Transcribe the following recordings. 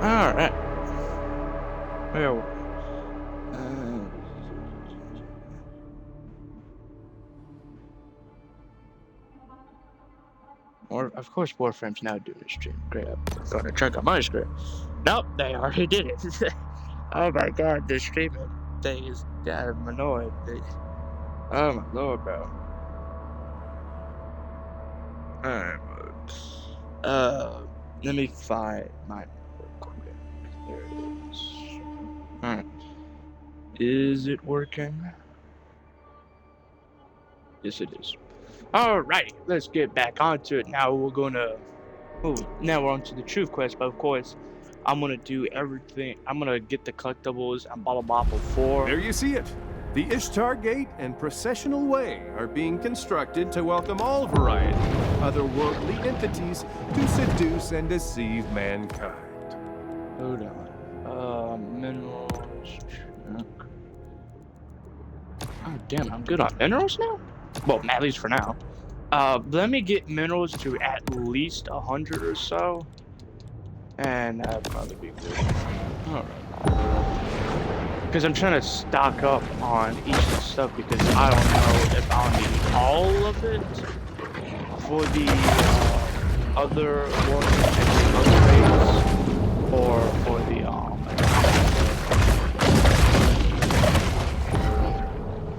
Alright. Well, of course, Warframe's now doing a stream. Great. I'm gonna check on my screen. Nope, they already did it. Oh my god, this streaming thing is damn annoying. Oh my lord, bro. Alright, let me find mine real quick. There it is. Alright. Is it working? Yes, it is. Alright, let's get back onto it. Now we're gonna... Oh, now we're on to the truth quest, but of course, I'm gonna do everything. I'm gonna get the collectibles and blah blah blah before. There you see it. The Ishtar Gate and Processional Way are being constructed to welcome all variety of otherworldly entities to seduce and deceive mankind. Hold on. Minerals. Oh, damn, I'm good on minerals now? Well, at least for now. Let me get minerals to at least 100 or so. And that'd probably be good. Alright. Because I'm trying to stock up on each of the stuff because I don't know if I'll need all of it for the other warfare upgrades or for the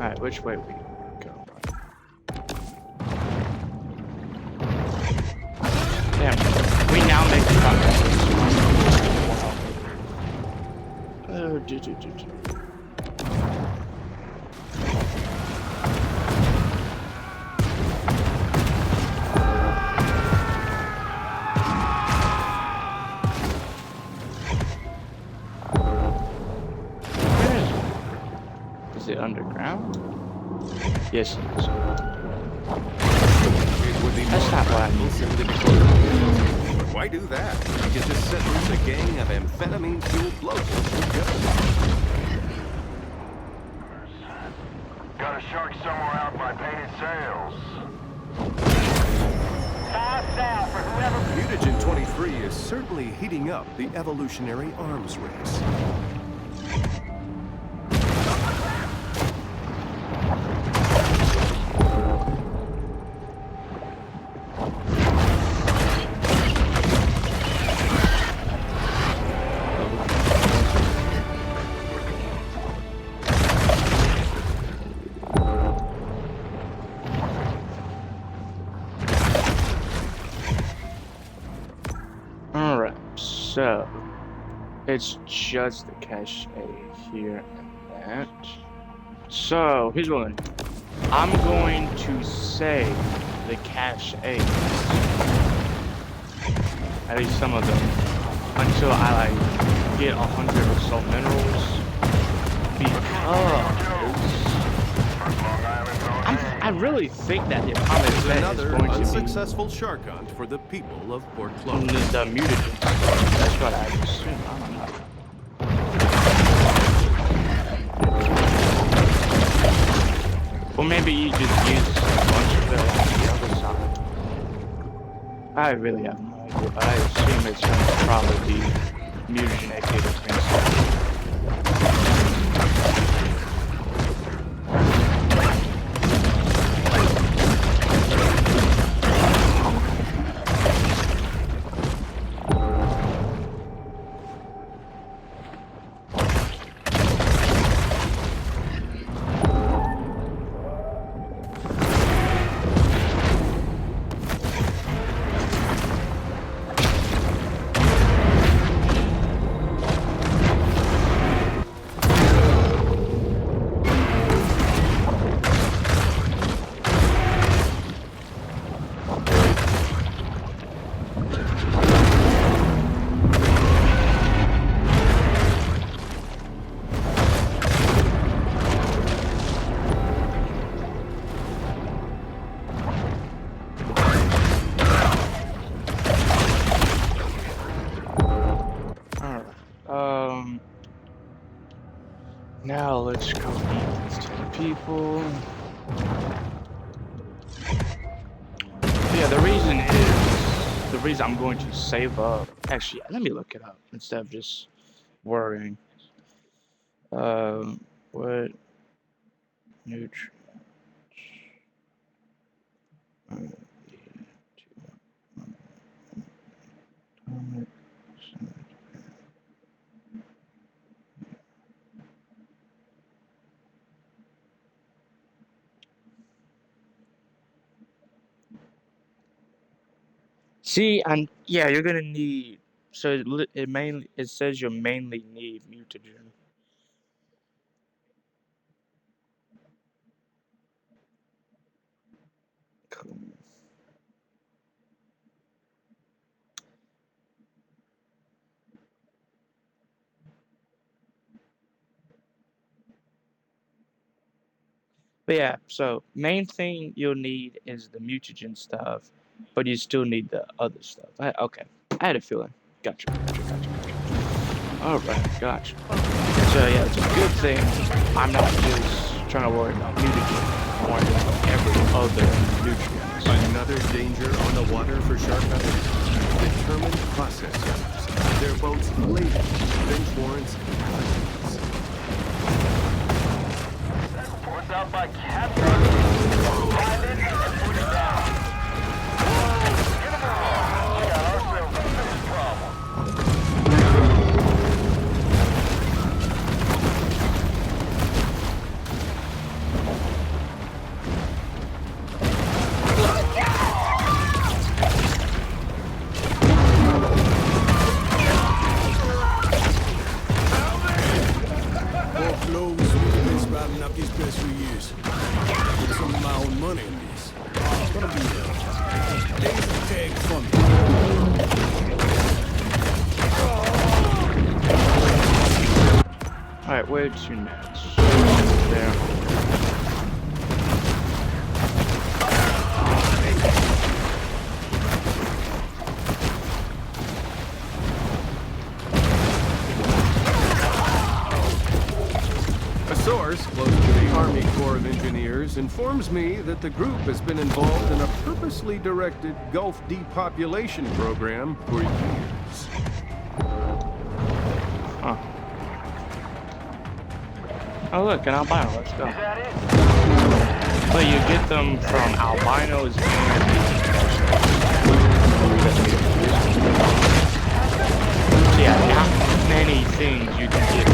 Alright, which way we go? Damn, we now make the progress. Oh, Is it underground? Yes, it is. That's not what I need. But why do that? You can just set loose a gang of amphetamine-fueled locals with guns. Got a shark somewhere out by painted sails. Fast out for whoever... Mutagen 23 is certainly heating up the evolutionary arms race. So, it's just the cache here and that. So, here's what I'm going to save the cache, at least some of them, until I like get 100 or so minerals, because I really think that the promised land is going to be unsuccessful shark hunt for the people of Port Clovis. The mutagen. That's what I assume. I don't know. Or maybe you just use a bunch of it on the other side. I really have no idea, but I assume it's going to probably be mutagen activated principle. Now let's go meet these 10 people. Yeah, the reason I'm going to save up. Actually, let me look it up instead of just worrying. What nutrients? See, and yeah, you're gonna need. So it says you mainly need mutagen. Cool. But yeah, so main thing you'll need is the mutagen stuff, but you still need the other stuff. Okay, I had a feeling. Gotcha. All right, gotcha. So yeah, it's a good thing I'm not just trying to worry about mutagen. I'm worrying about every other nutrient. Another danger on the water for shark hunters? Determined processors. Their boats laden with bench warrants and evidence. Force out by captain. Find it and put it down. Get them along. We got ourselves a big problem. Up these past few years. Put some of my own money in this. Gonna be days of tag for me. Alright, where to next? There. A source close to the Army Corps of Engineers informs me that the group has been involved in a purposely directed Gulf depopulation program for years. Huh. Oh look, an albino, let's go. Is that it? But you get them from albinos yeah, not many things you can get.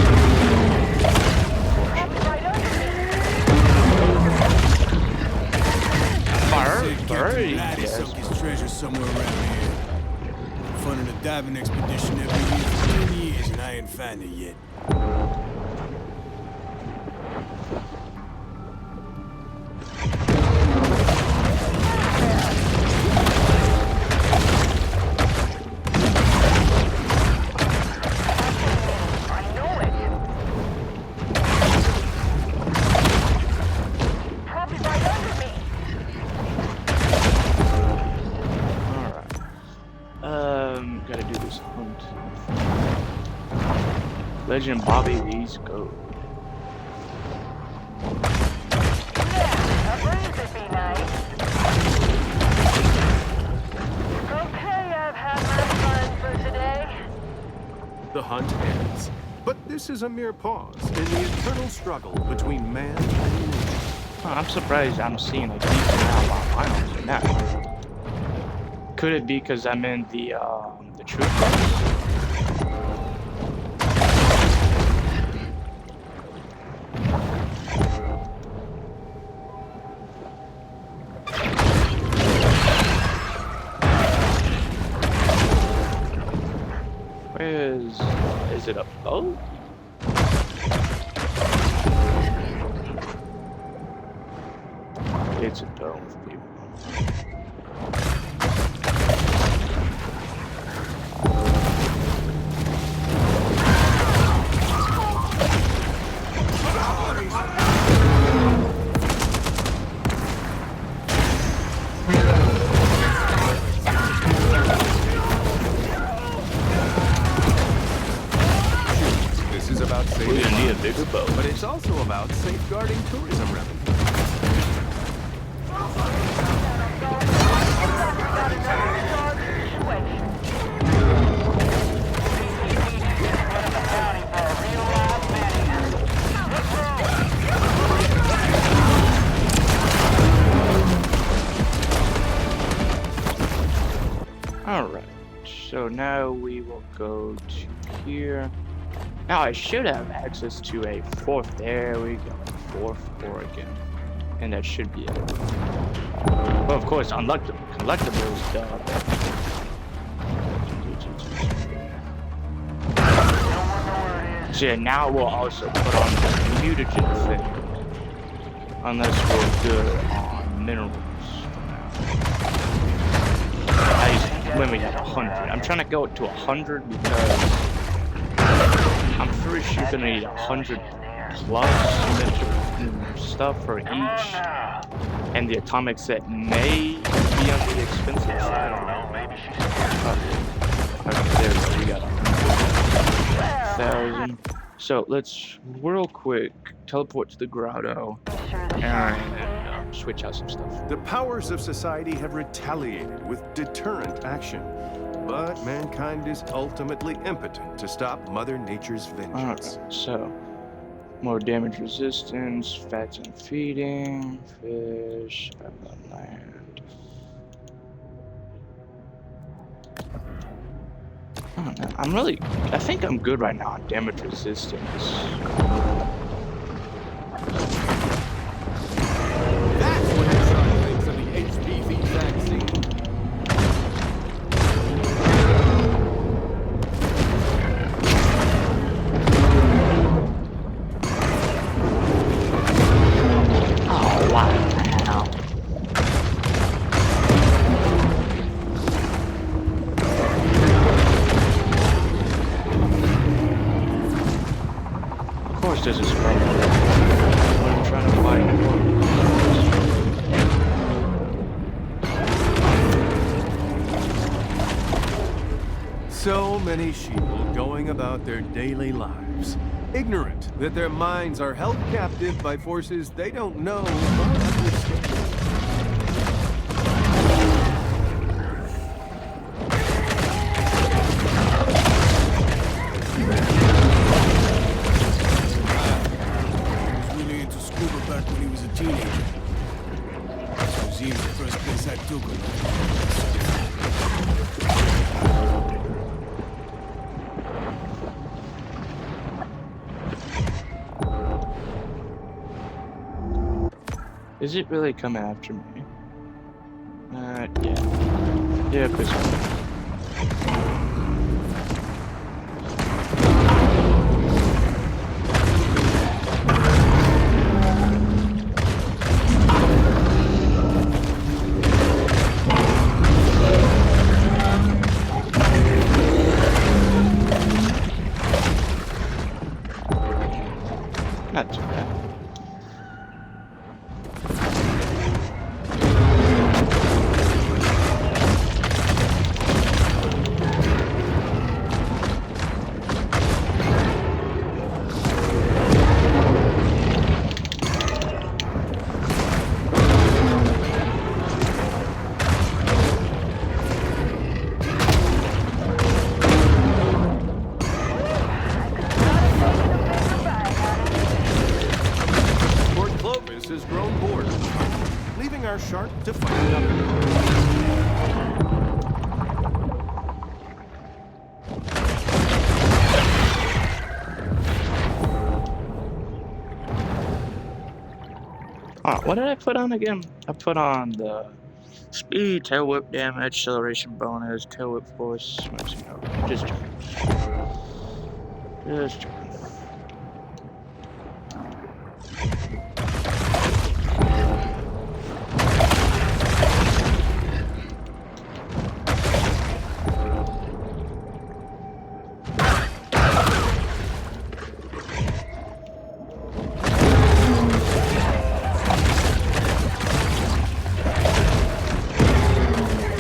Bird, yes. His treasure somewhere around here. Funding a diving expedition every year for 10 years and I ain't found it yet. Gotta do this hunt. Legend Bobby Lee's Gold. Yeah, a breeze would be nice. Okay, I've had my fun for today. The hunt ends. But this is a mere pause in the eternal struggle between man and nature. Huh, I'm surprised I'm seeing a decent amount of albinos in that. Could it be because I'm in the truth box? Where is it a boat? It's a dome of people. This is about saving We're gonna need a lives, bigger boat. but it's also about safeguarding tourism revenue. Alright, so now we will go to here. Now I should have access to a fourth. There we go. Fourth Oregon. And that should be it. Well, of course, collectibles, duh. So yeah, now we'll also put on the mutagen thing. Unless we're good on minerals for now. I just limit at 100. I'm trying to go to 100 because I'm pretty sure you're gonna need 100 plus stuff for each, and the atomic set may be on the expensive side. I don't know, maybe she's Okay, there we go. We got 100,000. So let's real quick teleport to the grotto and switch out some stuff. The powers of society have retaliated with deterrent action, but mankind is ultimately impotent to stop Mother Nature's vengeance. Alright, so more damage resistance, fats and feeding, fish, upland land. I don't know. I think I'm good right now on damage resistance. That's what Sean thinks of the HPV vaccine. Oh, wow. Of course there's a spell. What I'm trying to find So many sheeple going about their daily lives, ignorant that their minds are held captive by forces they don't know or understand. He was really into scuba back when he was a teenager. This museum's the first place I took him. Is it really coming after me? Yeah. Yeah, Chris. Not too bad. Port Clovis has grown bored, leaving our shark to find another. Oh, what did I put on again? I put on the speed, tail whip damage, acceleration bonus, tail whip force. Just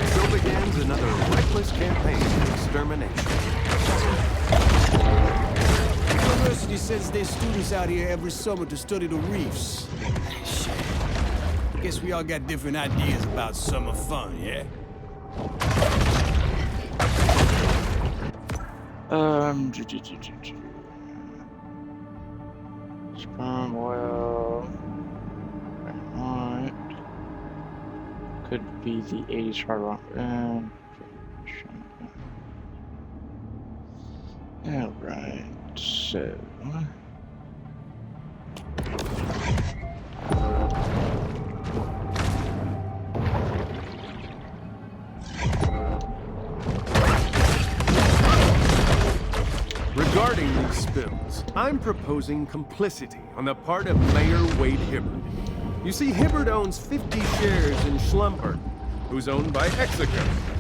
So begins another reckless campaign of extermination. sends their students out here every summer to study the reefs. Shit. I guess we all got different ideas about summer fun, yeah? Sperm oil. Right. Could be the 80s hard rock. Alright, so. Regarding these spills, I'm proposing complicity on the part of Mayor Wade Hibbard. You see, Hibbard owns 50 shares in Schlumberger, who's owned by Exeter,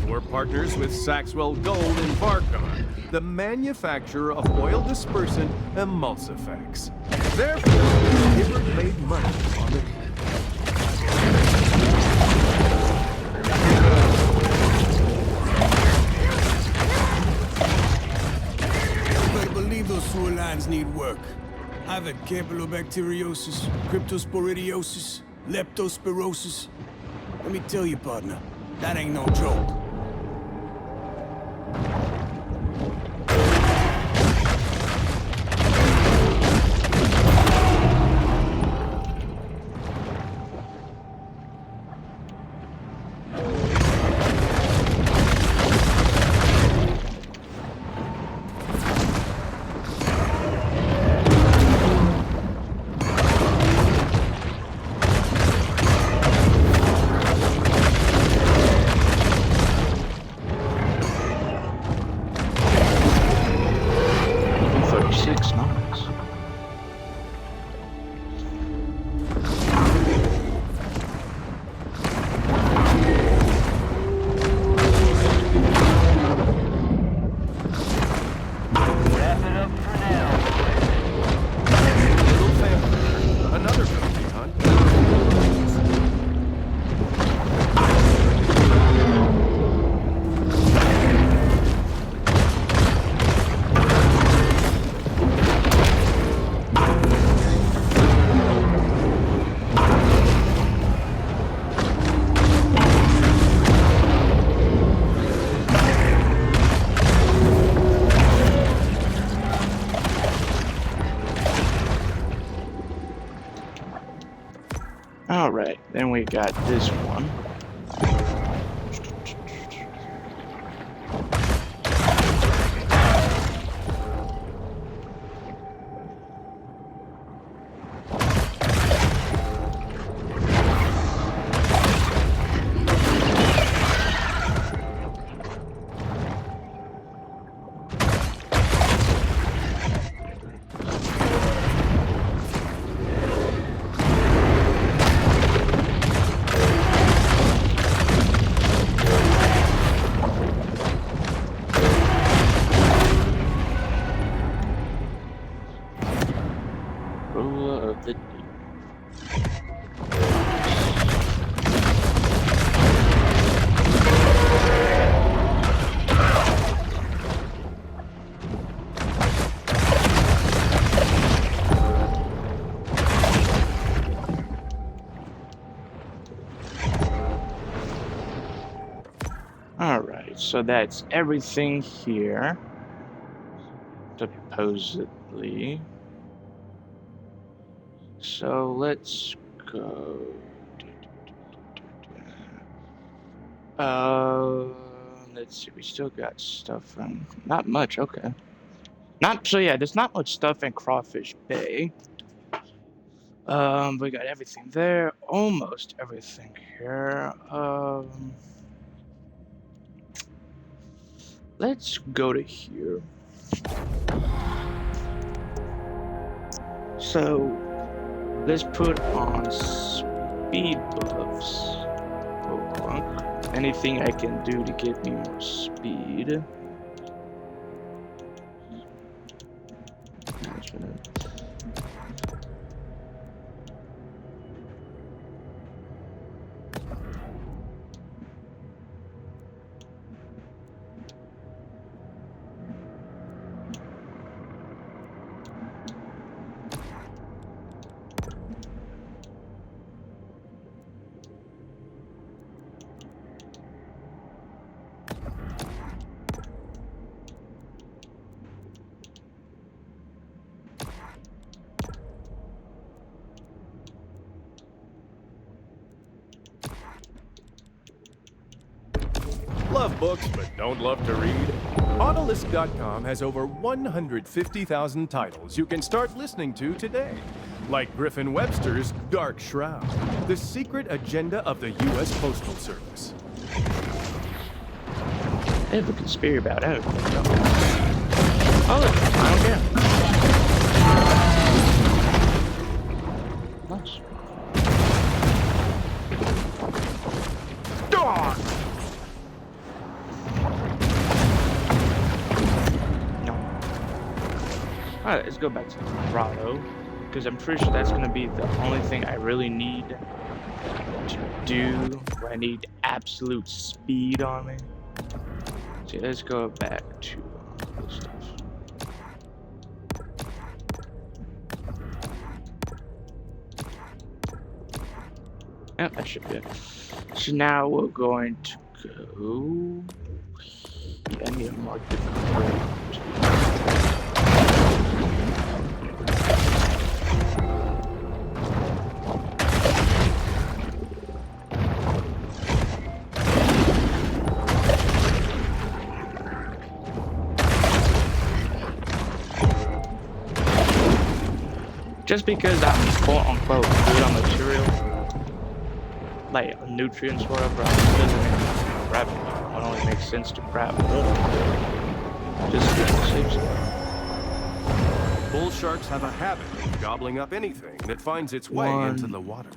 who are partners with Saxwell Gold in Varkon, the manufacturer of oil dispersant emulsifex. Therefore, Hibbard made money on the Better believe those sewer lines need work. I've had campylobacteriosis, cryptosporidiosis, leptospirosis. Let me tell you, partner, that ain't no joke. Alright, then we got this one. Ruler of the deep. Alright, so that's everything here. Supposedly. So let's go. Let's see. We still got stuff in. Not much. Okay. There's not much stuff in Crawfish Bay. We got everything there. Almost everything here. Let's go to here. So. Let's put on speed buffs. Oh, crunk. Anything I can do to get me more speed. love books but don't love to read? Autolist.com has over 150,000 titles you can start listening to today. Like Griffin Webster's Dark Shroud, the secret agenda of the U.S. Postal Service. They have a conspiracy about everything. Oh, look, I don't care. Nice. Dog! No. Alright, let's go back to the grotto. Because I'm pretty sure that's going to be the only thing I really need to do. Where I need absolute speed on me. So let's go back to this stuff. Yep, that should be it. So now we're going to go. Yeah, I need a more different route. Just because I'm quote-unquote good on material, like nutrients or whatever, doesn't mean I'm grabbing it. It only makes sense to grab more. Just to save stuff. Bull sharks have a habit of gobbling up anything that finds its way into the water.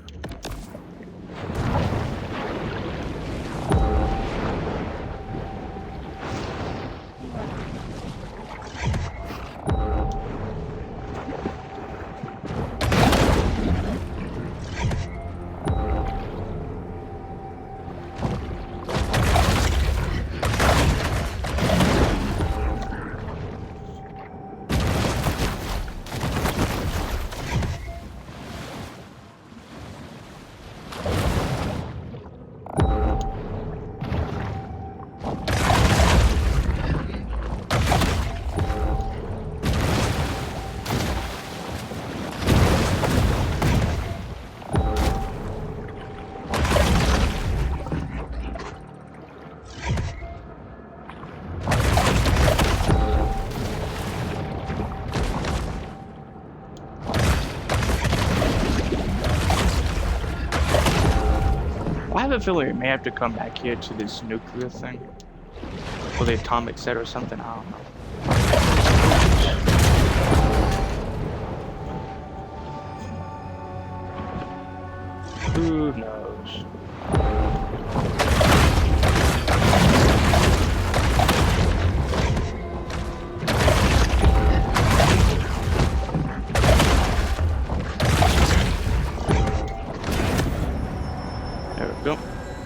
I have a feeling we may have to come back here to this nuclear thing. Or the atomic set or something, I don't know. Who knows?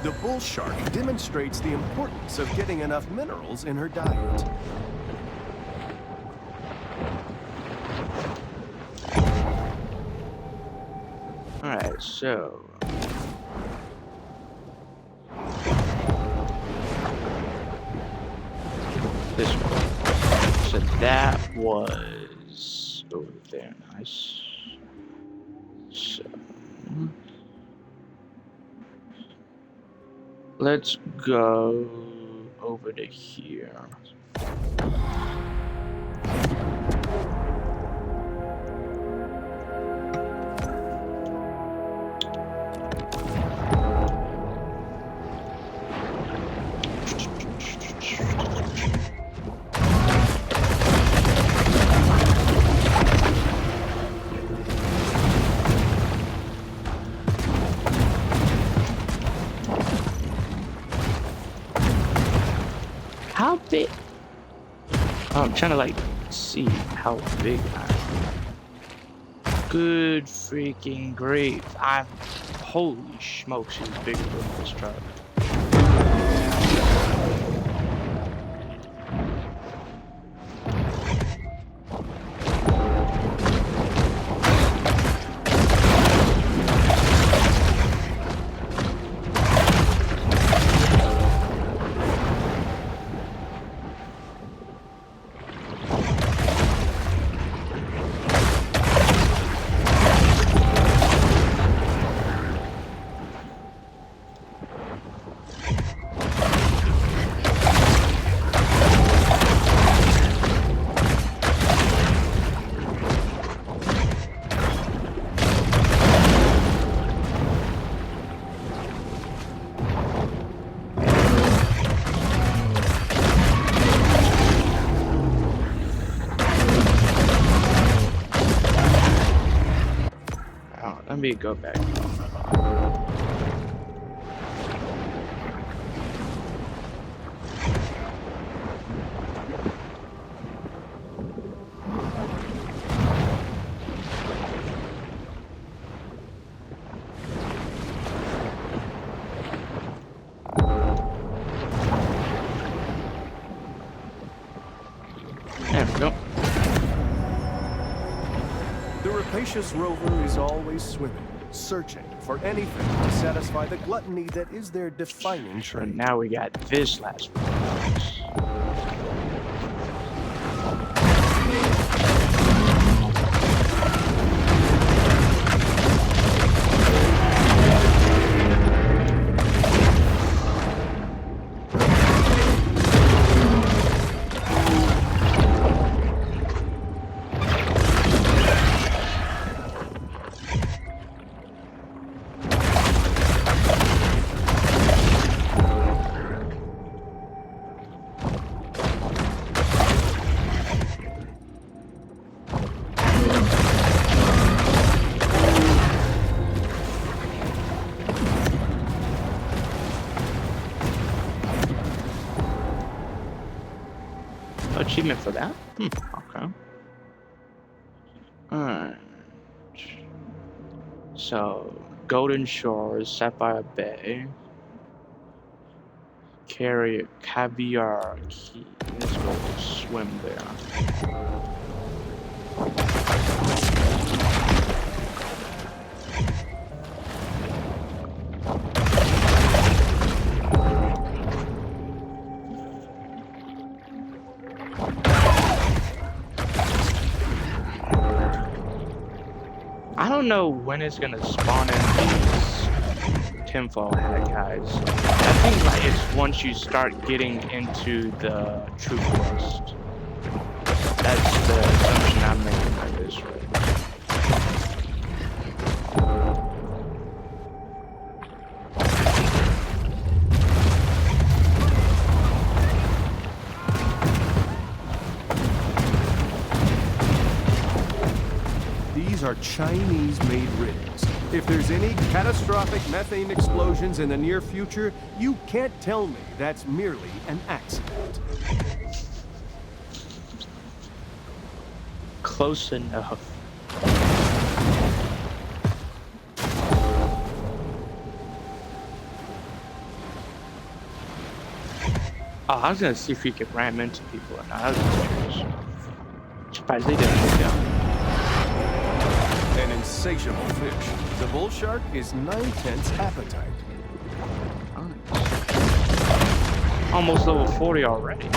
The bull shark demonstrates the importance of getting enough minerals in her diet. Alright, so... this one. So that was over there, nice. So... let's go over to here. How big? Oh, I'm trying to like see how big I am. Good freaking grief. I'm holy smokes, he's bigger than this truck. me go back. There we go. The rapacious rover is always swimming, searching for anything to satisfy the gluttony that is their defining And trait. now we got this last one. Achievement for that? Okay. Alright. So, Golden Shores, Sapphire Bay. Carry a caviar key. Let's go swim there. I don't know when it's gonna spawn in these tinfoil hat guys. I think like it's once you start getting into the true quest. That's the assumption I'm making by this right. These are Chinese-made rigs. If there's any catastrophic methane explosions in the near future, you can't tell me that's merely an accident. Close enough. Oh, I was gonna see if we could ram into people or not. I was curious. Surprised they didn't look down. An insatiable fish. The bull shark is 9/10 appetite. Nice. Almost level 40 already.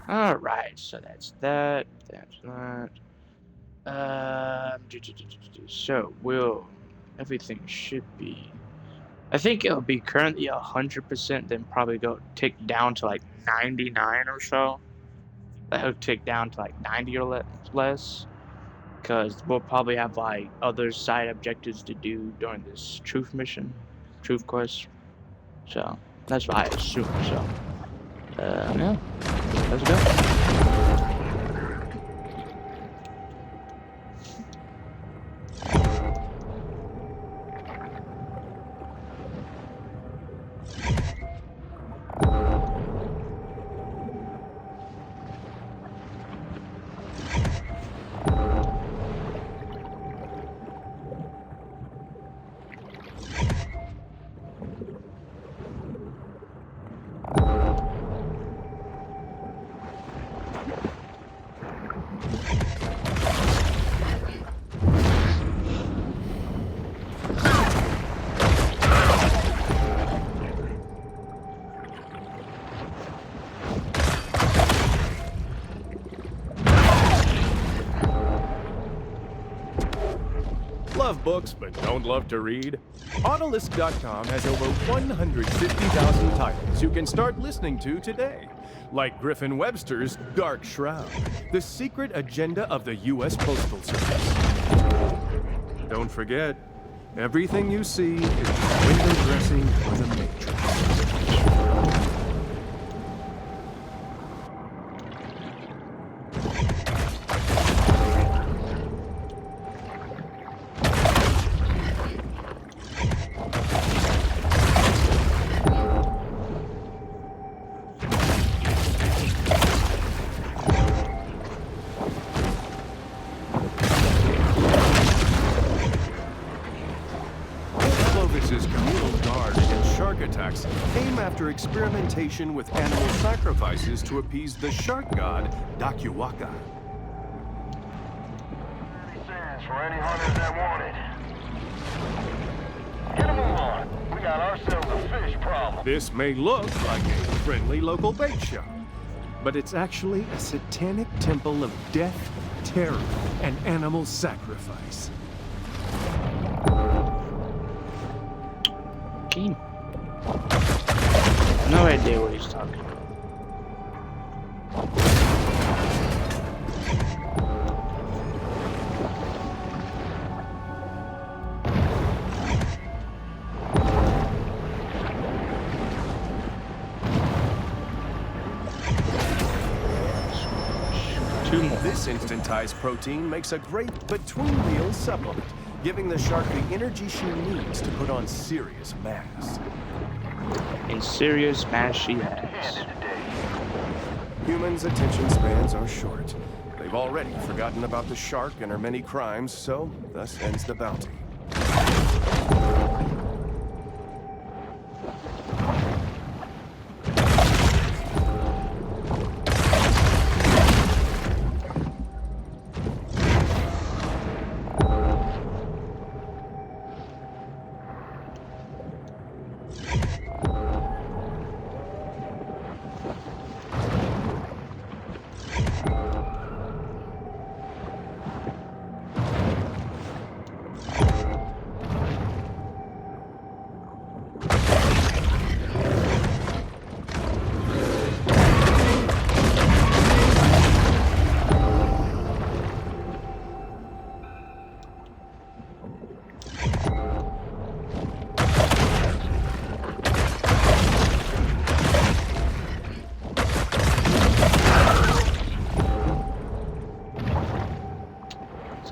Alright, so that's that. That's that. So everything should be. I think it'll be currently 100%, then probably go tick down to like 99 or so. That'll tick down to like 90 or less, because we'll probably have like other side objectives to do during this truth mission, truth quest. So that's what I assume. So yeah, let's go. Love books, but don't love to read? Autolist.com has over 150,000 titles you can start listening to today. Like Griffin Webster's Dark Shroud, the secret agenda of the U.S. Postal Service. Don't forget, Everything you see is window dressing for the Matrix. Clovis's communal guard against shark attacks came after experimentation with animal sacrifices to appease the shark god, Dakiwaka. Sands for any hunters that want it. Get a move on. We got ourselves a fish problem. This may look like a friendly local bait shop, but it's actually a satanic temple of death, terror, and animal sacrifice. Game. No idea what he's talking about. Two more. This instantized protein makes a great between-meal supplement, giving the shark the energy she needs to put on serious mass. In serious mass she has. Humans' attention spans are short. They've already forgotten about the shark and her many crimes, so thus ends the bounty.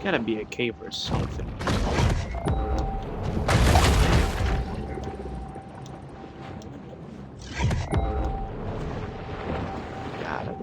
Gotta be a cave or something. Got it.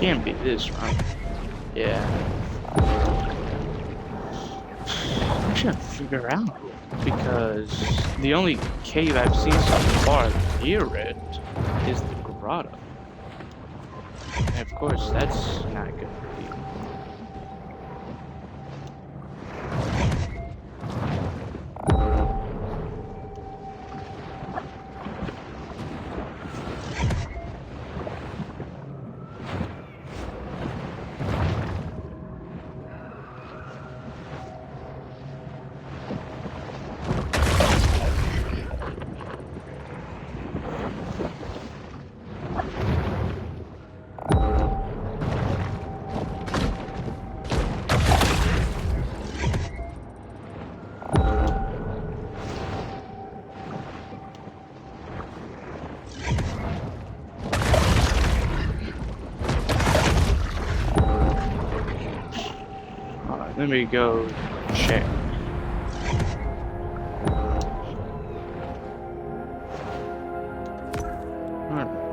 Can't be this, right? Yeah. I'm trying to figure out because the only cave I've seen so far near it is the grotto. And of course, that's not good for you. Let me go check.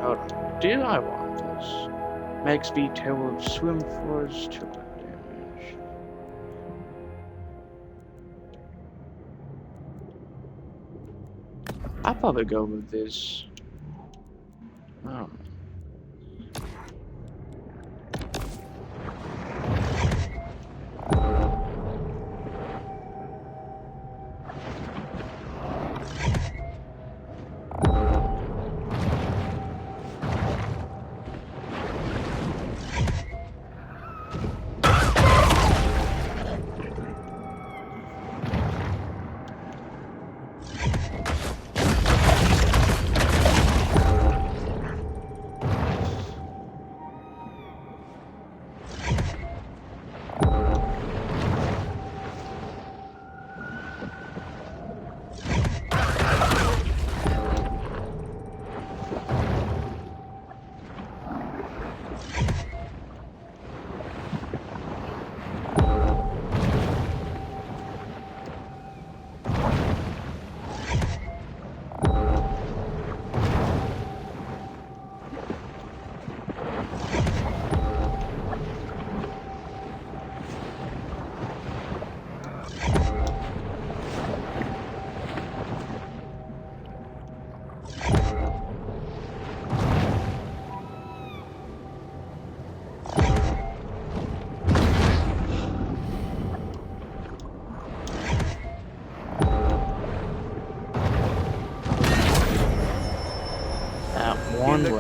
Hold on. Do I want this? Max speed, tail of swim force, triple damage. I'll probably go with this. Oh.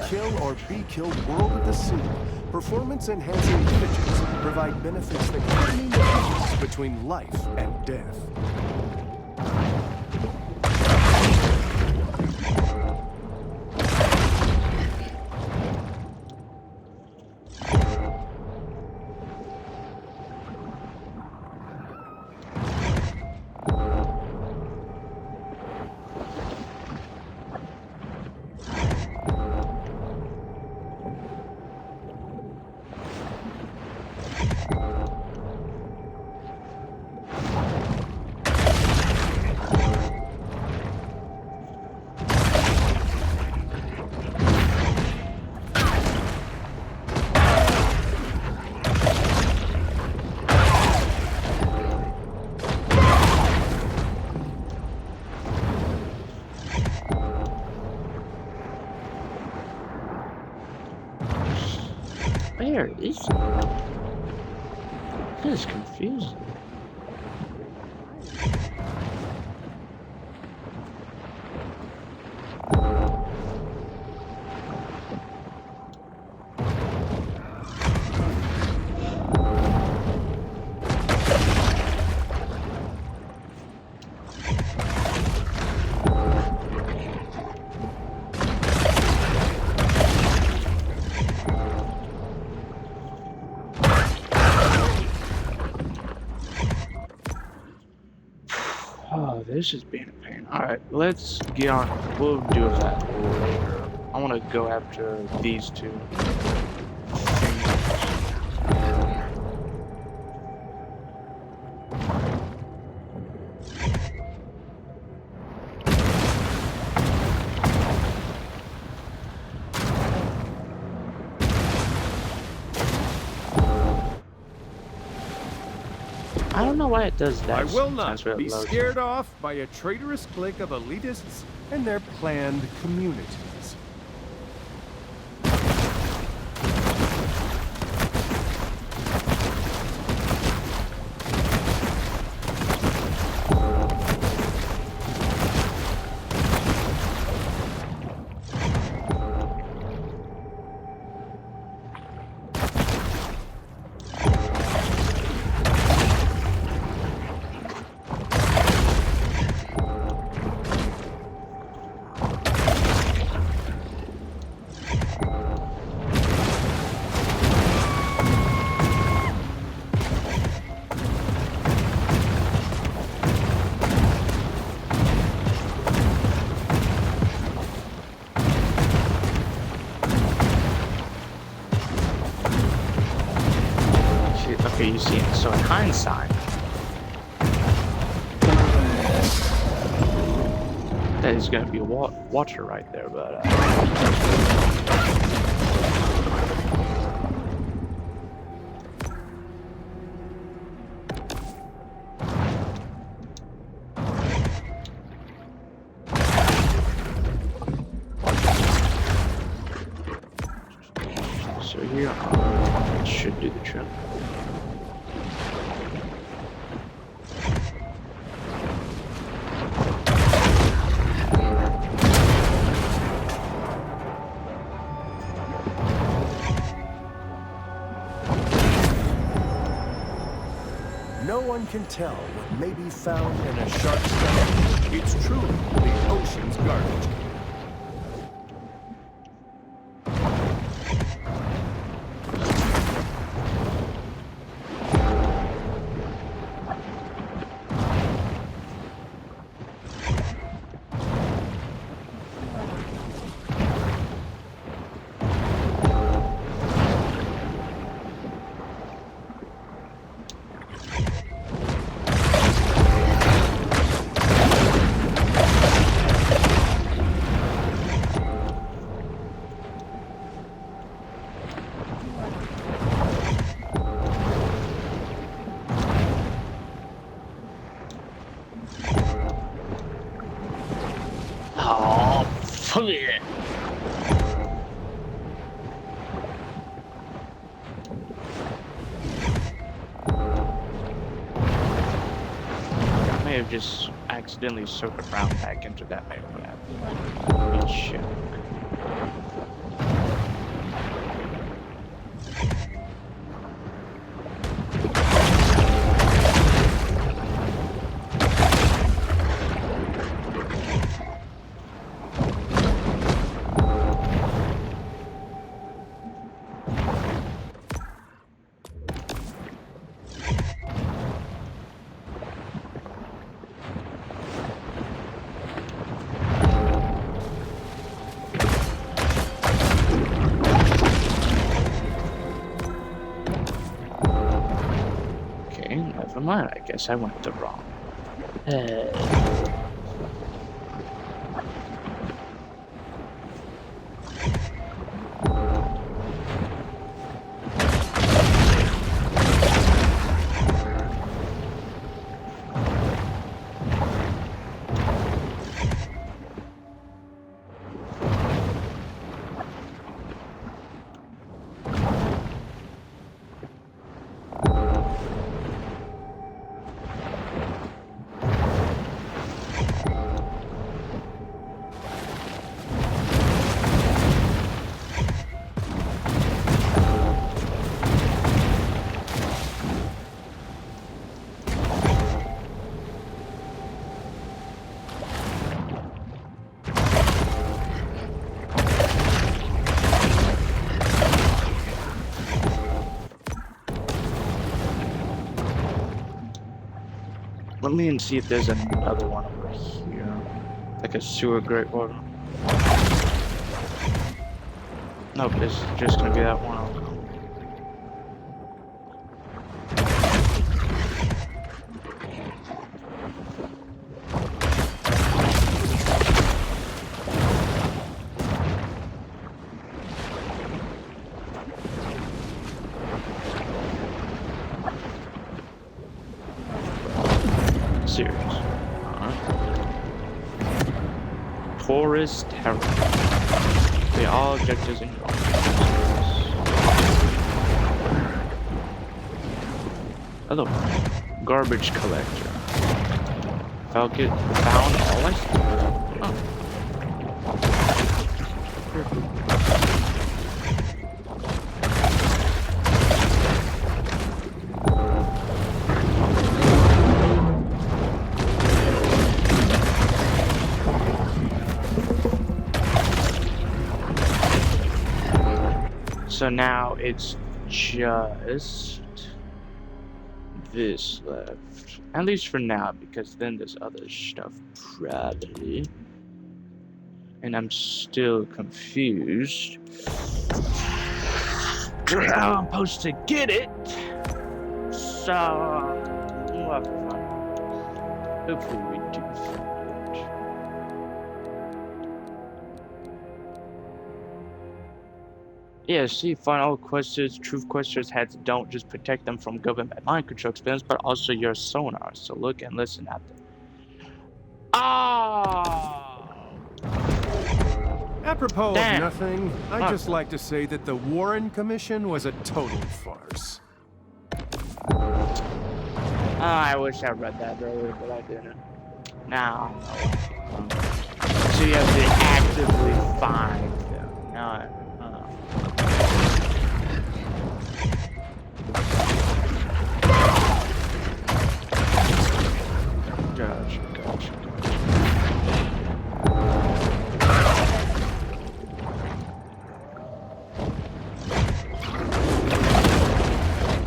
kill or be killed world of the sea, performance-enhancing images provide benefits that can mean the difference between life and death. Where is it? This is confusing. Oh, this is being a pain. Alright, let's get on. We'll do that later. I want to go after these two things. I don't know why it does that. I will sometimes not when it be loads. scared off by a traitorous clique of elitists and their planned communities. Okay, you see it. So in hindsight, that is going to be a watcher right there, but so here should do the trick. No one can tell what may be found in a shark's stomach. It's truly the ocean's garbage. Oh, fuck it. I may have just accidentally circled around back into that map. Shit. Well, I guess I went the wrong. Let me see if there's another one over here. Like a sewer grate water. Nope, it's just gonna be that one. Serious. Porous terror. The all objectives in Hello. Garbage collector. Found all I see. Oh. So now it's just this left. At least for now, because then there's other stuff probably. And I'm still confused how I'm supposed to get it. So we'll have to find it. Hopefully we do find it. Yeah, see, find all questions, truth questions, heads don't just protect them from government mind control experiments, but also your sonar. So look and listen at them. Oh! Apropos Damn. of nothing, I'd just like to say that the Warren Commission was a total farce. Oh, I wish I read that earlier, but I didn't. Now, so you have to actively find them. Now, Gotcha.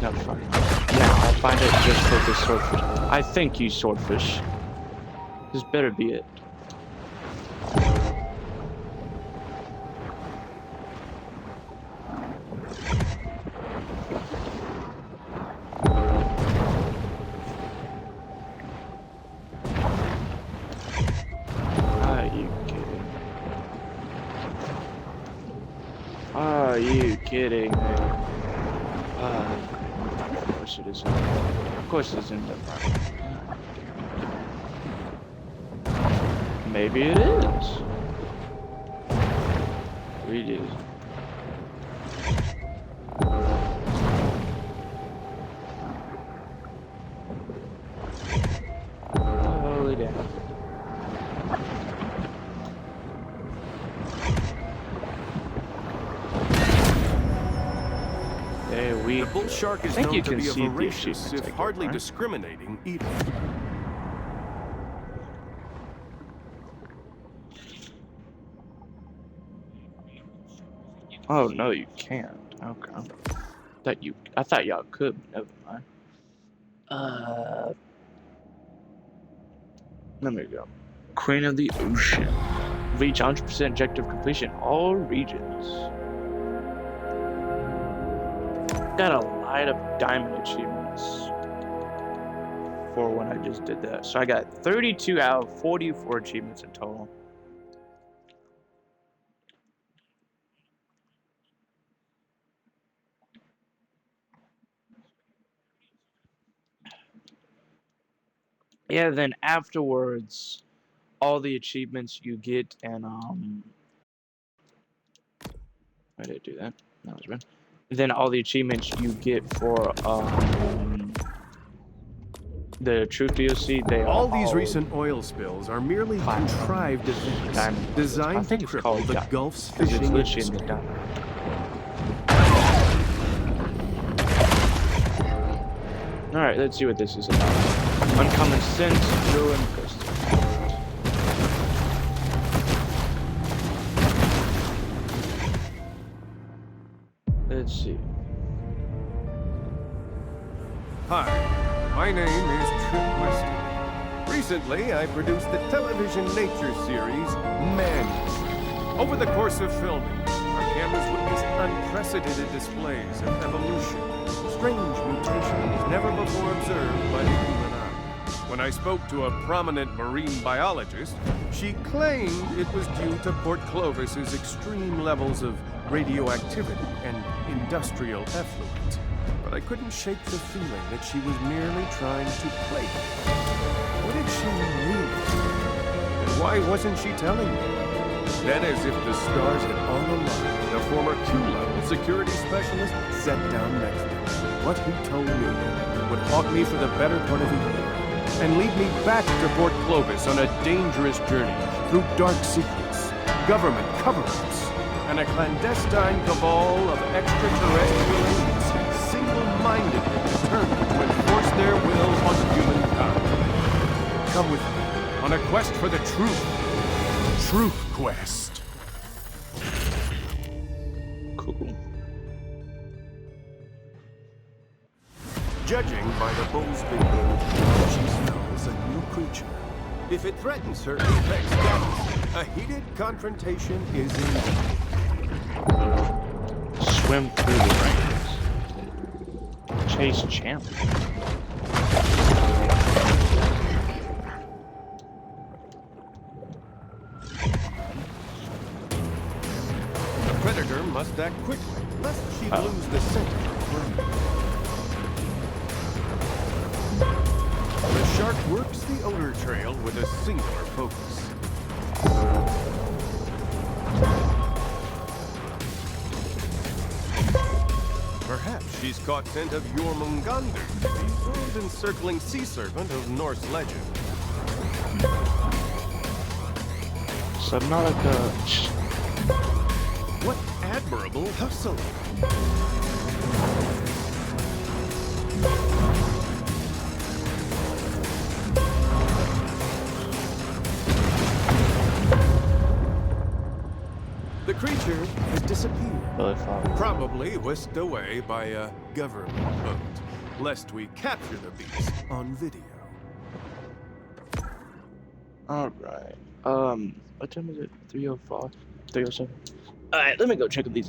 No, fine. Now, I'll find it just for the swordfish. I think you swordfish. This better be it. Are you kidding me? Of course it is. Of course it's in the front. Maybe it is. Read it. Holy damn. The bull shark is known to be a voracious, if hardly right? discriminating, eater. Oh no, you can't. Okay. I thought y'all could. Never mind. Let me go. Queen of the Ocean. Reach 100% objective completion. All regions. Got a lot of diamond achievements. before when I just did that. So I got 32 out of 44 achievements in total. Yeah, then afterwards, all the achievements you get, and why did I do that? That was bad. Then all the achievements you get for the Truth DLC, they are All these all recent oil spills are merely contrived events diamond. I designed to think it's cripple called the diamond, Gulf's 'cause it's fishing literally in industry. the diamond. Alright, let's see what this is about. Uncommon sense, drill and pistol. Let's see. Hi, my name is Trip Weston. Recently, I produced the television nature series, Maneater. Over the course of filming, our cameras witnessed unprecedented displays of evolution, strange mutations never before observed by the human eye. When I spoke to a prominent marine biologist, she claimed it was due to Port Clovis's extreme levels of radioactivity and industrial effluent. But I couldn't shake the feeling that she was merely trying to play me. What did she mean? And why wasn't she telling me? Then, as if the stars had all aligned, the former Q-level security specialist sat down next to me. What he told me would haunt me for the better part of a year and lead me back to Port Clovis on a dangerous journey through dark secrets, government cover-ups, and a clandestine cabal of extraterrestrial aliens single-mindedly determined to enforce their will on humankind. Come with me on a quest for the truth. Truth Quest. Cool. Judging by the bull's behavior, she smells a new creature. If it threatens her apex status, a heated confrontation is imminent. Swim through the rings. Chase champ. The predator must act quickly, lest she lose the scent of her prey. The shark works the odor trail with a singular focus. Perhaps she's caught scent of Jormungandr, the world-encircling sea serpent of Norse legend. Subnautica. What admirable hustle! The creature has disappeared. Really far. Probably whisked away by a government boat, lest we capture the beast on video. Alright. What time is it? 3:05? 3:07? Alright, let me go check if these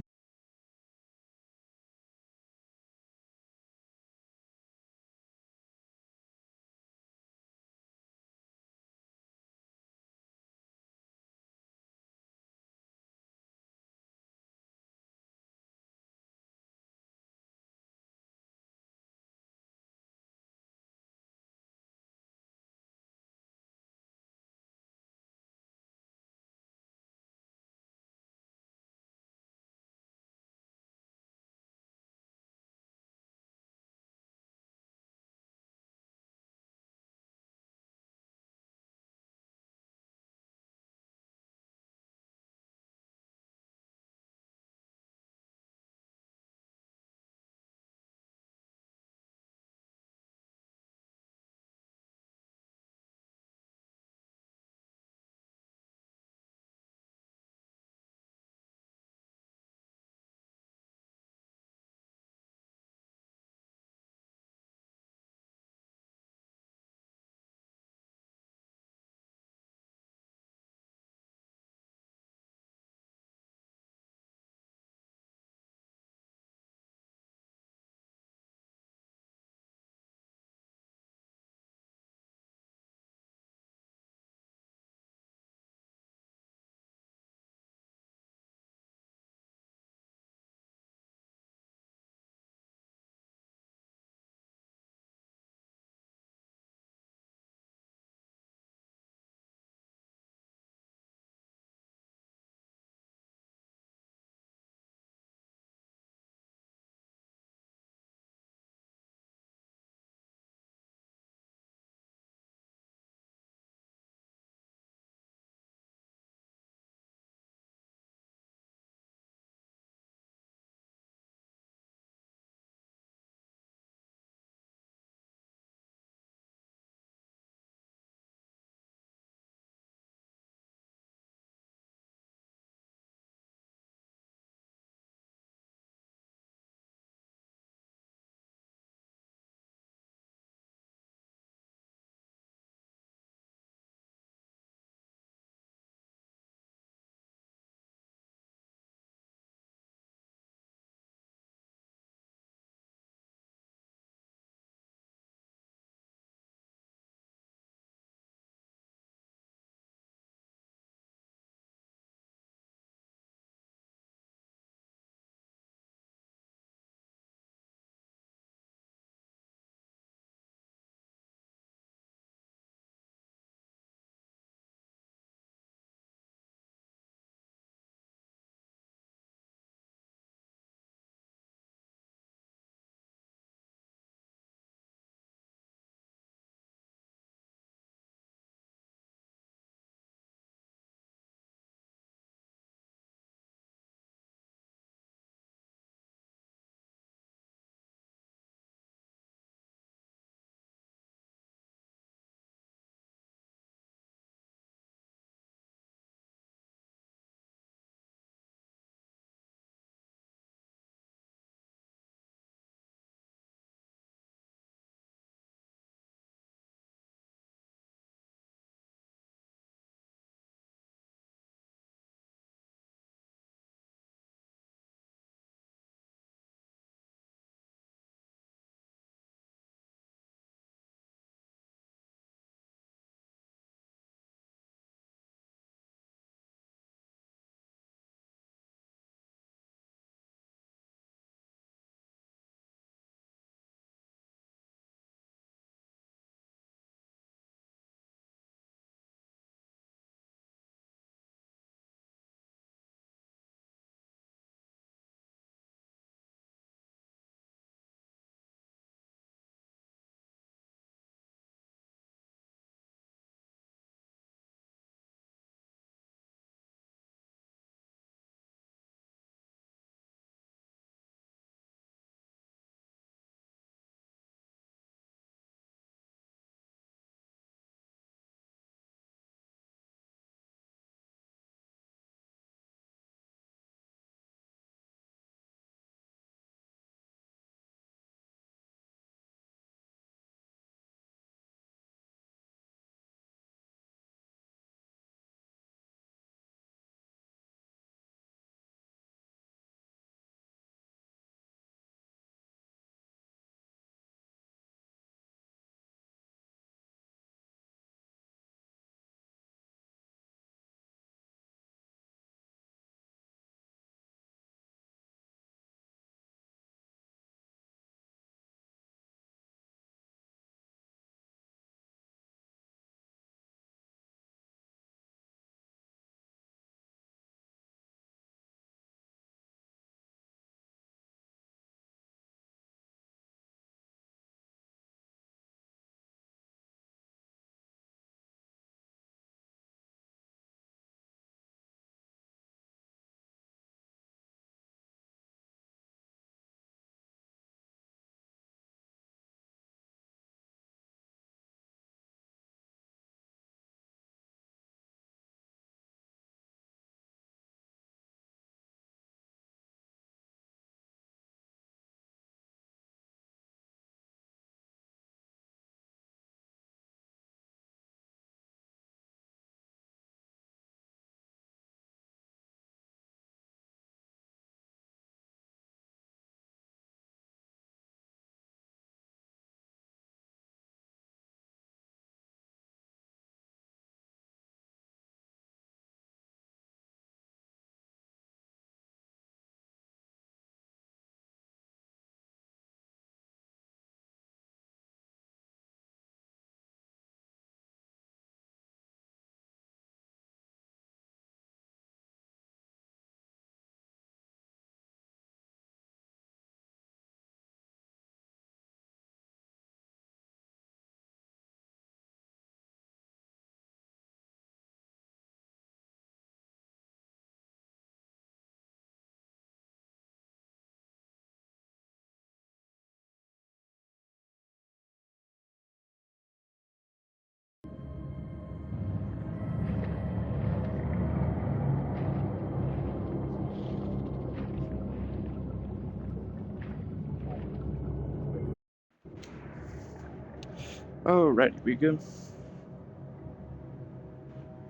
Alright, we good?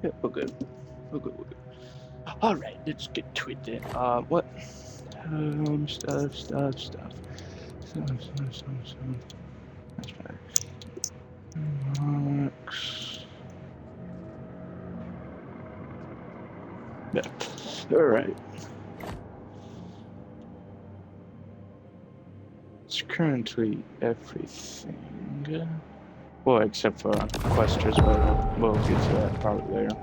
Yeah, we're good. We're good, we're good. Alright, let's get to it then. What? Stuff. That's better. Yeah. Alright. It's currently everything. Well, except for questers, but we'll get to that probably later.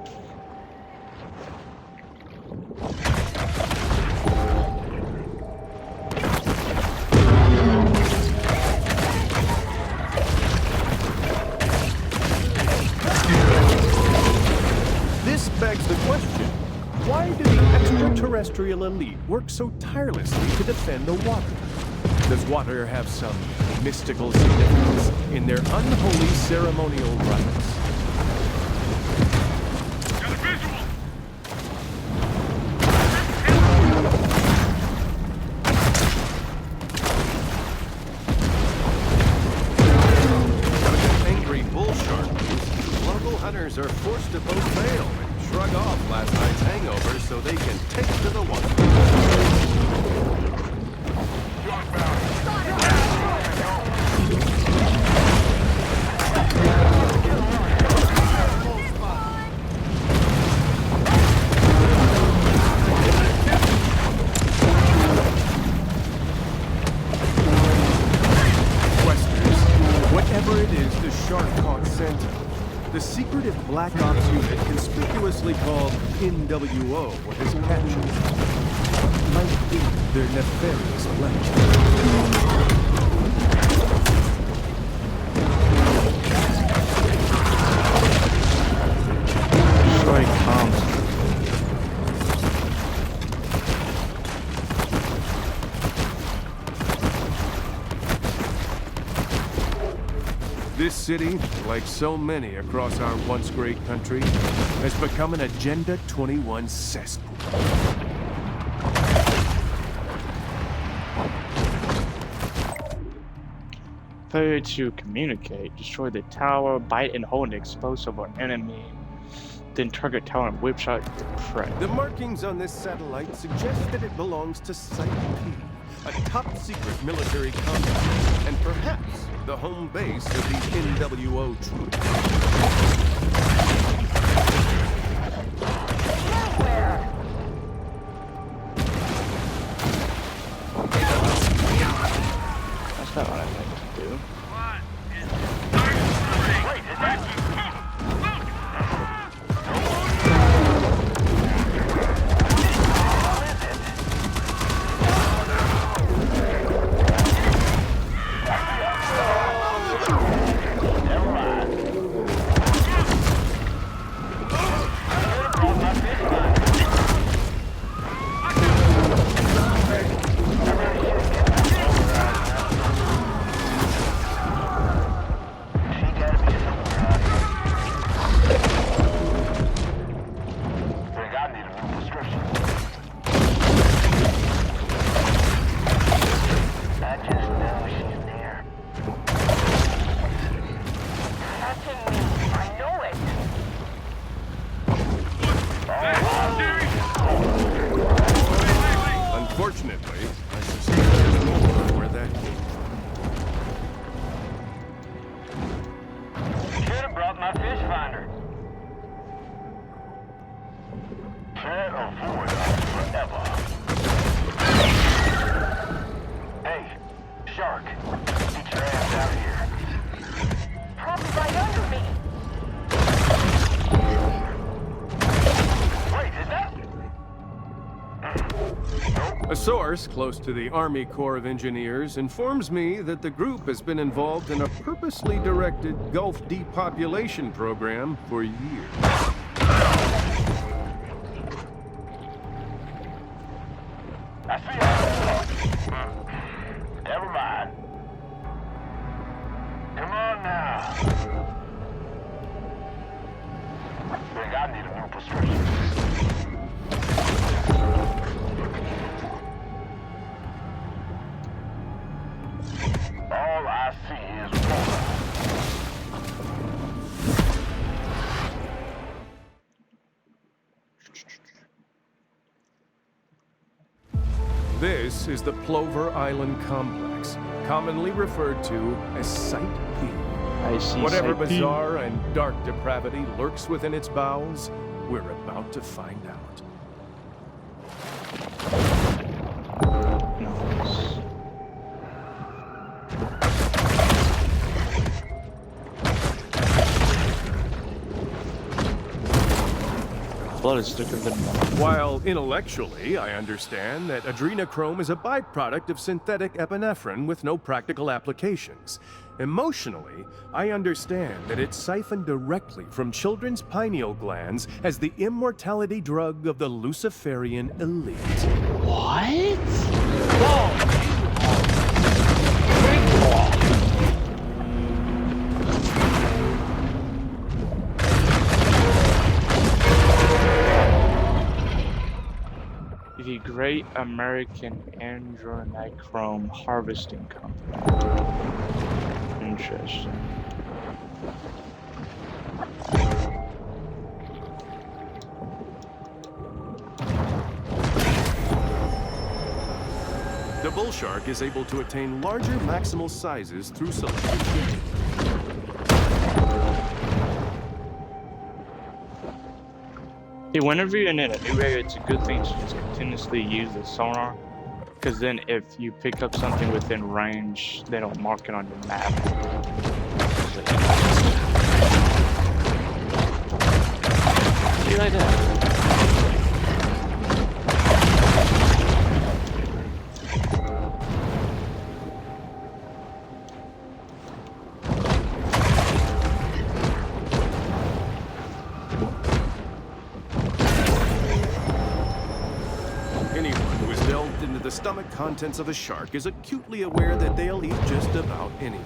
This begs the question, why do the extraterrestrial elite work so tirelessly to defend the water? Does water have some mystical significance in their unholy ceremonial rites? Got a visual! Angry bull sharks, local hunters are forced to both bail and shrug off last night's hangover so they can take to the water. Whatever it is the shark caught Santa, the secretive Black Ops unit conspicuously called NWO has captured might be their nefarious pleasure. Sorry, comms. This city, like so many across our once great country, has become an Agenda 21 cesspool. Failure to communicate. Destroy the tower, bite and hold an explosive or enemy. Then target tower and whip shot your prey. The markings on this satellite suggest that it belongs to Site P, a top-secret military compound, and perhaps the home base of the NWO troops. That's not what I meant to do. Wait, is that... Unfortunately, I suspect there's more where that came from. Should have brought my fish finder. Can't avoid us forever. Hey, shark, get your ass out here. Probably right under me. Wait, is that... A source close to the Army Corps of Engineers informs me that the group has been involved in a purposely directed Gulf depopulation program for years. I see it. Never mind. Come on now. Think I need a new prescription. All I see is water. This is the Plover Island Complex, commonly referred to as Site P. I see. Whatever Site P. bizarre and dark depravity lurks within its bowels, we're about to find out. Nice. Blood is thicker than water. While intellectually, I understand that adrenochrome is a byproduct of synthetic epinephrine with no practical applications. Emotionally, I understand that it's siphoned directly from children's pineal glands as the immortality drug of the Luciferian elite. What? The Great American Adrenochrome Harvesting Company. Interesting. The bull shark is able to attain larger maximal sizes through selective breeding. Hey, whenever you're in a new area, it's a good thing to just continuously use the sonar. Because then if you pick up something within range, they don't mark it on your map. See like that? The stomach contents of a shark is acutely aware that they'll eat just about anything.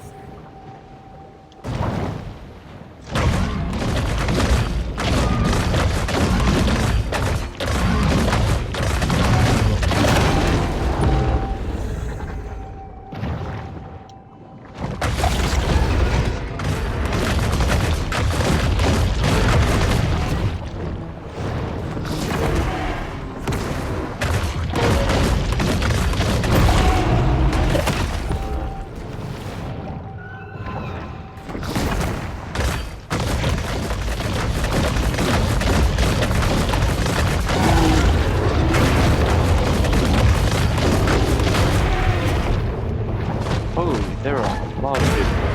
There are a lot of different.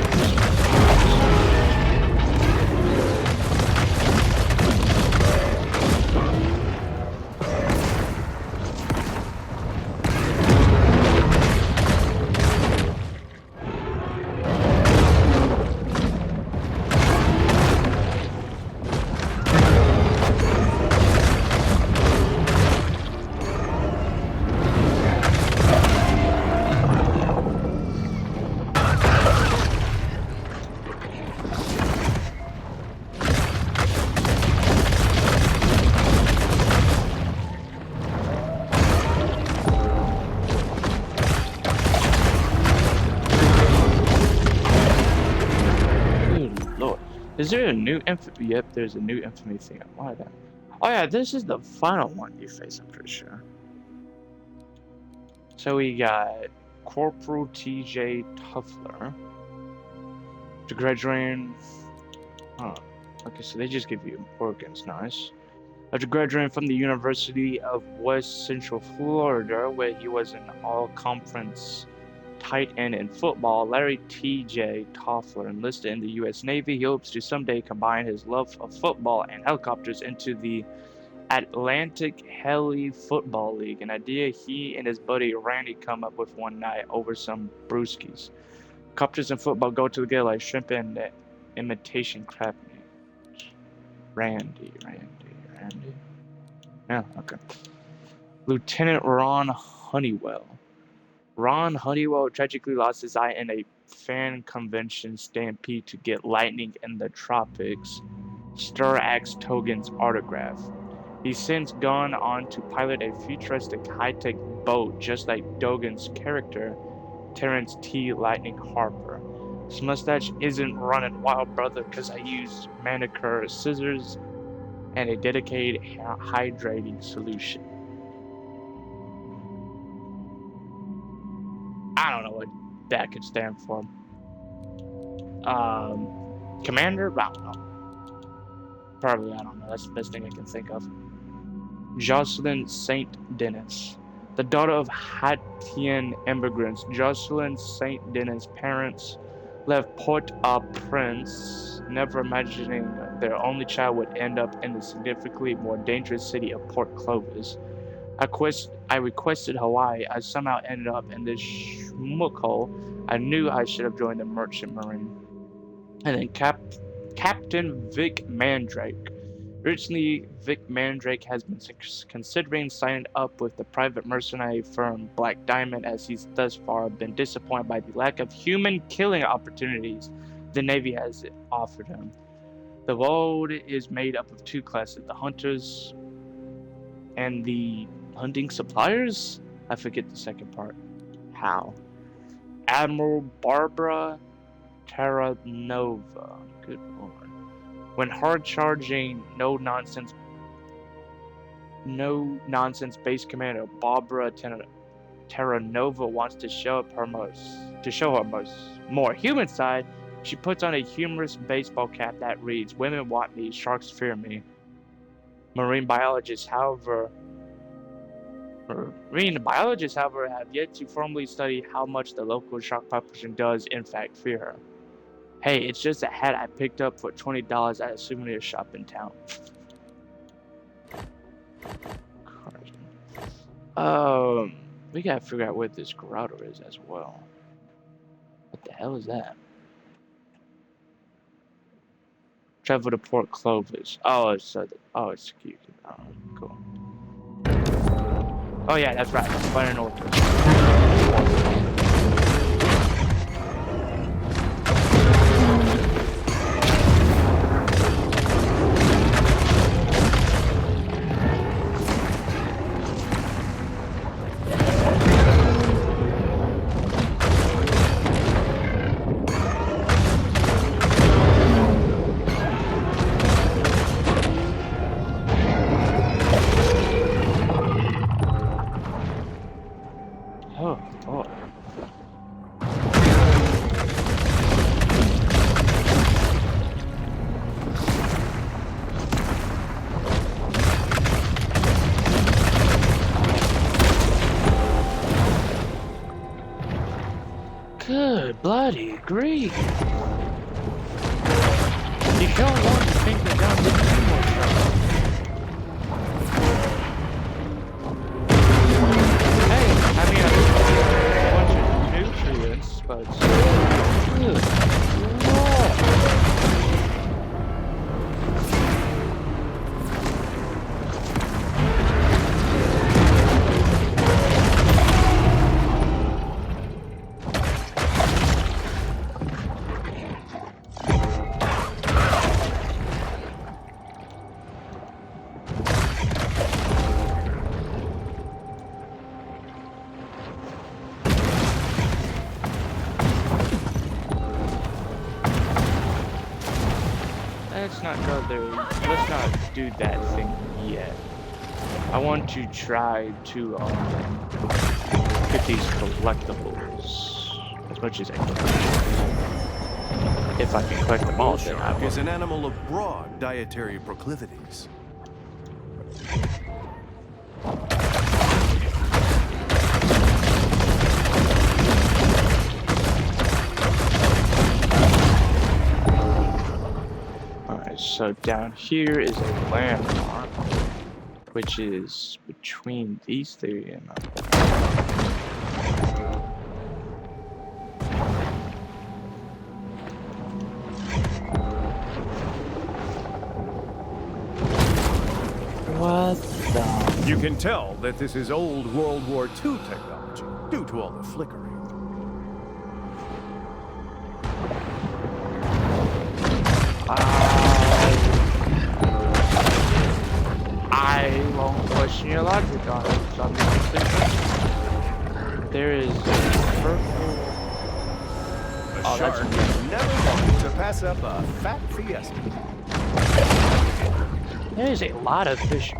Is there a new infamy? Yep, there's a new infamy thing. Why that? Oh yeah, this is the final one you face, I'm pretty sure. So we got Corporal T.J. Tuffler. To graduating... Huh. Okay, so they just give you organs, nice. After graduating from the University of West Central Florida, where he was an all-conference tight end in football, Larry T.J. Toffler enlisted in the U.S. Navy. He hopes to someday combine his love of football and helicopters into the Atlantic Heli Football League, an idea he and his buddy Randy come up with one night over some brewskis. Copters and football go together like shrimp and imitation crab meat. Randy. Yeah, okay. Lieutenant Ron Honeywell. Ron Honeywell tragically lost his eye in a fan convention stampede to get lightning in the tropics. Sturax Togen's autograph. He's since gone on to pilot a futuristic high-tech boat just like Dogen's character, Terrence T. Lightning Harper. This mustache isn't running wild, brother, because I used Maneater scissors and a dedicated hydrating solution. I don't know what that could stand for. Commander? I don't know. Probably, I don't know. That's the best thing I can think of. Jocelyn St. Denis. The daughter of Haitian immigrants, Jocelyn St. Denis' parents left Port-au-Prince, never imagining their only child would end up in the significantly more dangerous city of Port Clovis. I requested Hawaii. I somehow ended up in this schmuckhole. I knew I should have joined the Merchant Marine. And then Captain Vic Mandrake. Recently, Vic Mandrake has been considering signing up with the private mercenary firm Black Diamond, as he's thus far been disappointed by the lack of human killing opportunities the Navy has offered him. The world is made up of two classes, the hunters and the hunting suppliers? I forget the second part. How? Admiral Barbara Terranova. Good lord. When hard-charging, no-nonsense base commander Barbara Terranova wants to show her more human side, she puts on a humorous baseball cap that reads, "Women want me, sharks fear me." Marine biologists, however, have yet to formally study how much the local shark population does in fact fear her. Hey, it's just a hat I picked up for $20 at a souvenir shop in town. We gotta figure out where this grotto is as well. What the hell is that? Travel to Port Clovis. Oh, it's cute. Oh, cool. Oh yeah, that's right. Fire North. Good bloody grief. You don't want to think that down with more trouble. Hey, I mean, a bunch of nutrients, but good lord. Let's not do that thing yet. I want to try to get these collectibles as much as I can. If I can collect them all, then I will. Is an animal of broad dietary proclivities. So down here is a landmark, which is between these three and what the? You can tell that this is old World War II technology due to all the flickering. I won't question your logic on it, so I'm just thinking. There is purple. A shark never one to pass up a fat fiesta. There is a lot of fish.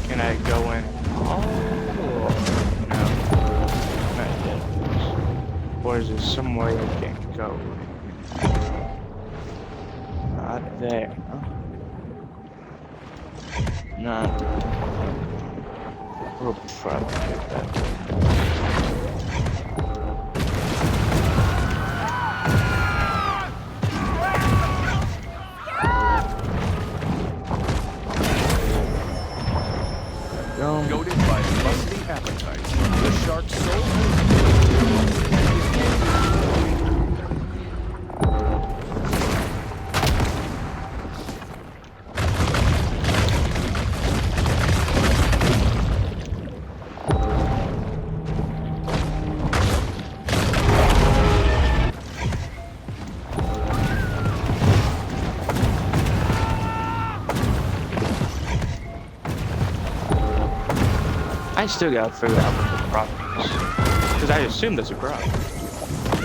Can I go in? Oh, no. Not yet. Or is there somewhere I can go? Not there, huh? No. We'll probably get that. Goaded by lusty appetites, the shark's soul. I still gotta figure out what the problem is. Because I assume there's a problem.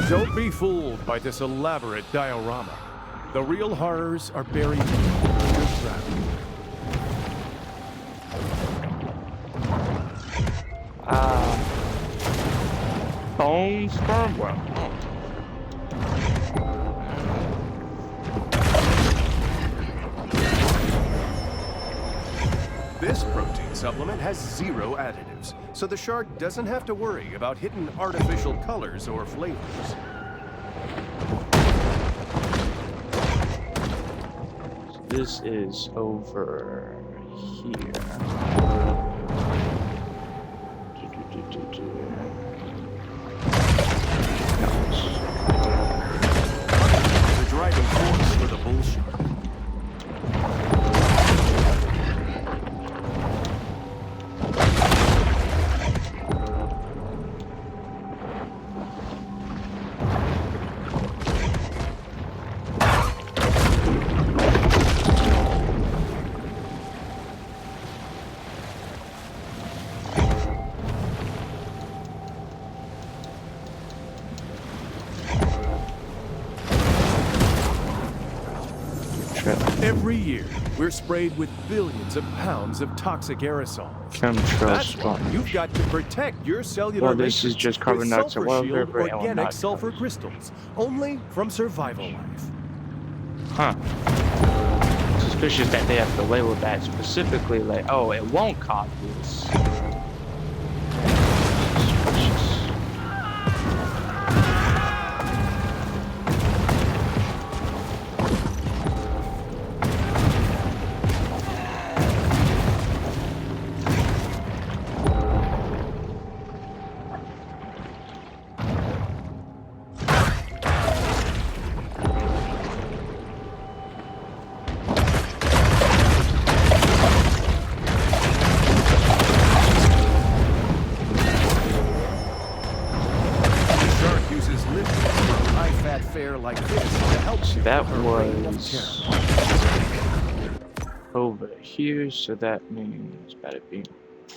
Don't be fooled by this elaborate diorama. The real horrors are buried underground. Bone sperm well. This protein supplement has 0 additives, so the shark doesn't have to worry about hitting artificial colors or flavors. This is over here. The driving force for the bull shark. Every year, we're sprayed with billions of pounds of toxic aerosols. Chemtrails That's why sponge. you've got to protect your cellular Well, this is matrix just carbon with dioxide, sulfur oil shield vapor, and organic not sulfur carbon. crystals, only from Survival Life. Huh. Suspicious that they have to label that specifically, like, oh, it won't cause this. Suspicious. Like this to help you That with her reign of was terror. over here, so that means that it being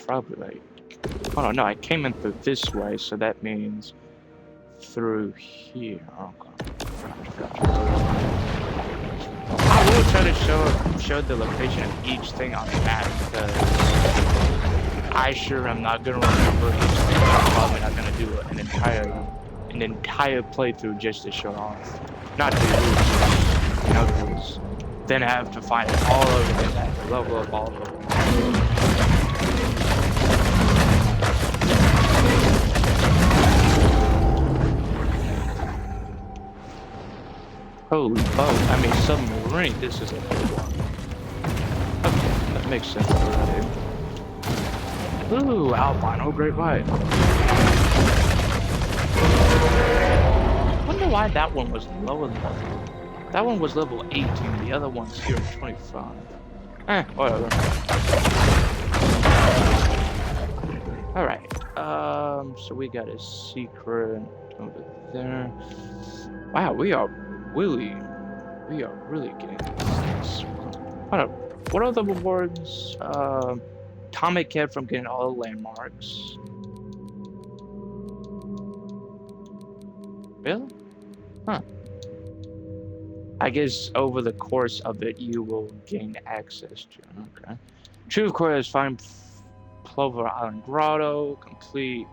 probably like. Oh no, I came in through this way, so that means through here. Okay. I will try to show the location of each thing on the map because I sure am not gonna remember each thing. I'm probably not gonna do an entire playthrough just to show off. Not to lose, you know, because then I have to find all of it and I have to level up all of them. Holy boat, I mean submarine, this is a big one. Okay, that makes sense. Ooh, albino great white. Wonder why that one was lower level. That one was level 18, the other one's here at 25. Whatever. Alright, so we got a secret over there. Wow, we are really getting this. What are the rewards? Atomic Head from getting all the landmarks. Really? Huh. I guess over the course of it, you will gain access to. Okay. True quest: find Plover Island Grotto. Complete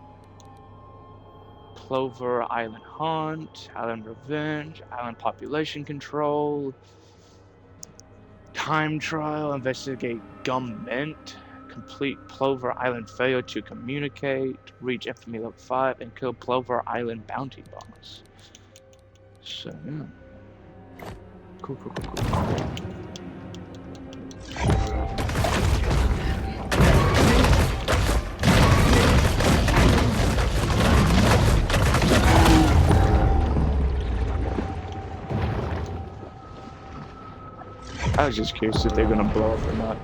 Plover Island Hunt. Island Revenge. Island Population Control. Time Trial. Investigate Gummint. Complete Plover Island Failure to Communicate. Reach Infamy Level 5 and kill Plover Island Bounty Boss. So yeah. Cool. I was just curious if they're gonna blow up or not.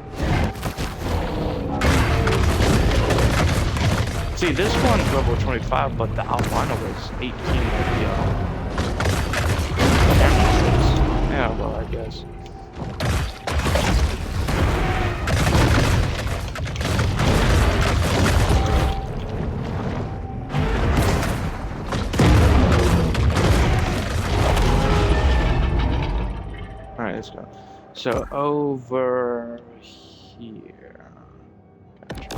See, this one's level 25, but the albino was 18 yeah, well, I guess. Alright, let's go. So, over here. Gotcha.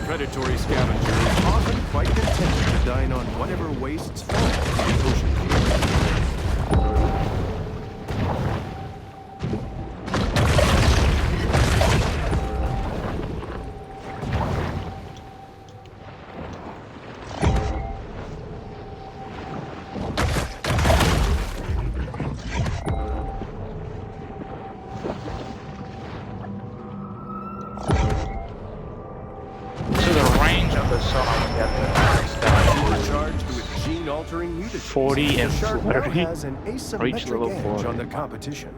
Predatory scavenger is often quite content to dine on whatever wastes fall to the ocean altering mutagens. 40 and flurry. Has an Reach level 40 on the competition.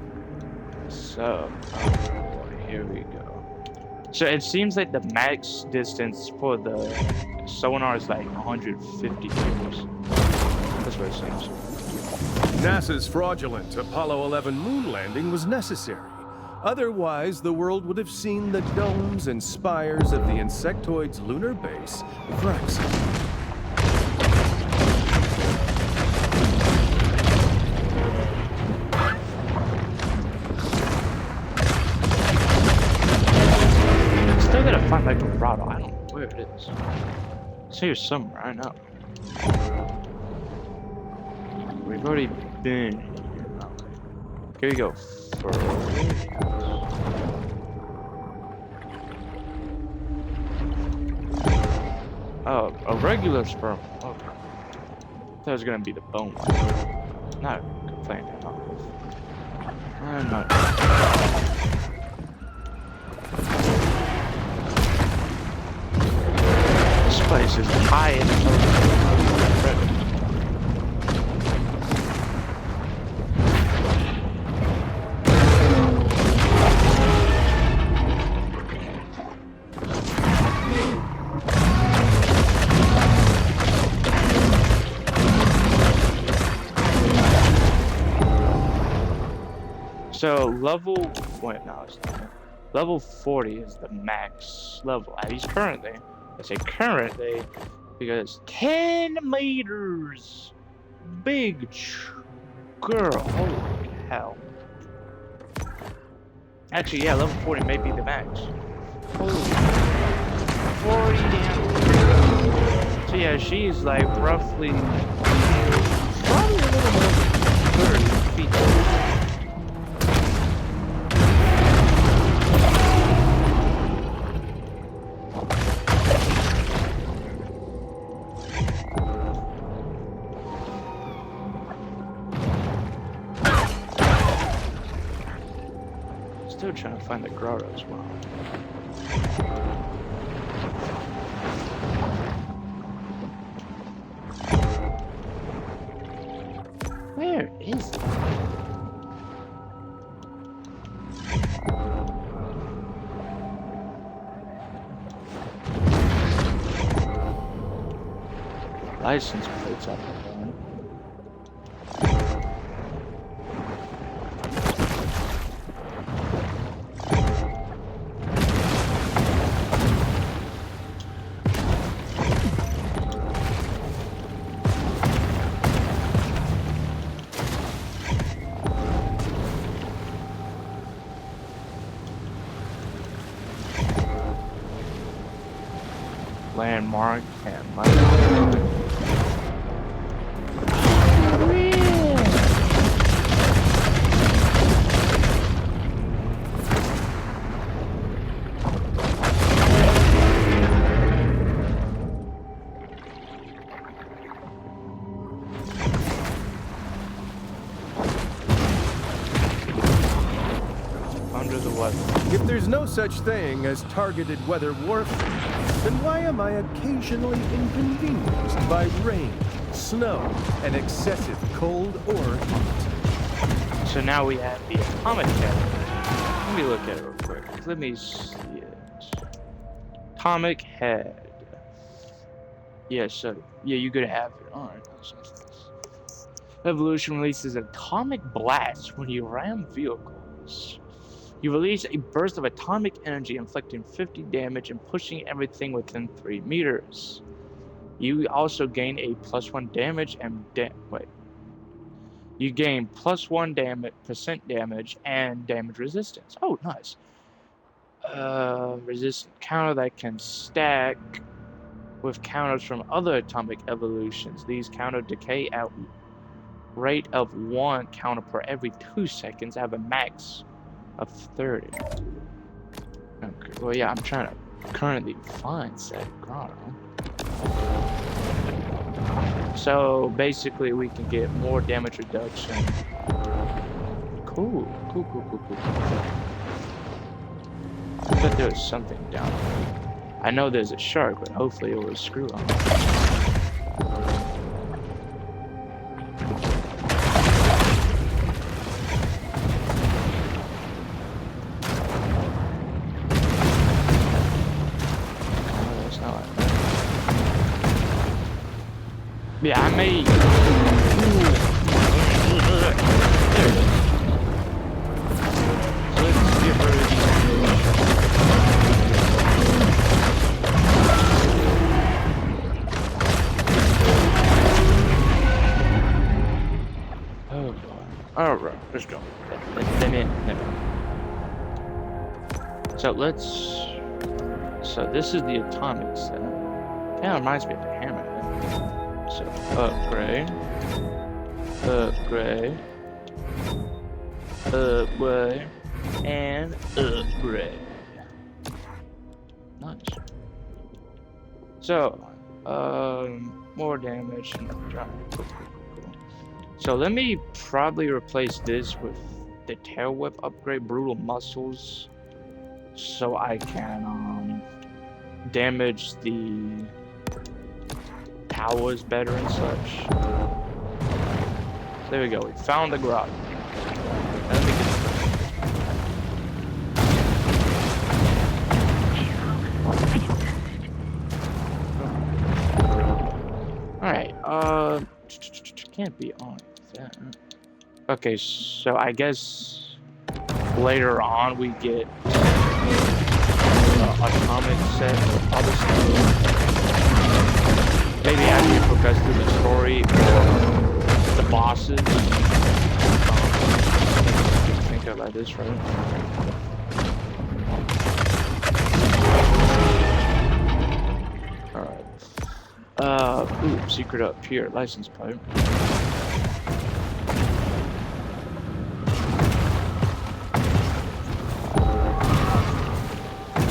So, here we go. So it seems like the max distance for the sonar is like 150 meters. That's what it seems. NASA's fraudulent Apollo 11 moon landing was necessary. Otherwise, the world would have seen the domes and spires of the insectoid's lunar base, Vraxis. Still gotta find like a route. I don't know where it is. It's here somewhere, I know. We've already been here. Here we go. Oh, a regular sperm. Okay. That was gonna be the bone one. Not complaining at all. I'm not. This place is high in the So level, wait, no, it's not. Level 40 is the max level, at least currently. I say currently because 10 meters. Big girl, holy hell. Actually, yeah, level 40 may be the max. Holy 40 damn. So yeah, she's like roughly probably a little more than 30 feet. Still trying to find the grotto as well. Where is it? License plates up there. Landmark and Maneater. Under the weather. If there's no such thing as targeted weather warfare, then why am I occasionally inconvenienced by rain, snow, and excessive cold or heat? So now we have the atomic head. Let me look at it real quick. Let me see it. Atomic head. Yeah, so yeah, you could have it. Alright. Evolution releases atomic blasts when you ram vehicles. You release a burst of atomic energy inflicting 50 damage and pushing everything within 3 meters. You also gain a +1 damage and You gain +1 percent damage and damage resistance. Oh, nice. Resistant counter that can stack with counters from other atomic evolutions. These counter decay at rate of 1 counter per every 2 seconds. Have a max of 30. Okay, well, yeah, I'm trying to currently find said grotto. So basically, we can get more damage reduction. Cool. I bet there's something down there. I know there's a shark, but hopefully it will screw on. Yeah, I may. Let's get rid of these. Oh boy. Alright, let's go. Let me. So let's. So this is the atomic set. Kind of reminds me of the hammer. So, upgrade, and upgrade. Nice. So, more damage and cool. So let me probably replace this with the tail whip upgrade, brutal muscles, so I can damage the towers better and such. There we go. We found the grotto. Let me get Alright, can't be on that. Okay, so I guess later on we get a common set of other stuff. Maybe after you progress through the story or the bosses. Think about this, right? Alright. Ooh, secret up here, license plate.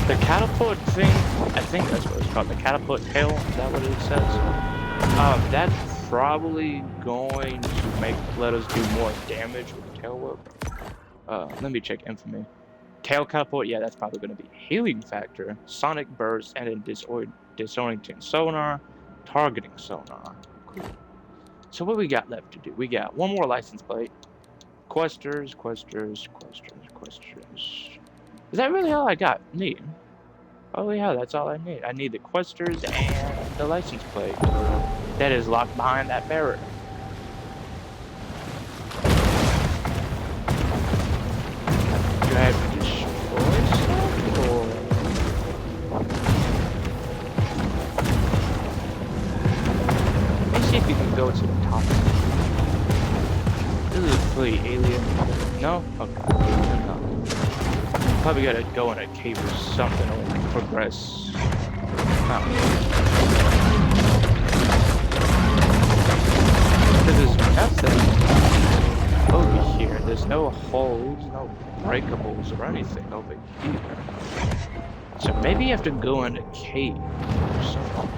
The catapult thing, I think that's what it's called, the catapult tail, is that what it says? That's probably going to let us do more damage with the tail whip. Let me check infamy. Tail catapult, yeah, that's probably going to be healing factor, sonic burst, and then disorienting sonar, targeting sonar. Cool. So what we got left to do? We got one more license plate. Questers. Is that really all I got? Neat. Oh yeah, that's all I need. I need the questers and the license plate that is locked behind that barrier. Do I have to destroy stuff, or... Let me see if you can go to the top. This is pretty alien. No? Okay. No. Probably gotta go in a cave or something or progress. There's nothing over here. There's no holes, no breakables or anything over here. So maybe you have to go in a cave or something.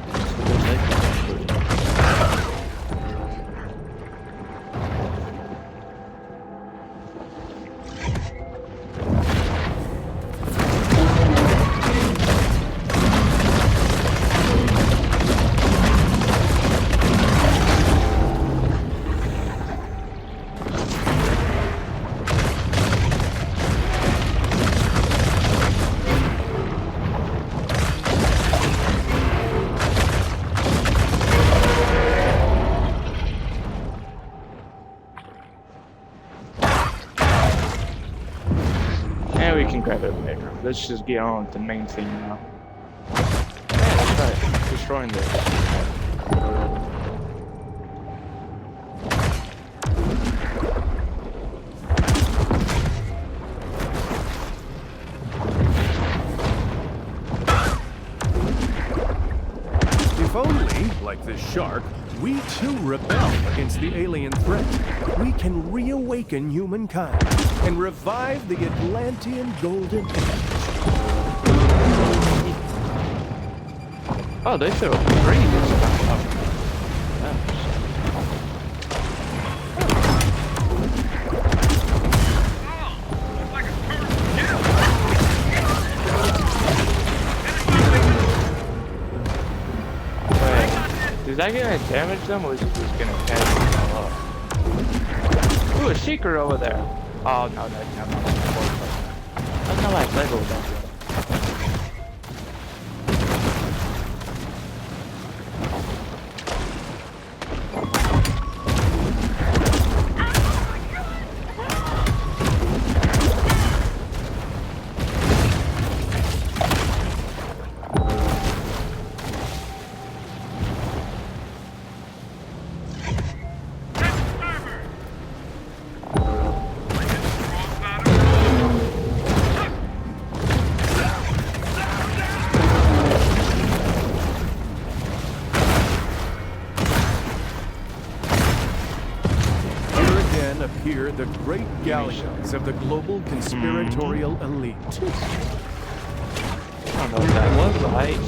We can grab it later. Let's just get on with the main thing now. That's right, destroying this. If only, like this shark, we too rebel against the alien threat, we can reawaken humankind and revive the Atlantean Golden Age. Oh, they threw pretty good stuff up. Is that gonna damage them, or is it just gonna catch them all up? Ooh, a secret over there. Oh, no, that's not my That's not like Lego though. Appear the great galleons of the global conspiratorial elite. I don't know if that was right.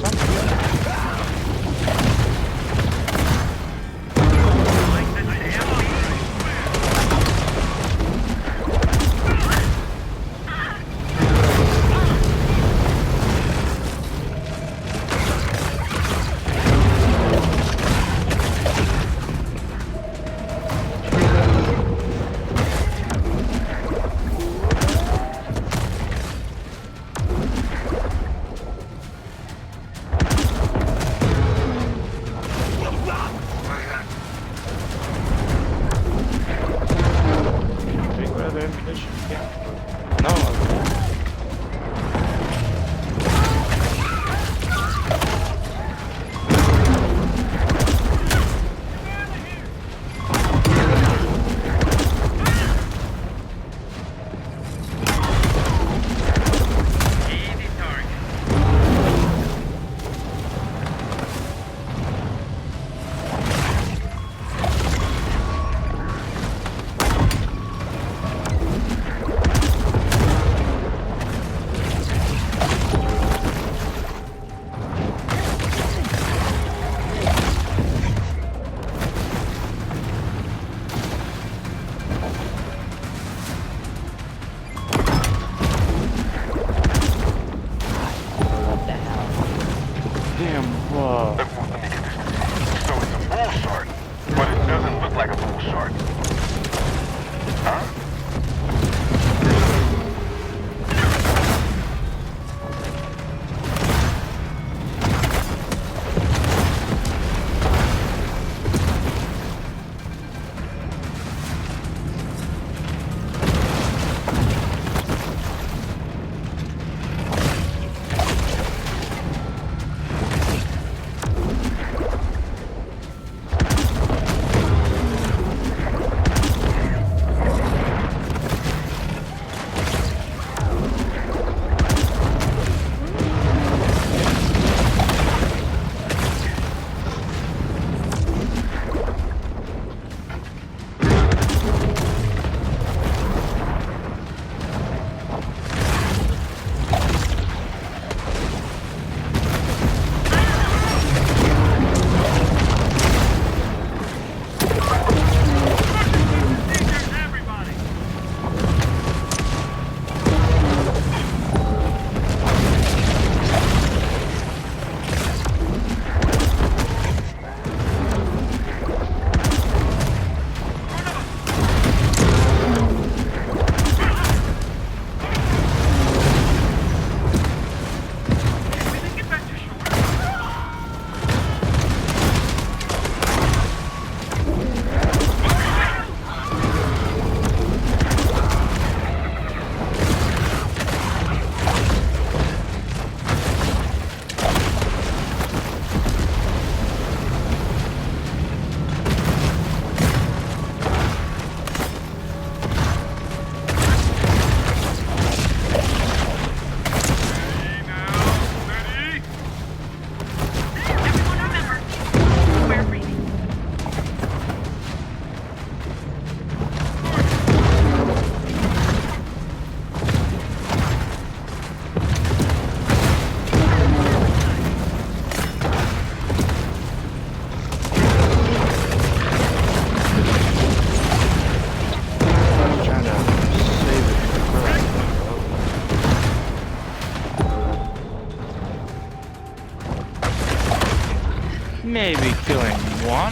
No,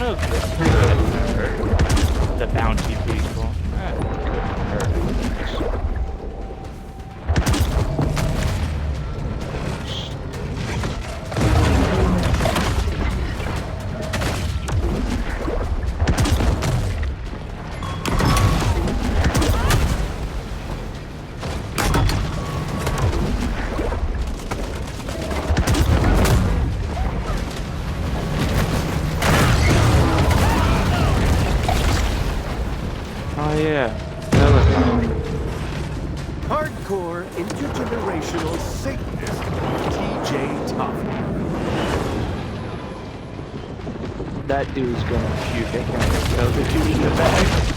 of the bounty people. Oh yeah, Hardcore intergenerational Satanist TJ Toffee. that dude's gonna puke. I can't tell the dude in the back.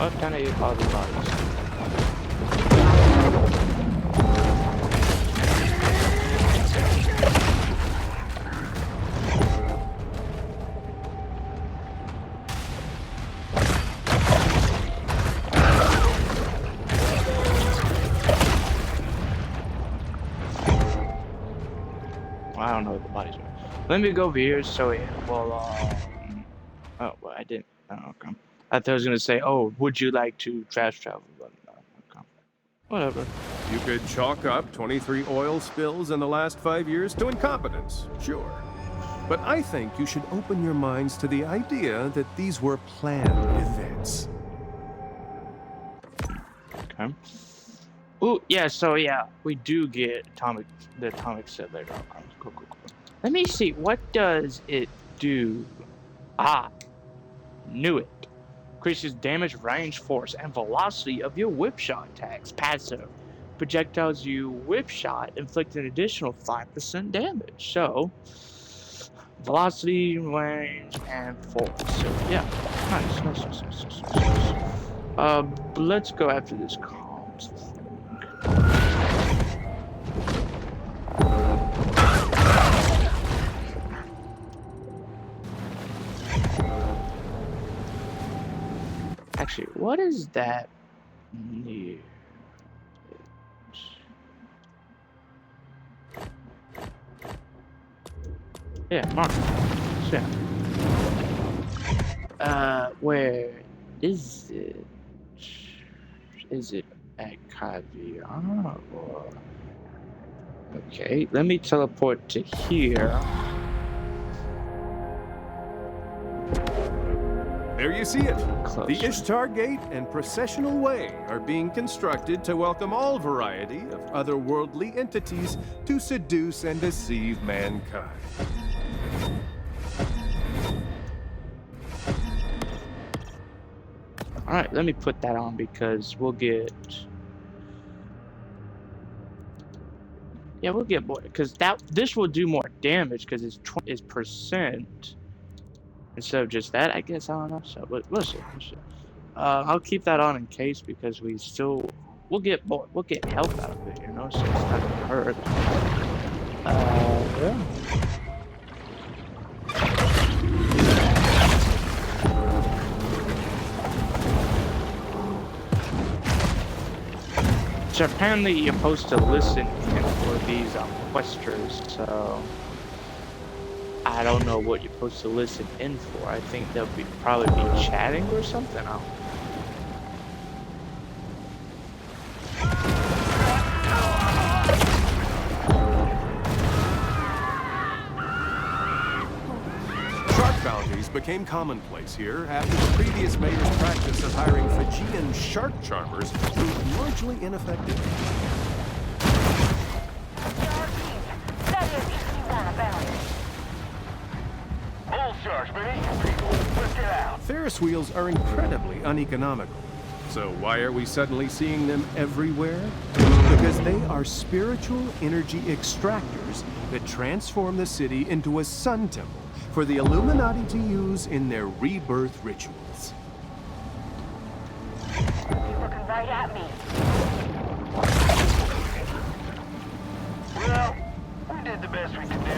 What kind of you call the bodies? I don't know what the bodies are. Let me go over here so it will, oh, well, I didn't. Oh, okay. I thought I was going to say, oh, would you like to trash travel? But no, okay. Whatever. You could chalk up 23 oil spills in the last 5 years to incompetence, sure. But I think you should open your minds to the idea that these were planned events. Okay. Ooh, yeah, so yeah, we do get the atomic set later. Okay, cool. Let me see, what does it do? Ah, knew it. Increases damage, range, force, and velocity of your whip shot attacks. Passive. Projectiles you whip shot inflict an additional 5% damage. So, velocity, range, and force. So, yeah. Nice. Let's go after this comms thing. Actually, what is that near? Yeah, mark. Yeah. Where is it? Is it at Caviar or? Okay, let me teleport to here. There you see it. Closer. The Ishtar Gate and Processional Way are being constructed to welcome all variety of otherworldly entities to seduce and deceive mankind. All right, let me put that on because we'll get. Yeah, we'll get more because this will do more damage because it's percent instead of just that. I guess I don't know. So we'll see. I'll keep that on in case because we'll get more. We'll get health out of it, you know. So it's not gonna hurt. Yeah. So apparently you're supposed to listen in for these questers, so I don't know what you're supposed to listen in for. I think they'll probably be chatting or something. I don't know. Bounties became commonplace here after the previous mayor's practice of hiring Fijian shark charmers proved largely ineffective. Bull sharks, baby. Let's get out. Ferris wheels are incredibly uneconomical. So why are we suddenly seeing them everywhere? Because they are spiritual energy extractors that transform the city into a sun temple for the Illuminati to use in their rebirth rituals. He's looking right at me. Well, we did the best we could do.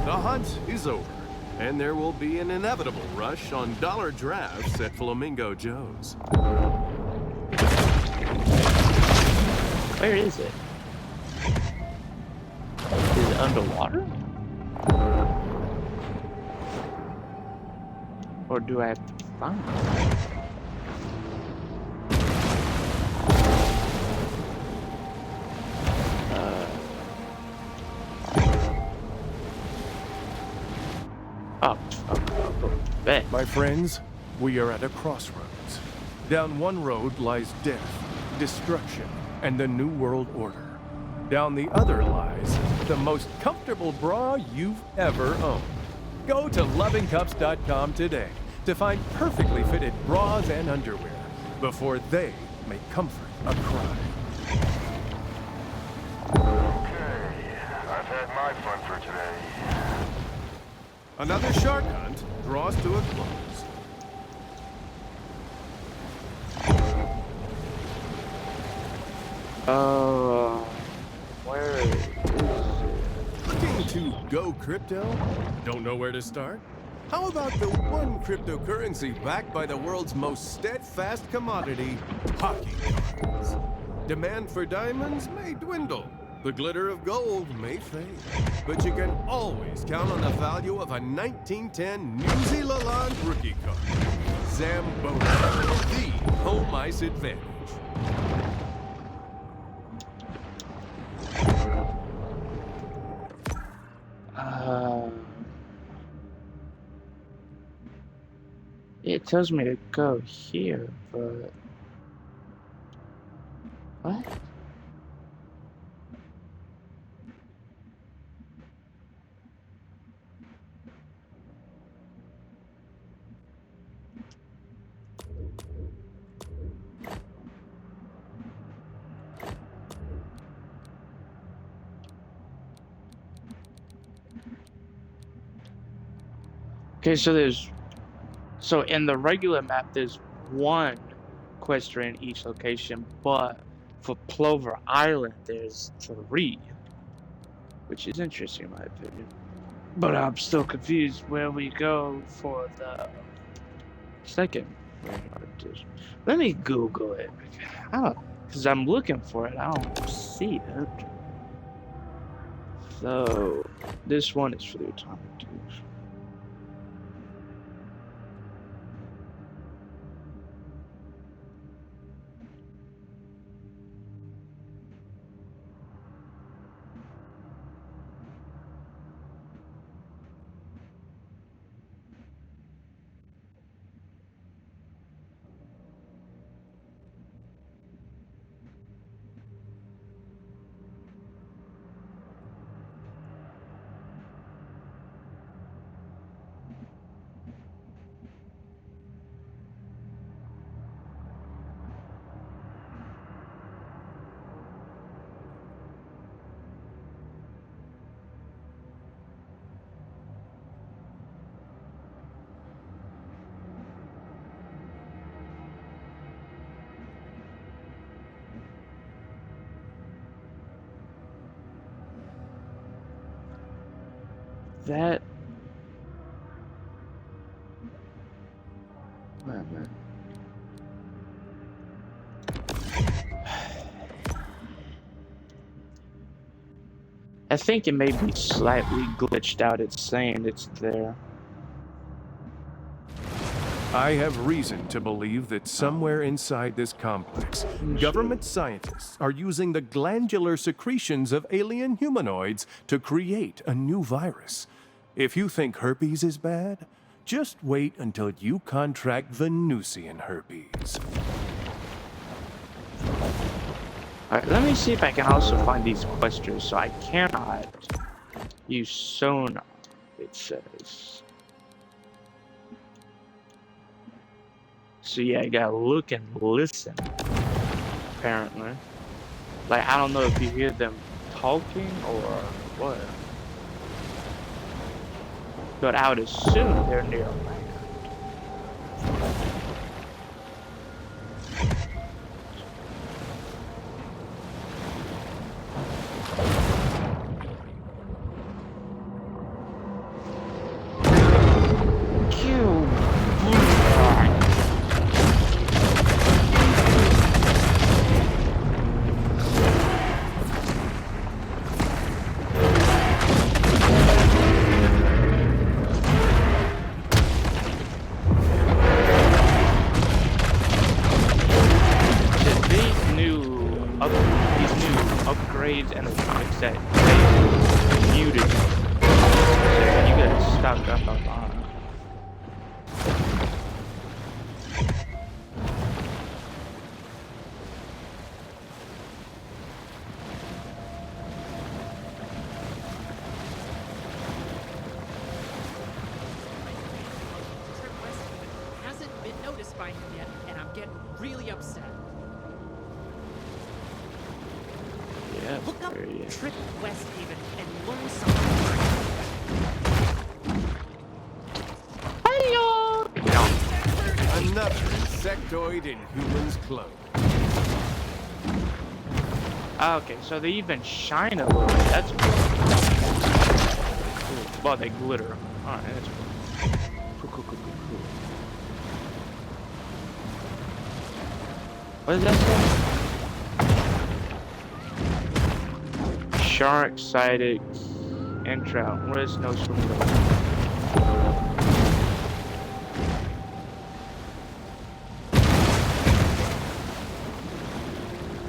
The hunt is over, and there will be an inevitable rush on dollar drafts at Flamingo Joe's. Where is it? Is it underwater? Or do I have to find it? Bet. My friends, we are at a crossroads. Down one road lies death, destruction, and the New World Order. Down the other lies the most comfortable bra you've ever owned. Go to lovingcups.com today to find perfectly fitted bras and underwear before they make comfort a crime. Okay, I've had my fun for today. Another shark hunt draws to a close. Where is it? Looking to go crypto? Don't know where to start? How about the one cryptocurrency backed by the world's most steadfast commodity, hockey cards? Demand for diamonds may dwindle. The glitter of gold may fade. But you can always count on the value of a 1910 New Zealand rookie card. Zamboni, the home ice advantage. It tells me to go here, but what? Okay, so in the regular map, there's one quester in each location, but for Plover Island, there's 3, which is interesting in my opinion. But I'm still confused where we go for the second orientation. Let me Google it. I don't, because I'm looking for it. I don't see it. So this one is for the atomic tubes. That. Wait a minute. I think it may be slightly glitched out. It's saying it's there. I have reason to believe that somewhere inside this complex, government scientists are using the glandular secretions of alien humanoids to create a new virus. If you think herpes is bad, just wait until you contract Venusian herpes. Alright, let me see if I can also find these questers. So I cannot use sonar, it says. So yeah, you gotta look and listen, apparently. Like, I don't know if you hear them talking or what. But I would assume they're near land. Upgrades and electronics that they muted. So you gotta stock up on that. Hasn't been noticed by him yet, and I'm getting really upset. Yeah, Look up very, Trip West Haven and learn something. Another insectoid in human's clothes. Okay, so they even shine a little bit. That's cool. Well, they glitter. Alright, that's cool. Cool. What does that say? Shark, sighted, and trout. What is no swimming?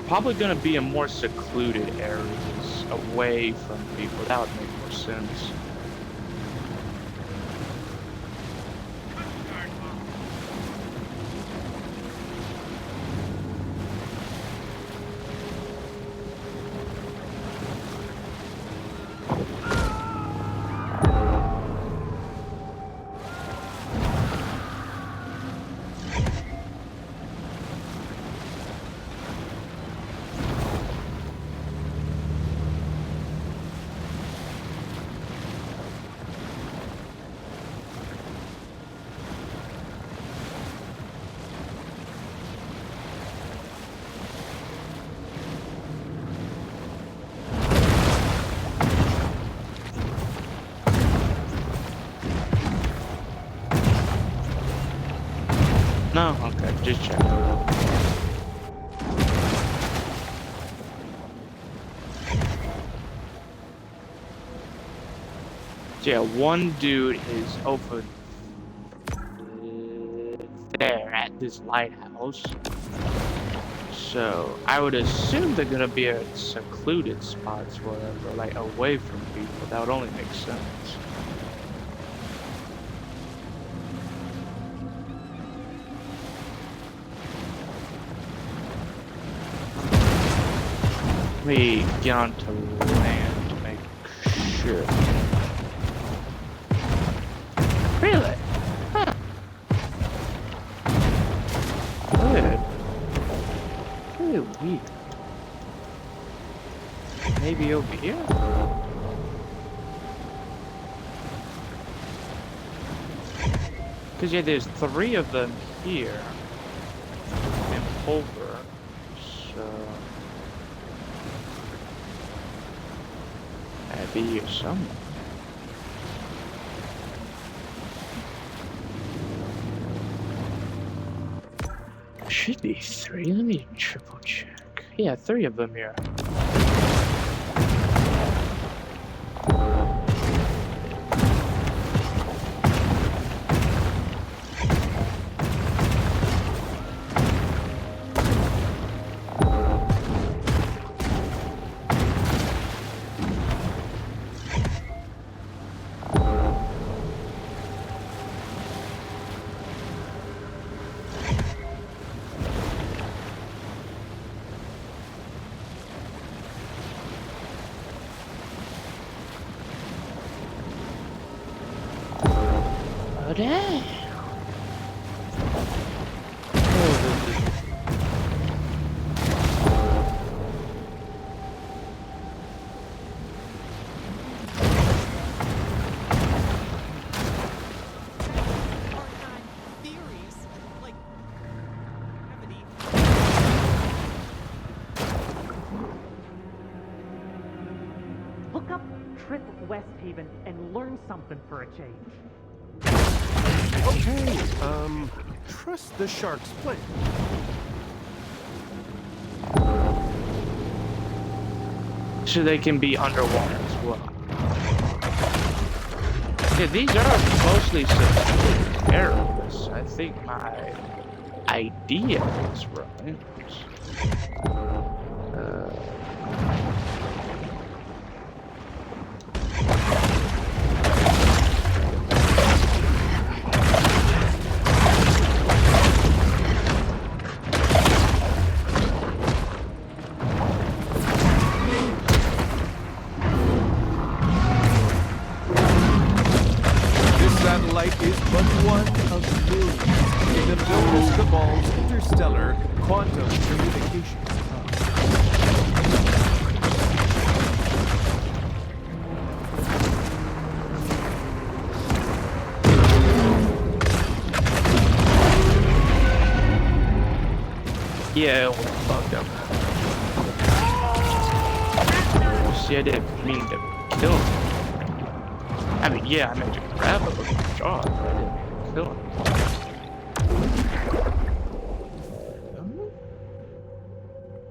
Probably gonna be in more secluded areas, away from people. That would make more sense. Just check. So yeah, one dude is over there at this lighthouse. So I would assume they're gonna be at secluded spots, whatever, like away from people. That would only make sense. Let me get onto land to make sure. Really? Huh. Good. Really weird. Maybe over here? Because yeah, there's 3 of them here. And over. So... I'd be here somewhere. Should be 3. Let me triple check. Yeah, 3 of them here. Oh, damn. Part-time theories, like gravity. Look up Trip West Haven and learn something for a change. Okay, trust the shark's plan. So they can be underwater as well. Yeah, these are mostly secluded areas. I think my idea is right. Satellite is but one of millions in the Builders Cabal's interstellar quantum communications hub. Yeah, it was fucked up. See, I didn't mean to kill him. I mean, yeah, I meant to grab him with my jaw, but I didn't kill him.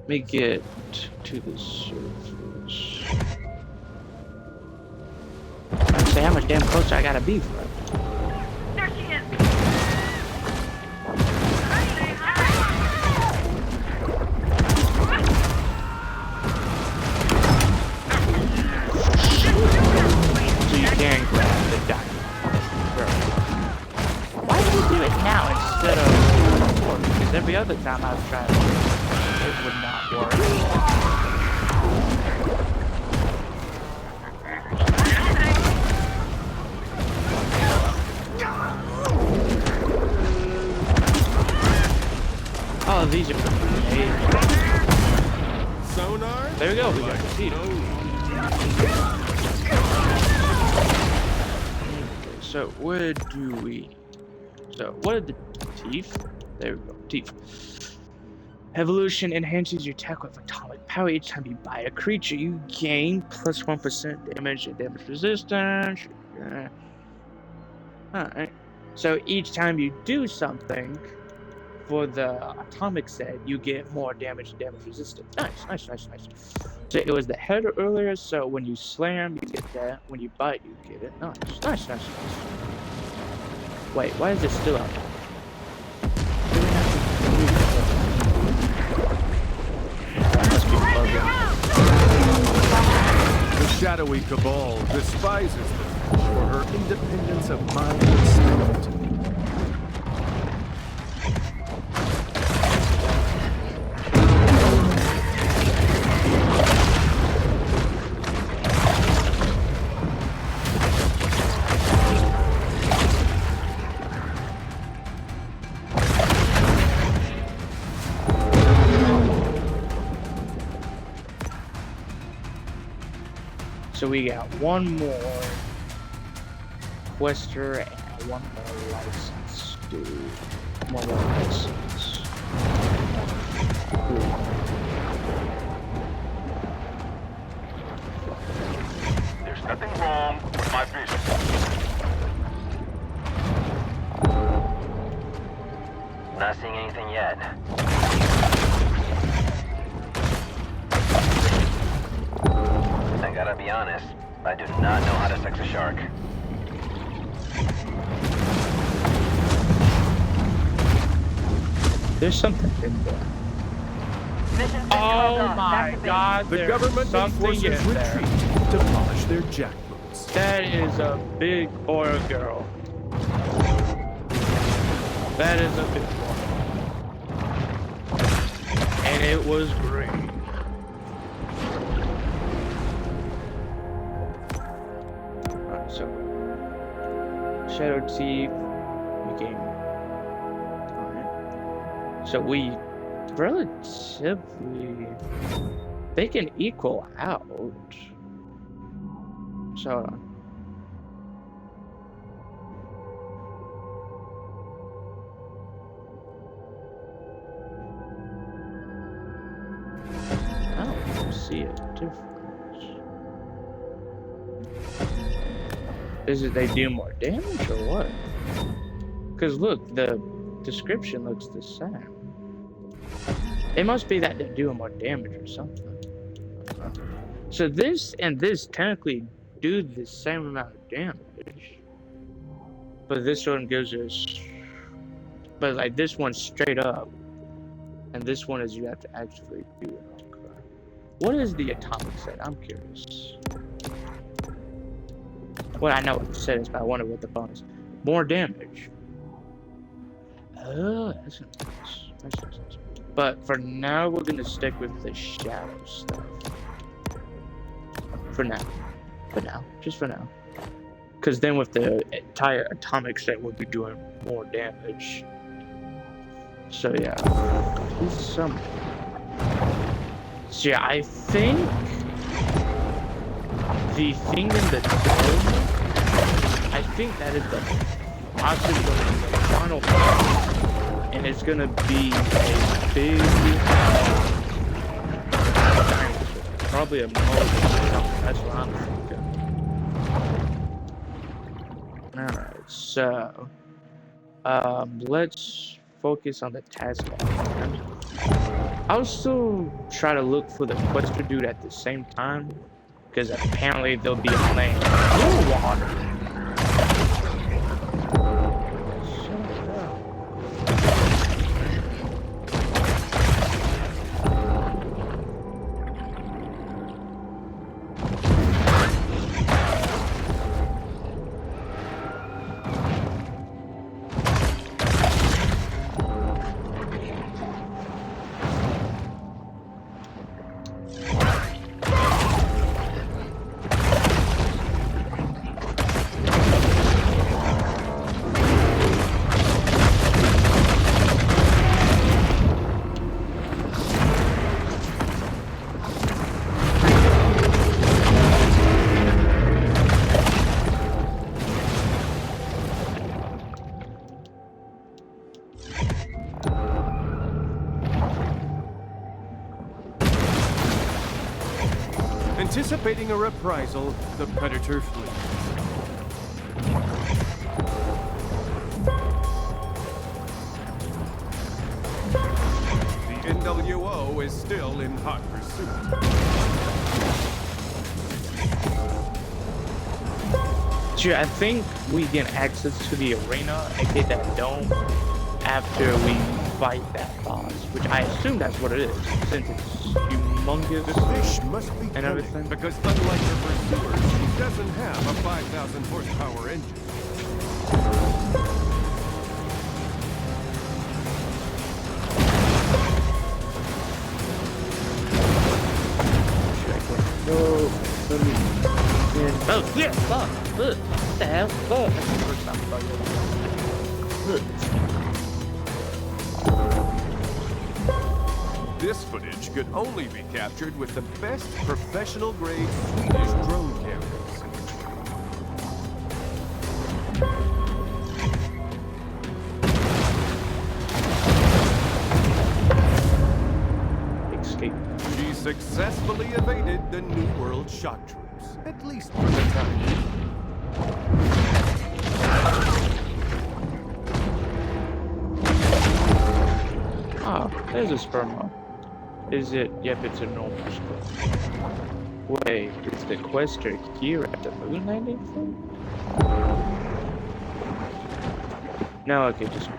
Let me get to the surface. I'd say how much damn closer I gotta be for it. There she is! So you can grab the diamond. Why do you do it now instead of before? Because every other time I've tried it would not work. Oh, these are pretty. Sonar? There we go, we got to see it. So where do we? So what are the teeth? There we go, teeth. Evolution enhances your attack with atomic power. Each time you buy a creature, you gain plus 1% damage and damage resistance. Alright. So each time you do something, for the atomic set, you get more damage and damage resistant. Nice. So it was the head earlier, so when you slam, you get that. When you bite, you get it. Nice. Wait, why is it still out? The shadowy cabal despises them for her independence of mind and spirit. So we got one more quester and one more license, dude. One more license. There's nothing wrong with my vision. Not seeing anything yet. I gotta be honest, I do not know how to sex a shark. There's something in there. Oh my god, The there's government something enforces in there. retreat to polish their jackboots. That is a big boy girl. That is a big one. And it was green. Alright, so Shadow Teeth became alright. So we relatively they can equal out. So I don't see a difference. Is it they do more damage or what? Because look, the description looks the same. It must be that they're doing more damage or something. So this and this technically do the same amount of damage. But this one gives us... But like this one's straight up. And this one is you have to actually do it. What is the atomic set? I'm curious. Well, I know what the set is, but I wonder what the bonus. More damage. Oh, that's nice. That's nice. But for now, we're gonna stick with the shadow stuff. For now. Just for now. Because then with the entire atomic set, we'll be doing more damage. So yeah. Who's some? So yeah, I think the thing in the dome, I think that is the possibly the final boss. And it's gonna be a big dinosaur. Probably a mold or something. That's what I'm thinking. Alright, so let's focus on the task at hand. I'll still try to look for the quester dude at the same time, because apparently there'll be a lane. More water. Anticipating a reprisal, the predator flees. NWO is still in hot pursuit. Sure, I think we get access to the arena and get that dome after we fight that boss, which I assume that's what it is, since it's humongous The fish must be and cunning, everything. because unlike her pursuers, she doesn't have a 5,000 horsepower engine. Oh, yeah, fuck, look, what the hell, fuck, that's the first time I look. This footage could only be captured with the best professional-grade Swedish drone cameras. Escape. She successfully evaded the New World shock troops, at least for the time being. Oh, there's a spermo. Is it? Yep, it's a normal sperm. Wait, is the quester here at the moon landing thing? No, okay, just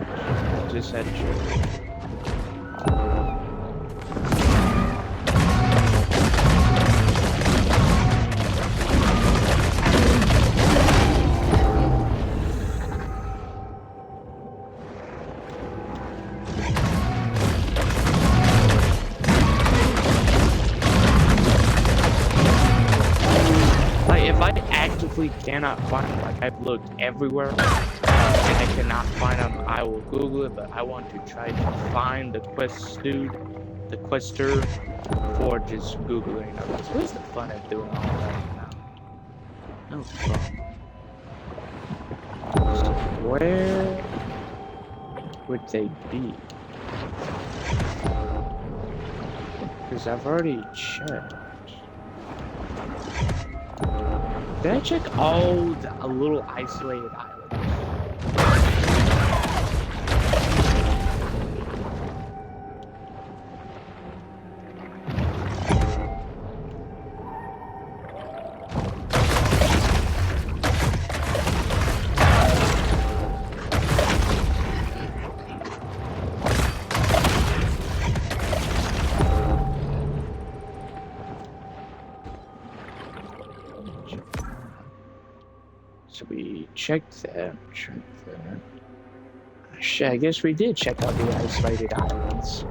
had to check. Cannot find them. Like, I've looked everywhere and I cannot find them. I will Google it, but I want to try to find the quester for just Googling. What's the fun of doing all that now? No fun. So where would they be? Because I've already checked. Did I check all the little isolated islands? So we checked that, Shit, I guess we did check out the isolated islands.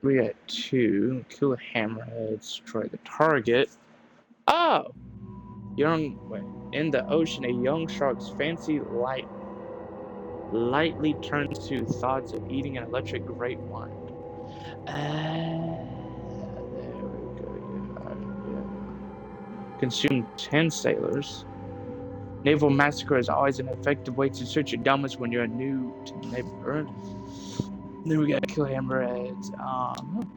We got 2. Kill the hammerhead, destroy the target. Oh! In the ocean, a young shark's fancy lightly turns to thoughts of eating an electric great wine. There we go, yeah. Consume 10 sailors. Naval massacre is always an effective way to search your dumbest when you're new to the neighborhood. Then we gotta kill hammerheads.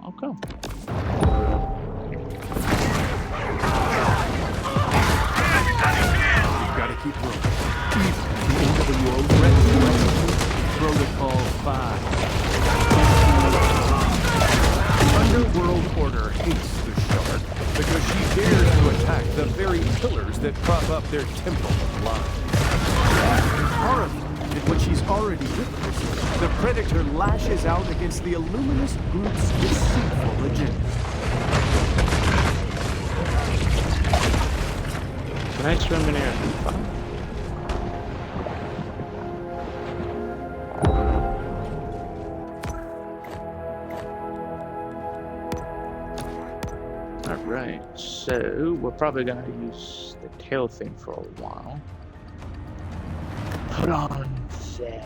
Okay. You've gotta keep rolling. The NWO threat Protocol 5. Underworld Order hates the shark because she dares to attack the very pillars that prop up their temple of life. Horrified at what she's already witnessed, the Predator lashes out against the Illuminist group's deceitful agenda. Can I swim in here? Alright, so we're probably gonna use the tail thing for a while. Put on that.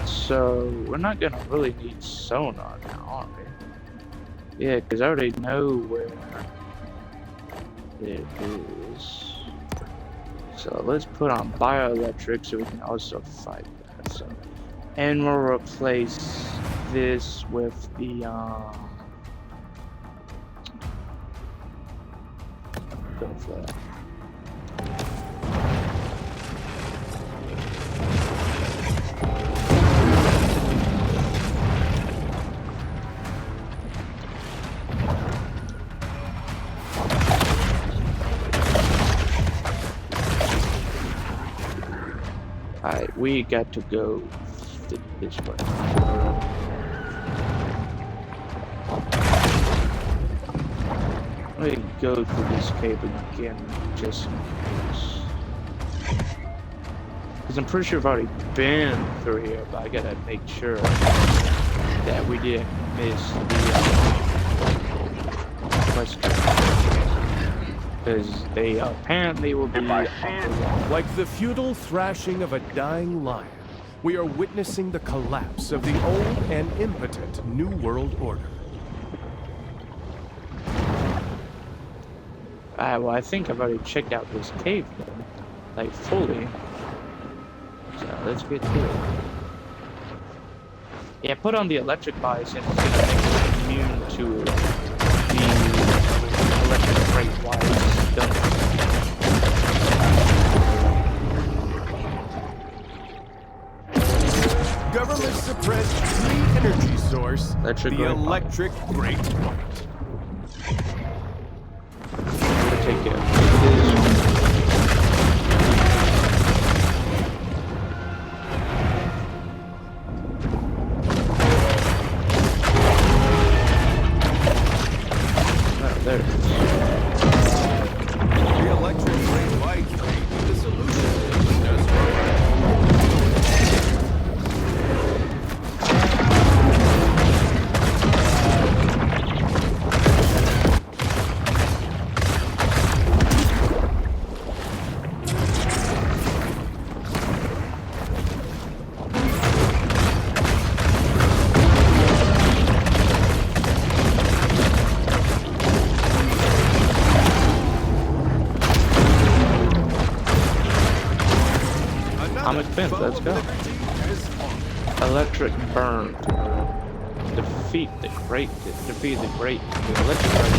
So we're not gonna really need sonar now, are we? Yeah, because I already know where it is. So let's put on bioelectric so we can also fight that. So, and we'll replace this with the go for that. Alright, we got to go this way. Let me go through this cave again, just in case. Because I'm pretty sure I've already been through here, but I gotta make sure that we didn't miss the quest. Because they apparently will be Like the futile thrashing of a dying lion, we are witnessing the collapse of the old and impotent New World Order. well, I think I've already checked out this cave, though, like fully. So let's get to it. Yeah, put on the electric bias and it's gonna make it immune to the electric great wires. Done. Government suppressed clean energy source, Electric the Great electric Great White. Take it. There it is. The electric Great White may be the solution to keep us from Atomic fence, let's go. Electric burn. Defeat the great. Defeat the great. The electric burn.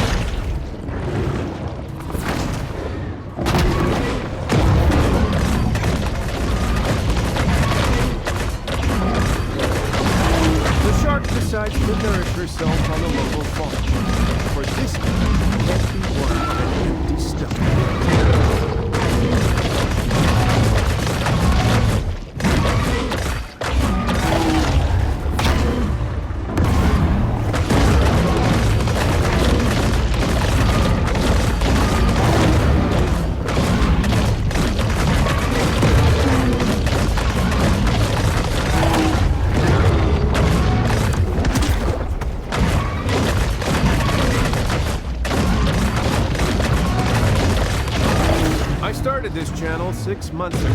The shark decides to nourish herself on the local farm. For this one can't be won on an empty stomach. I started this channel 6 months ago,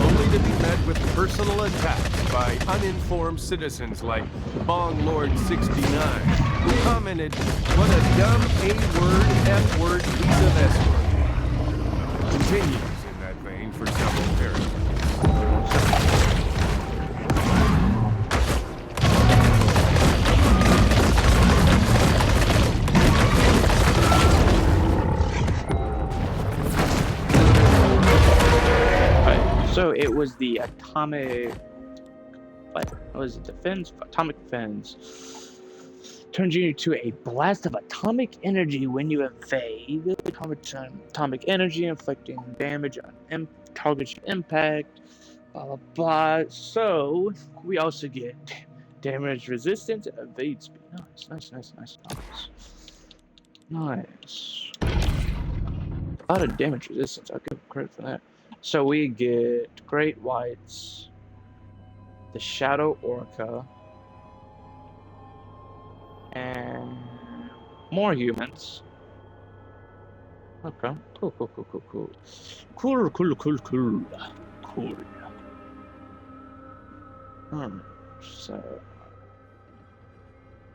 only to be met with personal attacks by uninformed citizens like Bong Lord 69, who commented, "What a dumb A-word, F-word piece of S-word." Continues in that vein for several paragraphs. So it was the atomic. What was it? Defense? Atomic defense turns you into a blast of atomic energy when you evade. Atomic energy inflicting damage on target impact. Blah blah blah. So we also get damage resistance and evade speed. Nice. Nice. A lot of damage resistance. I'll give credit for that. So we get Great Whites, the Shadow Orca, and more humans. Okay, cool. So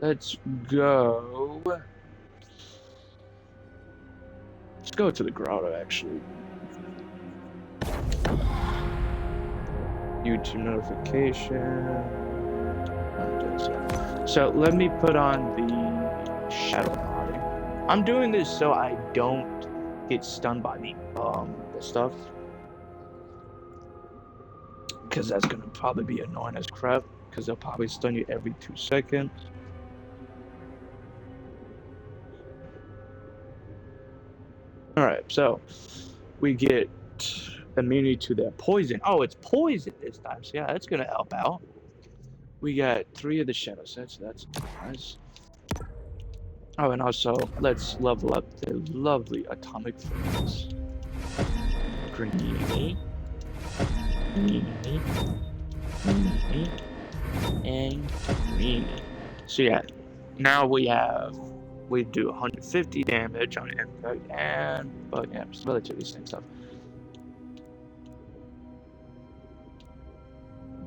let's go. Let's go to the grotto, actually. YouTube notification. So let me put on the shadow body. I'm doing this so I don't get stunned by the stuff. Because that's gonna probably be annoying as crap. Because they'll probably stun you every 2 seconds. Alright, so we get immunity to their poison. Oh, it's poison this time. So yeah, that's gonna help out. We got 3 of the shadow sets. That's nice. Oh, and also let's level up the lovely atomic flames. Greeny, greeny, greeny, and greeny. So yeah, now we do 150 damage on impact, but yeah, it's relatively same stuff.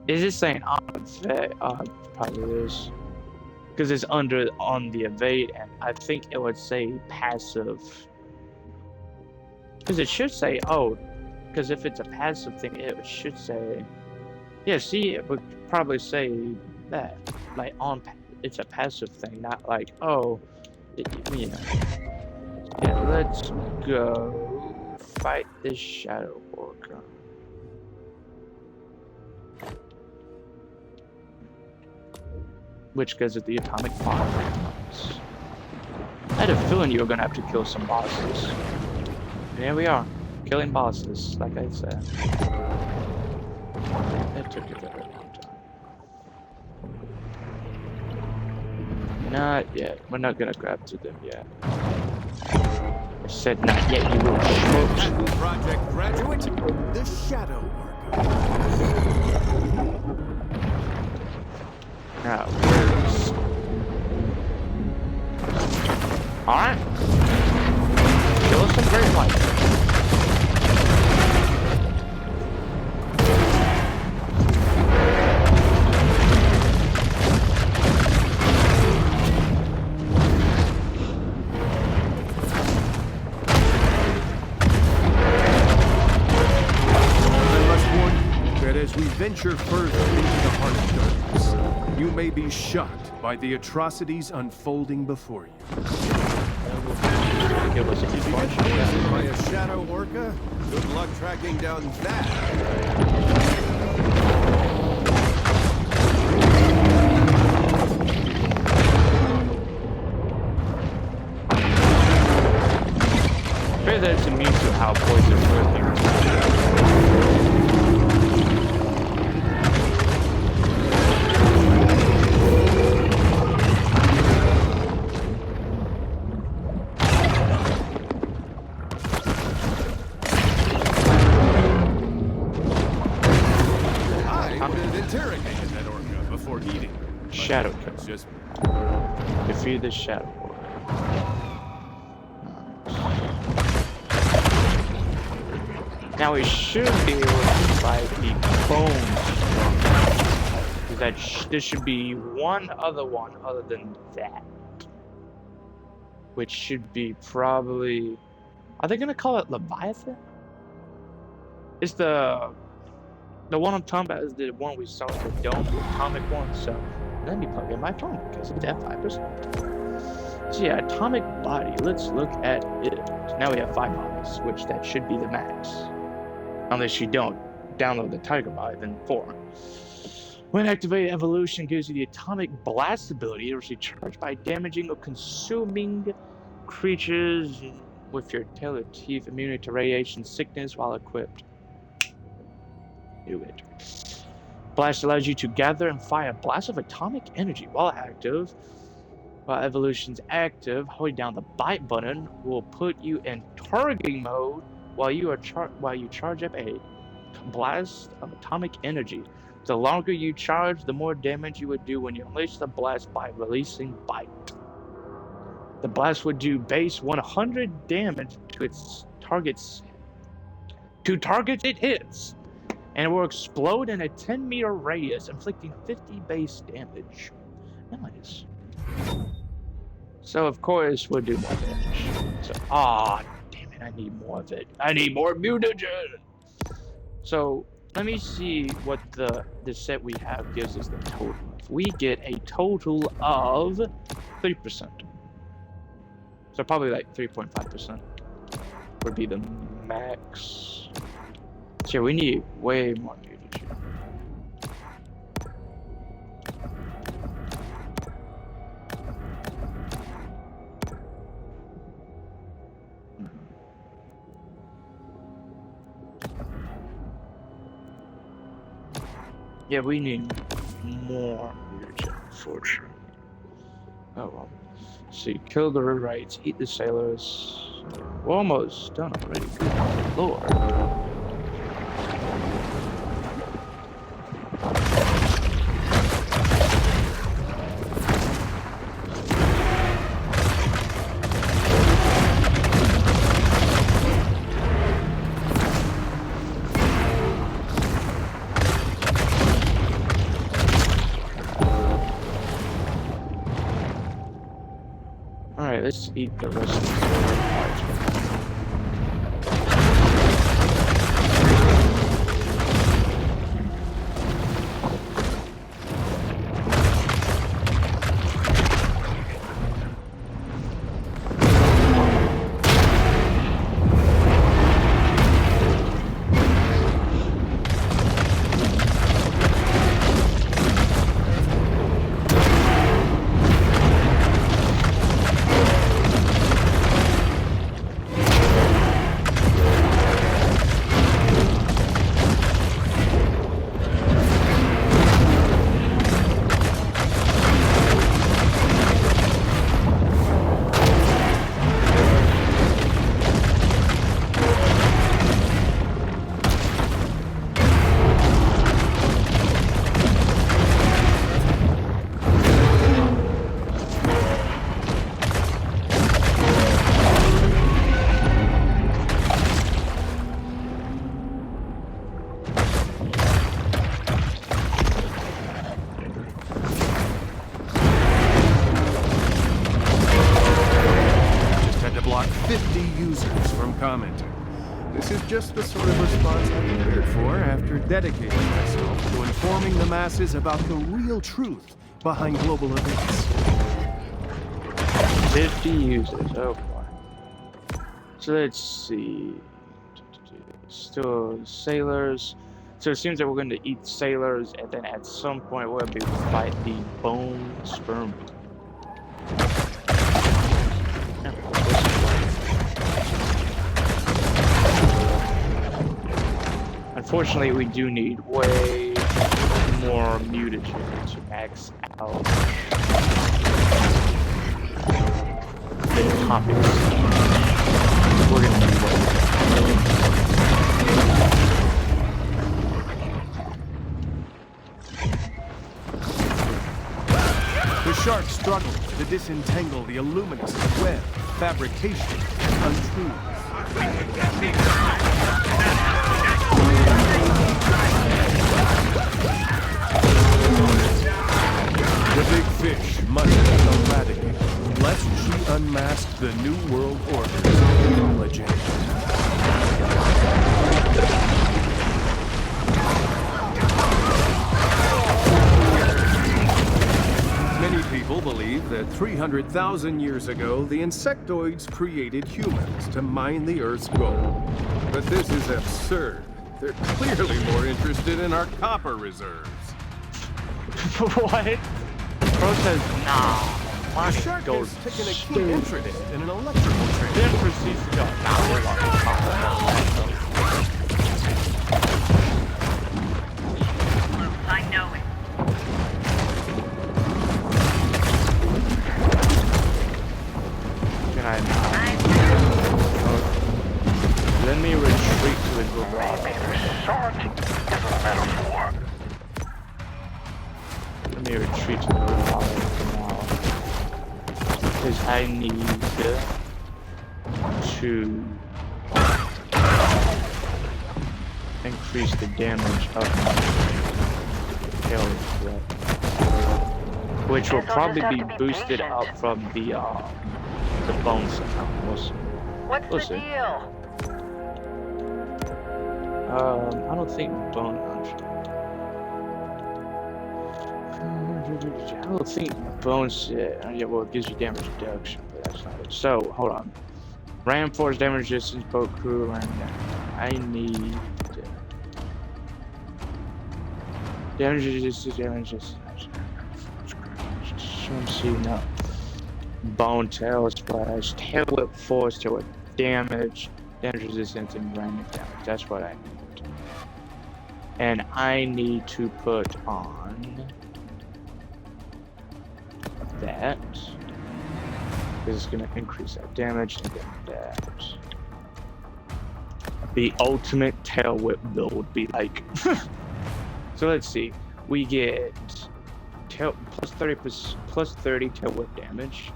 Is it saying on evade? Probably is. Because it's on the evade, and I think it would say passive. Because it should say, oh, because if it's a passive thing, it should say, yeah, see, it would probably say that. Like, it's a passive thing, not like, oh, you know. Yeah, let's go fight this Shadow Orca. Which goes with the atomic bombs. I had a feeling you were gonna have to kill some bosses. And here we are, killing bosses, like I said. That took a very long time. Not yet. We're not gonna grab to them yet. I said not yet, you will shoot. Project graduate, the Shadow Orca. Now, where's... Alright. Kill us some great light. I must warn you that as we venture further into the heart of darkness, you may be shocked by the atrocities unfolding before you. Give us a If you get poisoned by a Shadow Orca, good luck tracking down that. I fear that it's immune to how poison working. Interrogated that orca before eating her. Shadow It's Killer. just Defeat the Shadow Orca. Now we should be able to fight the bones. There should be one other than that. Which should be probably... Are they gonna call it Leviathan? It's the one I'm talking about is the one we saw in the dome, the atomic one. So let me plug in my phone because it's at 5%. So yeah, atomic body. Let's look at it. So now we have 5 bodies, which that should be the max. Unless you don't download the Tiger body, then 4. When activated, evolution gives you the atomic blast ability. It is recharged by damaging or consuming creatures with your tail or teeth, immunity to radiation sickness while equipped. Do it. Blast allows you to gather and fire blasts of atomic energy while active. While evolution's active, holding down the bite button will put you in targeting mode while you charge up a blast of atomic energy. The longer you charge, the more damage you would do when you unleash the blast by releasing bite. The blast would do base 100 damage to its targets. To targets it hits. And it will explode in a 10-meter radius, inflicting 50 base damage. Nice. So, of course, we'll do more damage. So, damn it, I need more of it. I need more mutagen! So, let me see what the set we have gives us the total. We get a total of 3%. So, probably like 3.5%. would be the max. So we need way more mutagen. Yeah, we need more mutagen, unfortunately. Oh well. See, kill the rewrites, eat the sailors. We're almost done already. Good lord. Alright, let's eat the rest of the parchment. Block 50 users from commenting. This is just the sort of response I prepared for after dedicating myself to informing the masses about the real truth behind global events. 50 users, oh boy. So let's see. Still sailors. So it seems that we're going to eat sailors, and then at some point we'll be fight the bone sperm. Unfortunately, we do need way more mutagen to max out the topics. We're gonna need way. The shark struggles to disentangle the illuminous web, fabrication, and untruths. The big fish must be eradicated, lest she unmask the New World Order's evil agenda. Many people believe that 300,000 years ago, the insectoids created humans to mine the Earth's gold. But this is absurd. They're clearly more interested in our copper reserves. What? Bro says, nah. The My shark gold has taken a keen interest in an electrical train. Then proceeds to go, nah, hold on. I know it. Can I not? Let me retreat to the garage. Maneater's shark is a metaphor. Let me retreat to the garage now. Because I need to increase the damage of my tail threat. Which will probably be boosted up from the bone somehow. We'll see. What's We'll the see. deal? I don't think bone. I don't think bones. Yeah, well, it gives you damage reduction, but that's not it. So hold on. Reinforced damage resistance boat crew, and I need damage resistance. Swimsuit, no. Bone tail splash, tail whip force, tail whip damage resistance, and random damage. That's what I need. And I need to put on that. This is gonna increase that damage and then that. The ultimate tail whip build would be like. So let's see. We get plus 30 tail whip damage.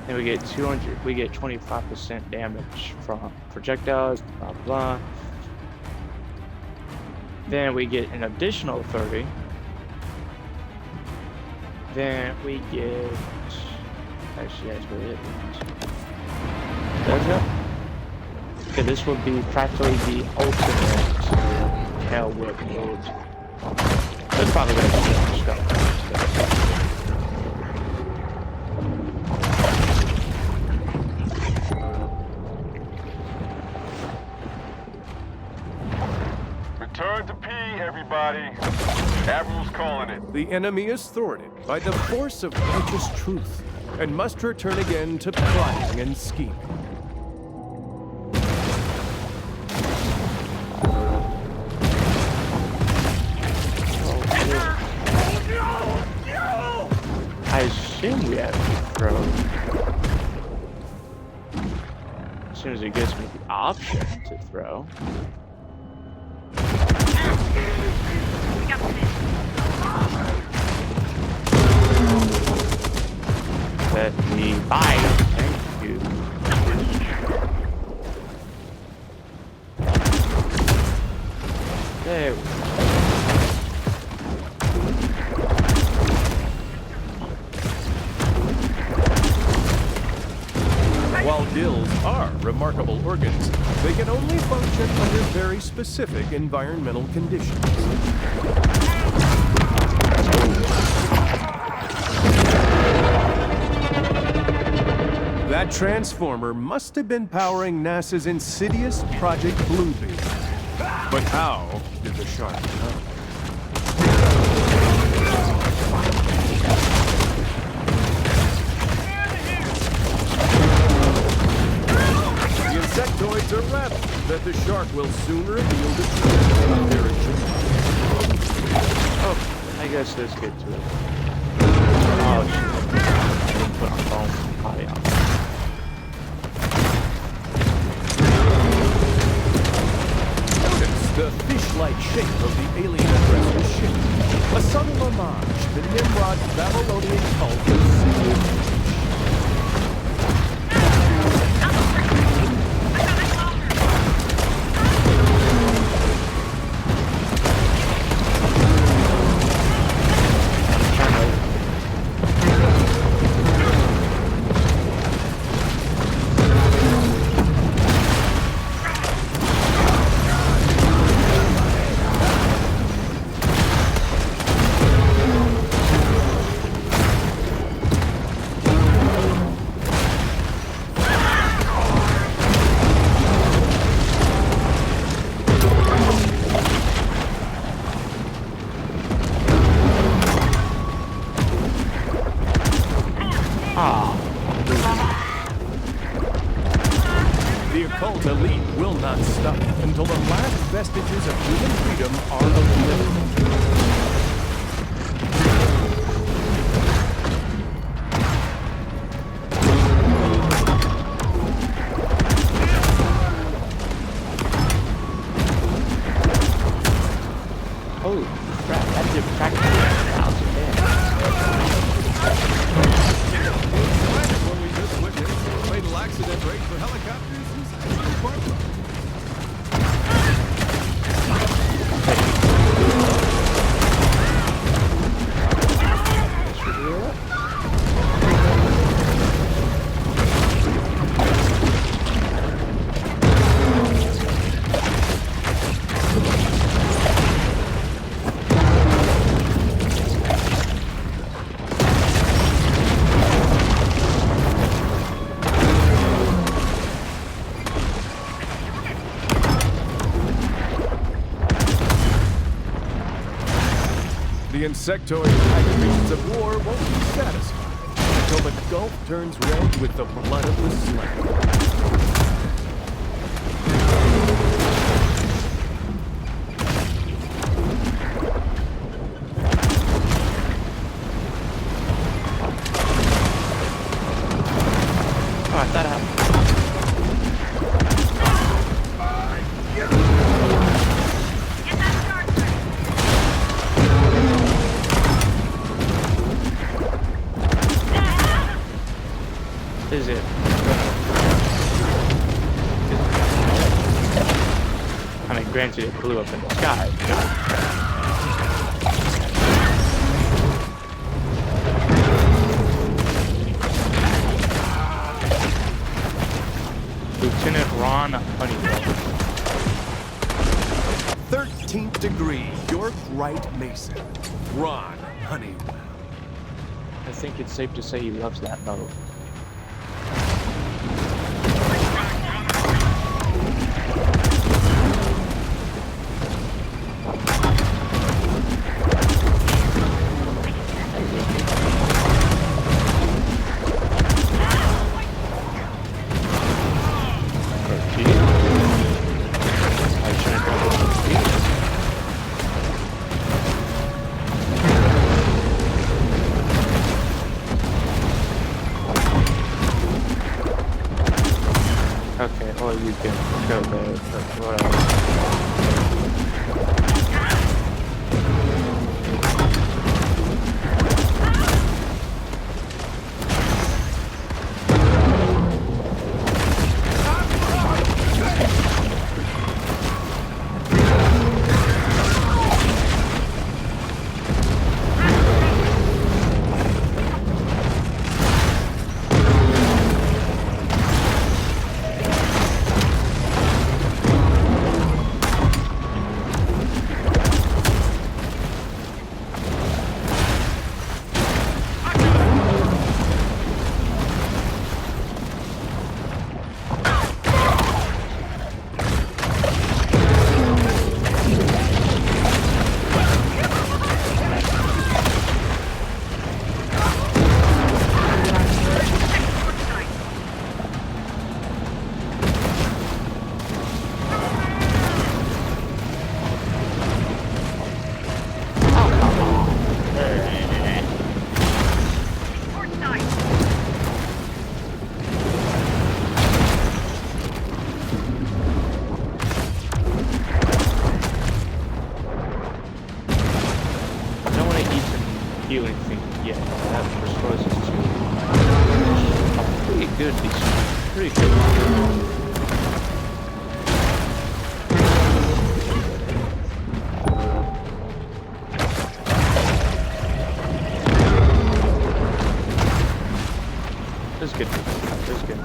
And we get 200. We get 25% damage from projectiles. Blah blah. Then we get an additional 30. Then we get. Actually, that's what it is. Does it? Okay, this would be practically the ultimate tail whip build. That's probably going to be stuff. Return to P, everybody. Admiral's calling it. The enemy is thwarted by the force of righteous truth and must return again to plotting and scheming. I assume we have to throw. As soon as it gives me the option to throw. Let me buy. Thank you. There we go. While dills are remarkable organs, they can only function under very specific environmental conditions. That transformer must have been powering NASA's insidious Project Bluebeam. But how did the shark know? The insectoids are rattled that the shark will soon reveal the truth about their agenda. Oh, I guess let's get to it. Oh shit. Put our phone high up. The fish-like shape of the alien aggressor ship. A subtle homage to Nimrod's Babylonian cult of Sirius. The occult elite will not stop until the last vestiges of human freedom are eliminated. Holy crap, that did practically 1,000 damage. When we just witnessed a fatal accident rate for helicopters is actually quite low. The insectoid agitations of war won't be satisfied until the Gulf turns red with the blood of the slain. Alright, that happened. Is it? I mean, granted, it blew up in the sky. Lieutenant Ron Honeywell. 13th degree, York Right Mason. Ron Honeywell. I think it's safe to say he loves that boat. Okay, or you can go there, but whatever. Healing thing yet. That was closest to pretty good. These pretty good. This is good. This is good.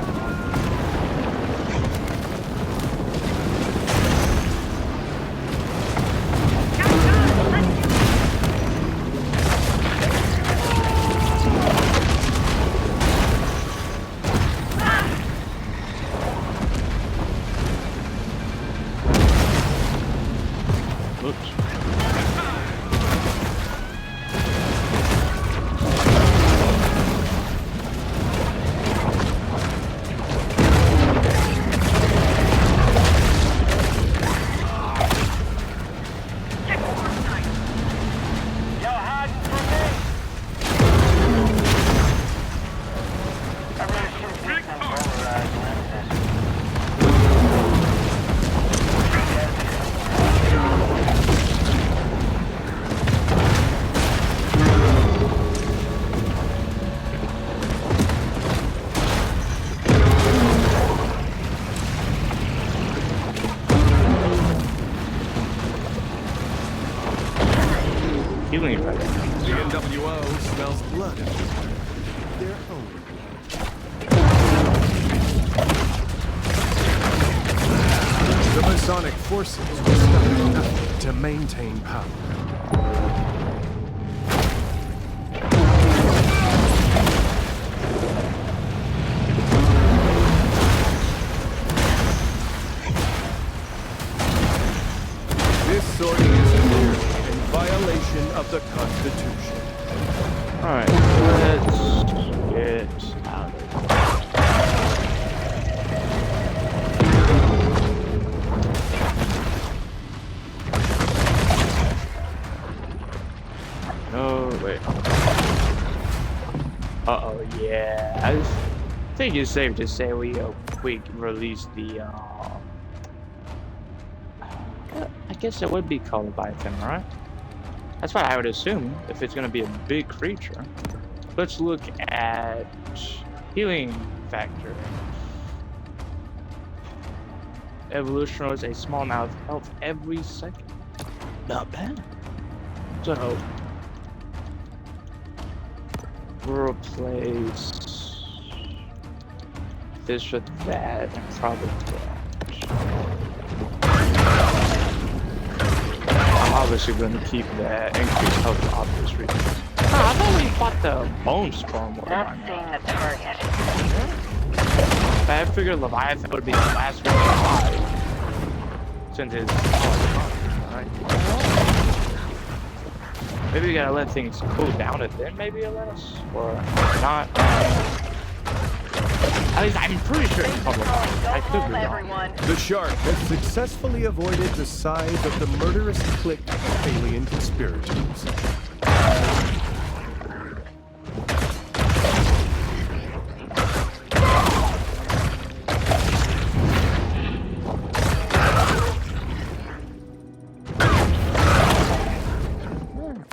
Healing right now. The NWO smells blood in this place. Their own blood. The Masonic forces will stop at nothing to maintain power. This sortie is clearly in violation Declaration of the Constitution. Alright, let's get out of here. No, wait. Uh-oh, yeah. I think it's safe to say we release the, I guess it would be called a Leviathan, right? That's what I would assume, if it's going to be a big creature. Let's look at healing factor. Evolution rose a small amount of health every second. Not bad. So, we'll replace this with that and probably that. I'm obviously going to keep that increased health for obvious reasons. I thought we fought the bone storm. Not seeing a target. I figured Leviathan would be the last one alive. Since it's right? Maybe we gotta let things cool down and then maybe let us, or not. At least I'm pretty sure it's public. I could be wrong. The shark has successfully avoided the size of the murderous clique of alien conspirators.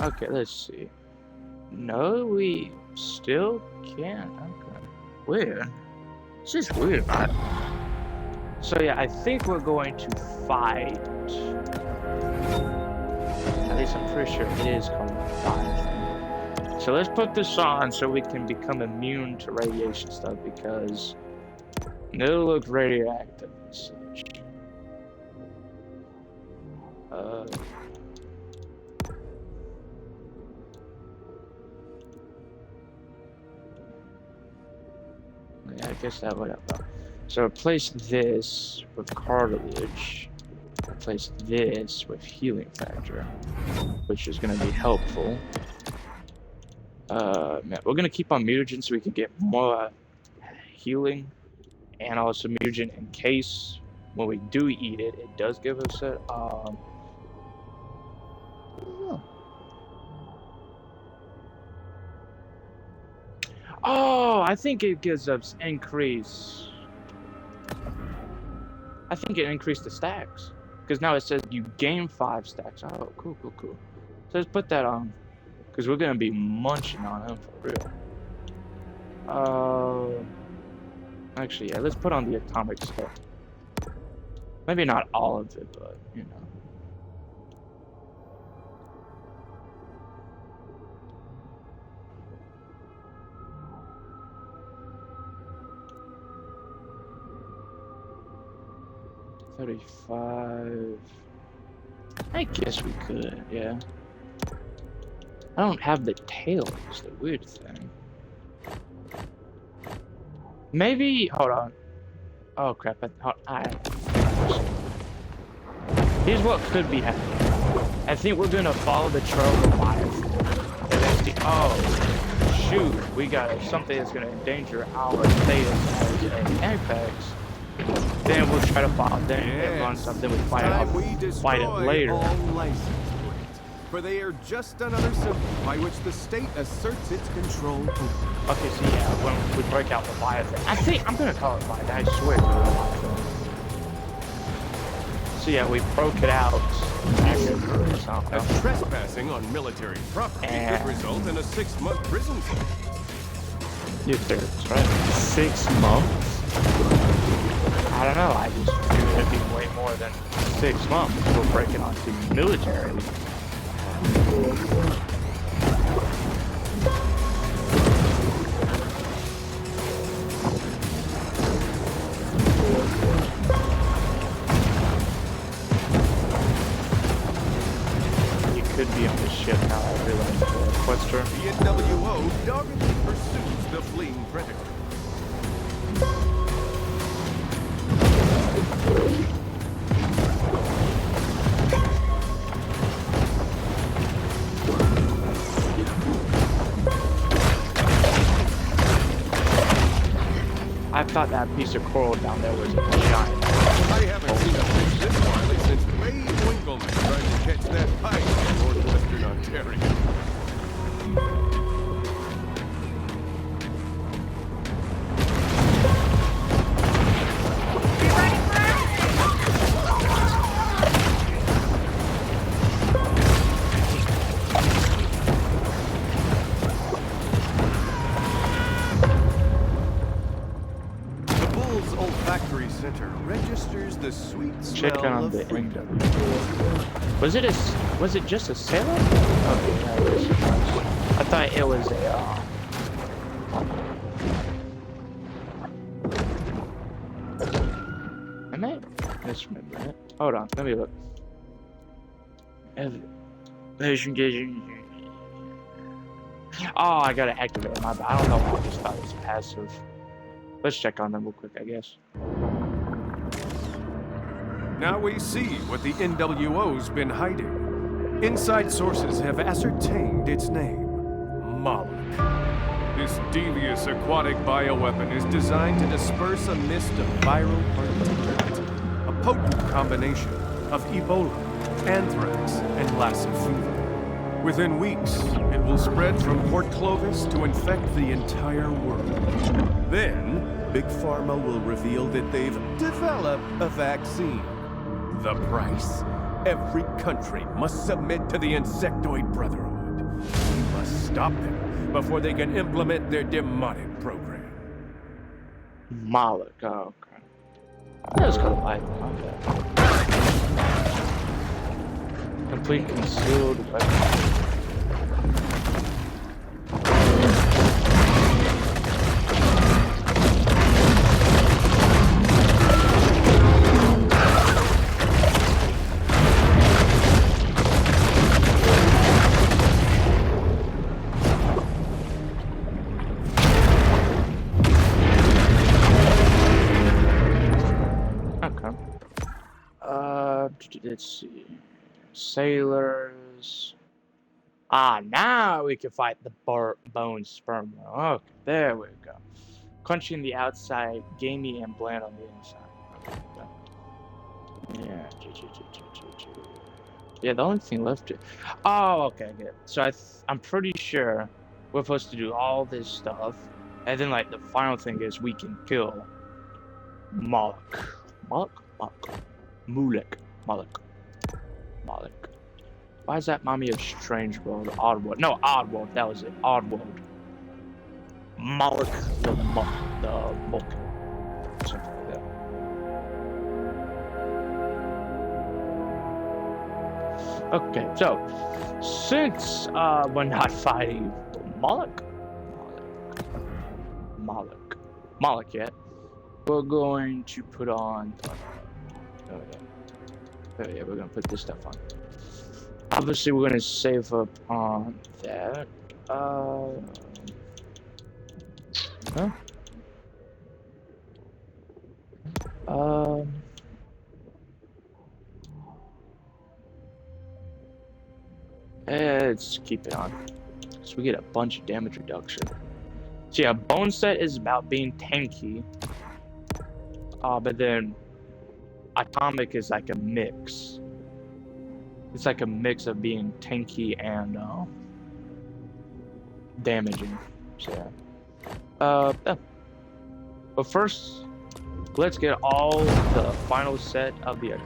Okay, let's see. No, we still can't. Okay. Weird. This is weird, man. So yeah, I think we're going to fight. At least I'm pretty sure it is called fight. So let's put this on so we can become immune to radiation stuff because it'll look radioactive and such. Yeah, I guess that would help. So replace this with cartilage. Replace this with healing factor, which is going to be helpful. Man, we're going to keep on mutagen so we can get more healing, and also mutagen in case when we do eat it, it does give us a Oh, I think it gives us increase. I think it increased the stacks. Because now it says you gain 5 stacks. Oh, cool. So let's put that on. Because we're going to be munching on them for real. Actually, yeah, let's put on the atomic stuff. Maybe not all of it, but, you know. $35. I guess we could, yeah. I don't have the tail, is the weird thing. Maybe, hold on. Oh crap, here's what could be happening. I think we're gonna follow the trail of Leviathan. And then see, oh, shoot, we got something that's gonna endanger our status as Apex. Then we'll try to follow them and run something, we fight it later. All license plates, for they are just another symbol by which the state asserts its control. Okay, so yeah, when we break out Leviathan, I think I'm gonna call it Leviathan, I swear. So yeah, we broke it out. As trespassing on military property could result in a 6-month prison sentence. You're serious, right? 6 months? I don't know, I just figured it'd be way more than 6 months. We'll break it onto military. You could be on the ship now, I realize. Quester. The NWO doggedly pursues the fleeing predator. thought that piece of coral down there was a giant. I haven't seen a fish this wily since Ray Winkleman tried to catch that pike in northwestern Ontario. Center registers the sweet Check smell on of the freedom. Was it just a sailor? Okay, no, it was. I thought it was a. I might misremember it. Hold on, let me look. Oh, I gotta activate it. My bad. I don't know why I just thought it was passive. Let's check on them real quick, I guess. Now we see what the NWO's been hiding. Inside sources have ascertained its name, Moloch. This devious aquatic bioweapon is designed to disperse a mist of viral particulate, a potent combination of Ebola, anthrax, and Lassa fever. Within weeks, it will spread from Port Clovis to infect the entire world. Then, Big Pharma will reveal that they've developed a vaccine. The price? Every country must submit to the Insectoid Brotherhood. We must stop them before they can implement their demonic program. Moloch, oh, okay. That was kind of like, okay. Complete concealed weapon. Let's see. Sailors. Ah, now we can fight the bone sperm. Okay, there we go. Crunchy on the outside, gamey and bland on the inside. Okay, yeah. Yeah, the only thing left. Oh, okay, good. So I'm pretty sure we're supposed to do all this stuff, and then like the final thing is we can kill Moloch. Moloch. Why is that mommy of Strange World? Oddworld. No, Oddworld. That was it. Oddworld. Moloch the Mulk. Something like that. Okay, so since we're not fighting Moloch yet, we're going to put on. Oh yeah, we're gonna put this stuff on. Obviously, we're gonna save up on that. Let's keep it on, so we get a bunch of damage reduction. So yeah, bone set is about being tanky. But then atomic is like a mix. It's like a mix of being tanky and damaging. So yeah. But first, let's get all the final set of the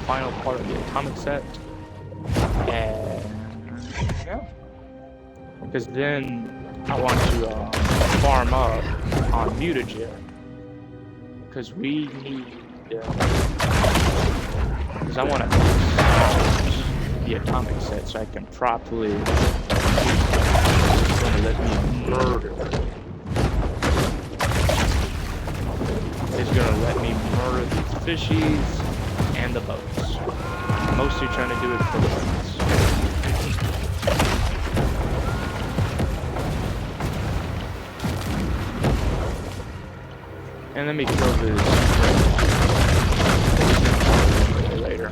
final part of the atomic set, and yeah, because then I want to farm up on mutagen, because we need. Because I want to the atomic set so I can properly. It's gonna let me murder. It's gonna let me murder these fishies and the boats. I'm mostly trying to do it for the boats. And let me kill this later.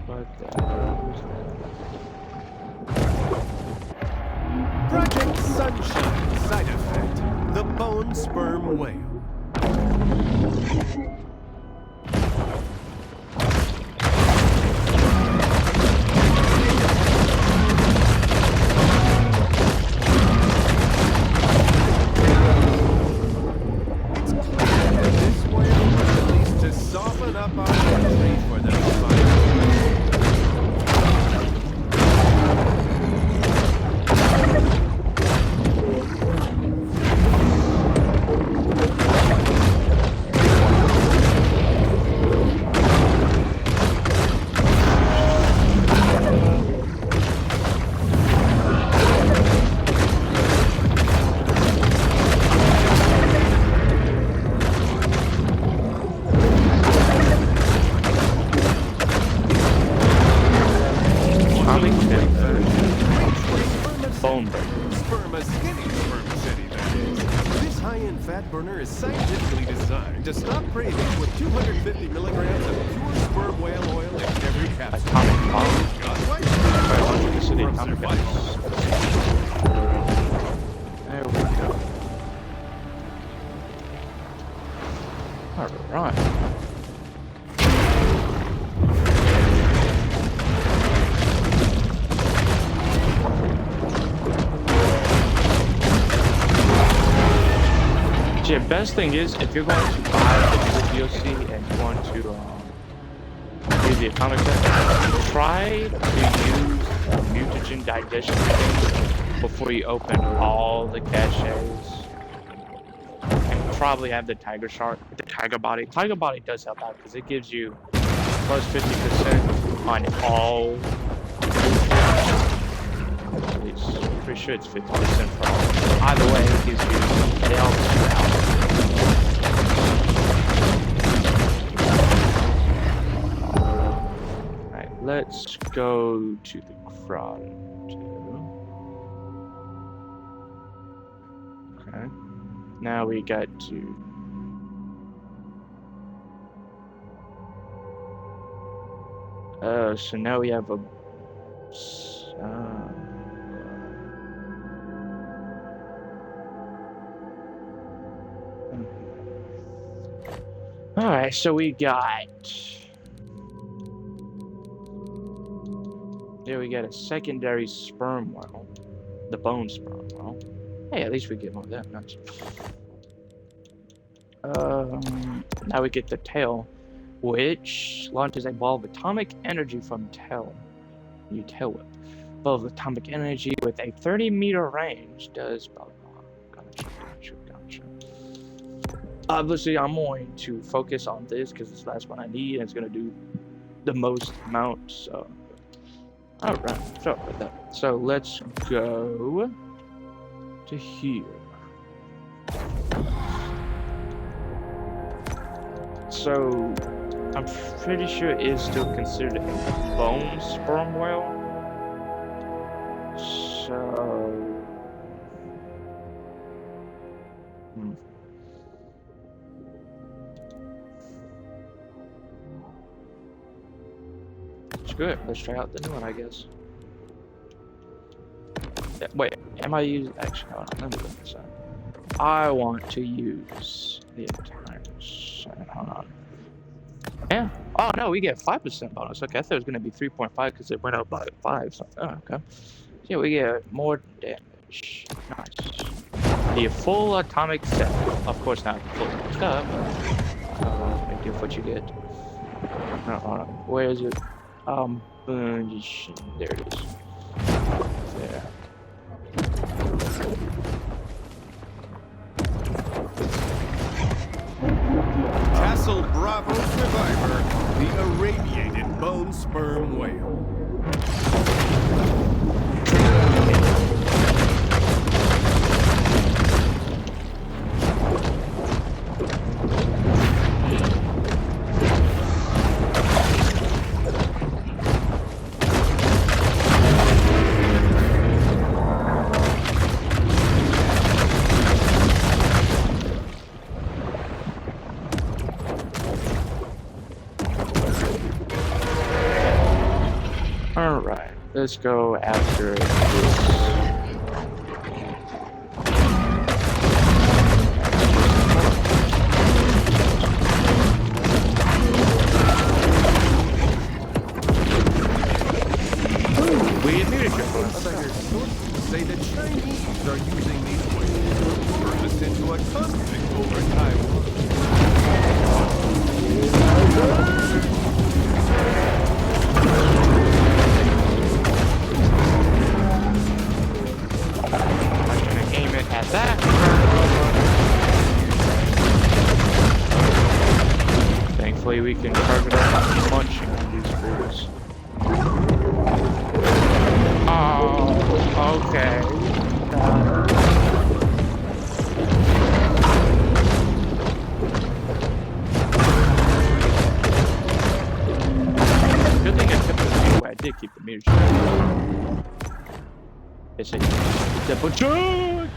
What the hell is that? Project Sunshine side effect, the bone sperm whale. Soften up our country for the fat burner is scientifically designed to stop cravings with 250 milligrams of pure sperm whale oil in every capsule. Atomic bomb. Electricity Atomic bombs. There we go. Alright. The best thing is, if you're going to buy the DLC and you want to do the atomic test, try to use mutagen digestion before you open all the caches. And probably have the tiger shark, the tiger body. Tiger body does help out because it gives you plus 50% on all. At least, pretty sure it's 50% for all. Either way, it gives you, it helps you out. Alright, let's go to the front. Okay. Now we got to so now we have a alright, so we got there we got a secondary sperm whale, the bone sperm whale. Hey, at least we get more of that. Nice. Now we get the tail, which launches a ball of atomic energy from tail. New tail whip. Ball of atomic energy with a 30-meter range does blah blah. Gotcha. Obviously, I'm going to focus on this because it's the last one I need, and it's gonna do the most amount. So, all right. So with that. So let's go to here. So I'm pretty sure it is still considered a bone sperm whale. So it's good. Let's try out the new one, I guess. Wait, am I using? Actually, hold on. Let me look this up. I want to use the entire set. Hold on. Yeah. Oh no, we get 5% bonus. Okay, I thought it was gonna be 3.5 because it went up by 5. So, oh, okay. Yeah, we get more damage. Nice. The full atomic set. Of course, not the full stuff. But big deal what you get. No, hold on. Where is it? There it is. There. Castle Bravo Survivor, the irradiated bone sperm whale. Alright, let's go after this. a conflict over Taiwan. I'm gonna aim it at that. Thankfully, we can target our punching on these fools. Oh, okay. Good thing I kept the view. I did keep the meter straight. It's a double charge.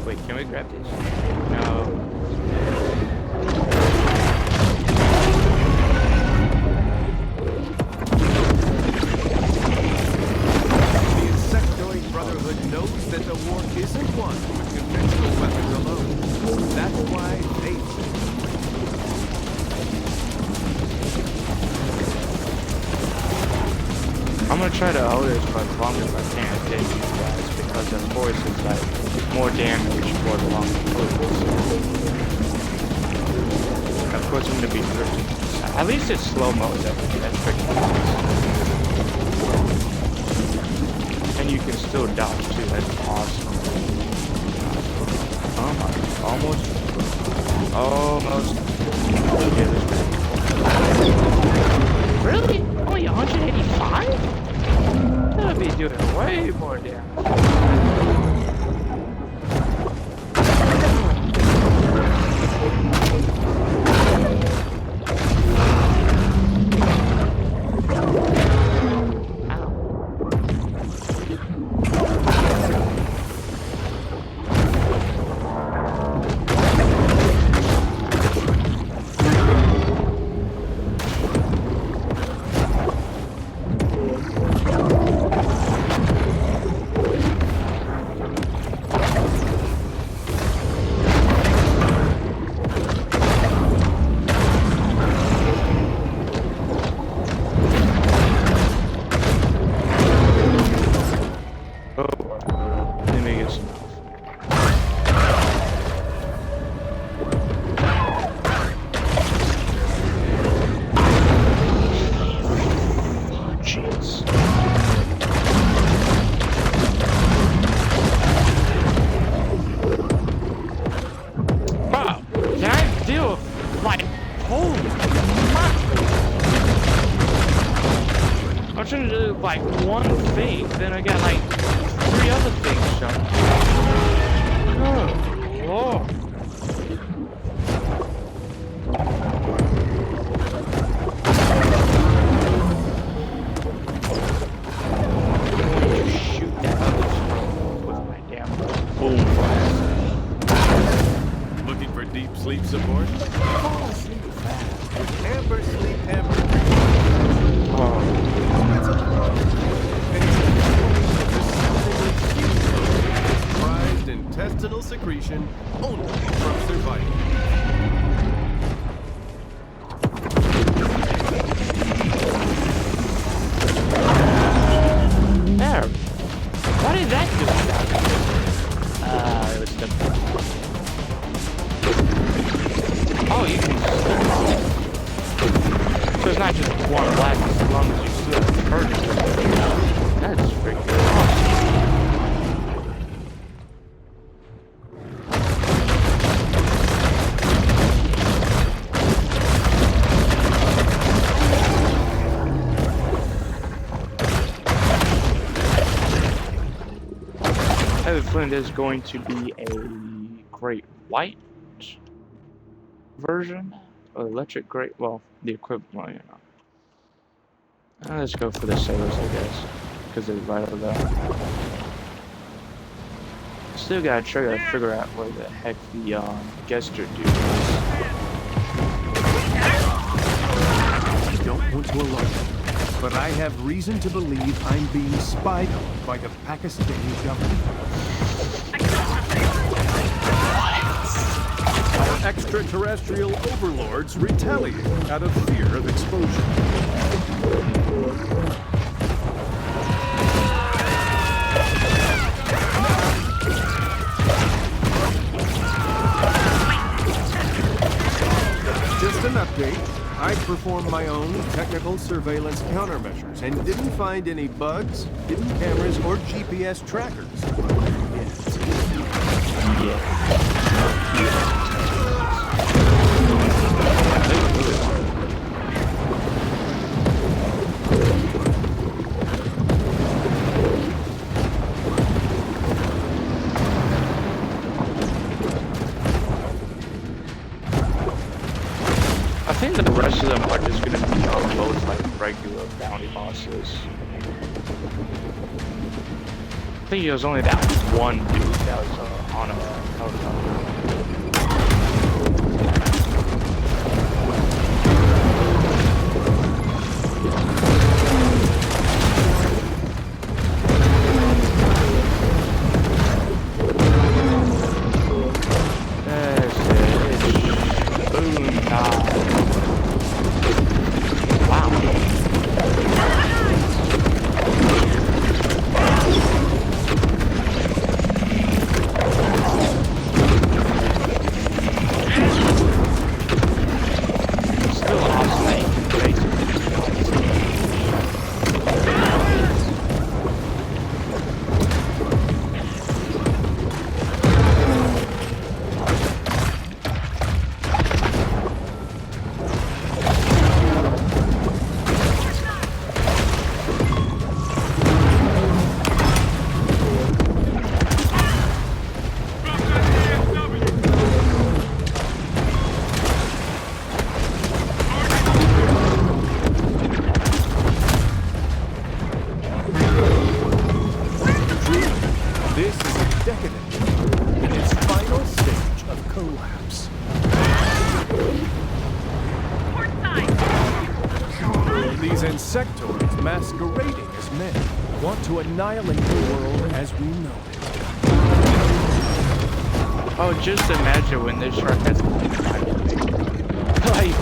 Wait, can we grab these? No. The Insectoid Brotherhood knows that the war isn't won with conventional weapons alone. That's why they I'm gonna try to hold this for as long as I can against you guys, because of course it's like more damage for the longer Of course I'm gonna be drifting. At least it's slow-mo, that's pretty nice. And you can still dodge too, that's awesome. Almost. Okay, this is really? Only 185? That'd be doing way more damage. I'm trying to do like one thing, then I got like 3 other things done. Oh, Lord. I want to shoot that other stuff with my damn boom blast. Looking for deep sleep support? Fall asleep fast with Amber Sleep Amber. It's a prized intestinal secretion only from survival. There. What did that do? It was simple. Oh, you can. So it's not just one blast as long as you still hurt it. That's freaking awesome. I have a feeling there's going to be a great white version. Or electric great, well, the equivalent, well, you know. Let's go for the sailors, I guess, because they're right over there. Still gotta try to figure out where the heck the Gester dude is. I don't want to alarm you, but I have reason to believe I'm being spied on by the Pakistani government. extraterrestrial overlords retaliate out of fear of exposure. Just an update. I performed my own technical surveillance countermeasures and didn't find any bugs, hidden cameras, or GPS trackers. I think the rest of them are just gonna be unloaded like regular bounty bosses. I think it was only that one dude that was on a helicopter. Insectoids masquerading as men want to annihilate the world as we know it. Oh, just imagine when this shark has like,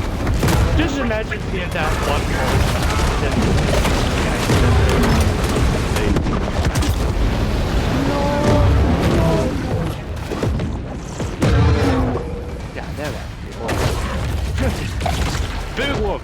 just imagine being that one yeah, that big wolf.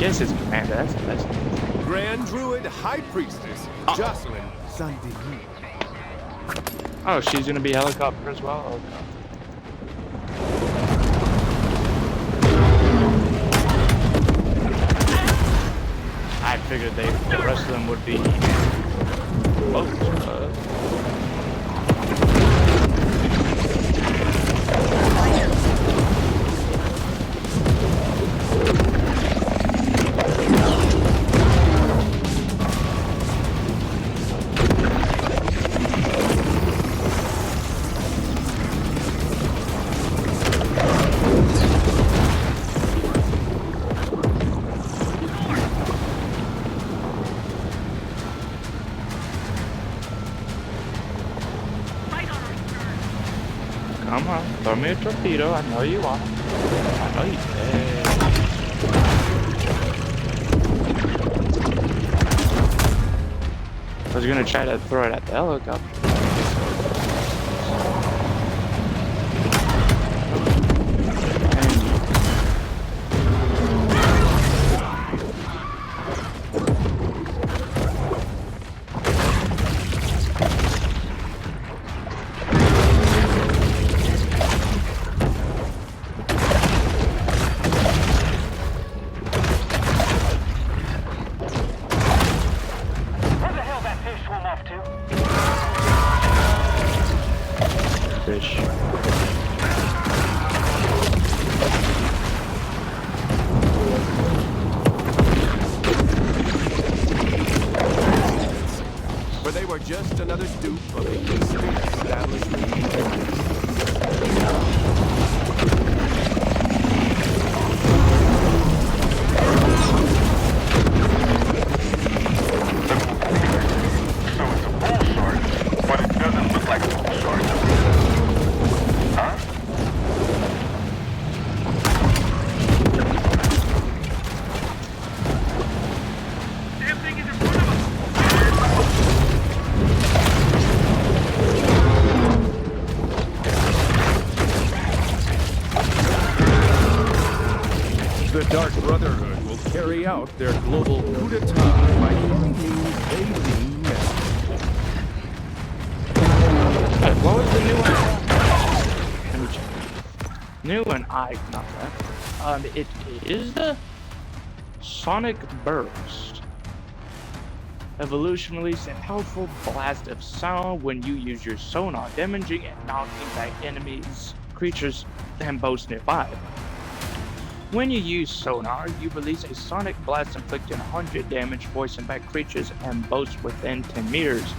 This is Commander. That's Grand Druid High Priestess Jocelyn Sandini. Oh, she's gonna be helicopter as well. Okay. I figured the rest of them would be boats. Come on, throw me a torpedo. I know you want it. I know you did. I was gonna try to throw it at the helicopter. Where the hell that fish swim off to? Fish. But they were just another dupe of the Eastern establishment. So it's a bull shark, but it doesn't look like a bull shark. Huh? Damn thing is in front of The Dark Brotherhood will carry out their global coup d'etat by any means they deem necessary. What was the new one? Let me check. New one, not that. It is the Sonic Burst. Evolution release a powerful blast of sound when you use your sonar, damaging and knocking back enemies, creatures, and boats nearby. When you use sonar, you release a sonic blast inflicting 100 damage, forcing back creatures and boats within 10 meters.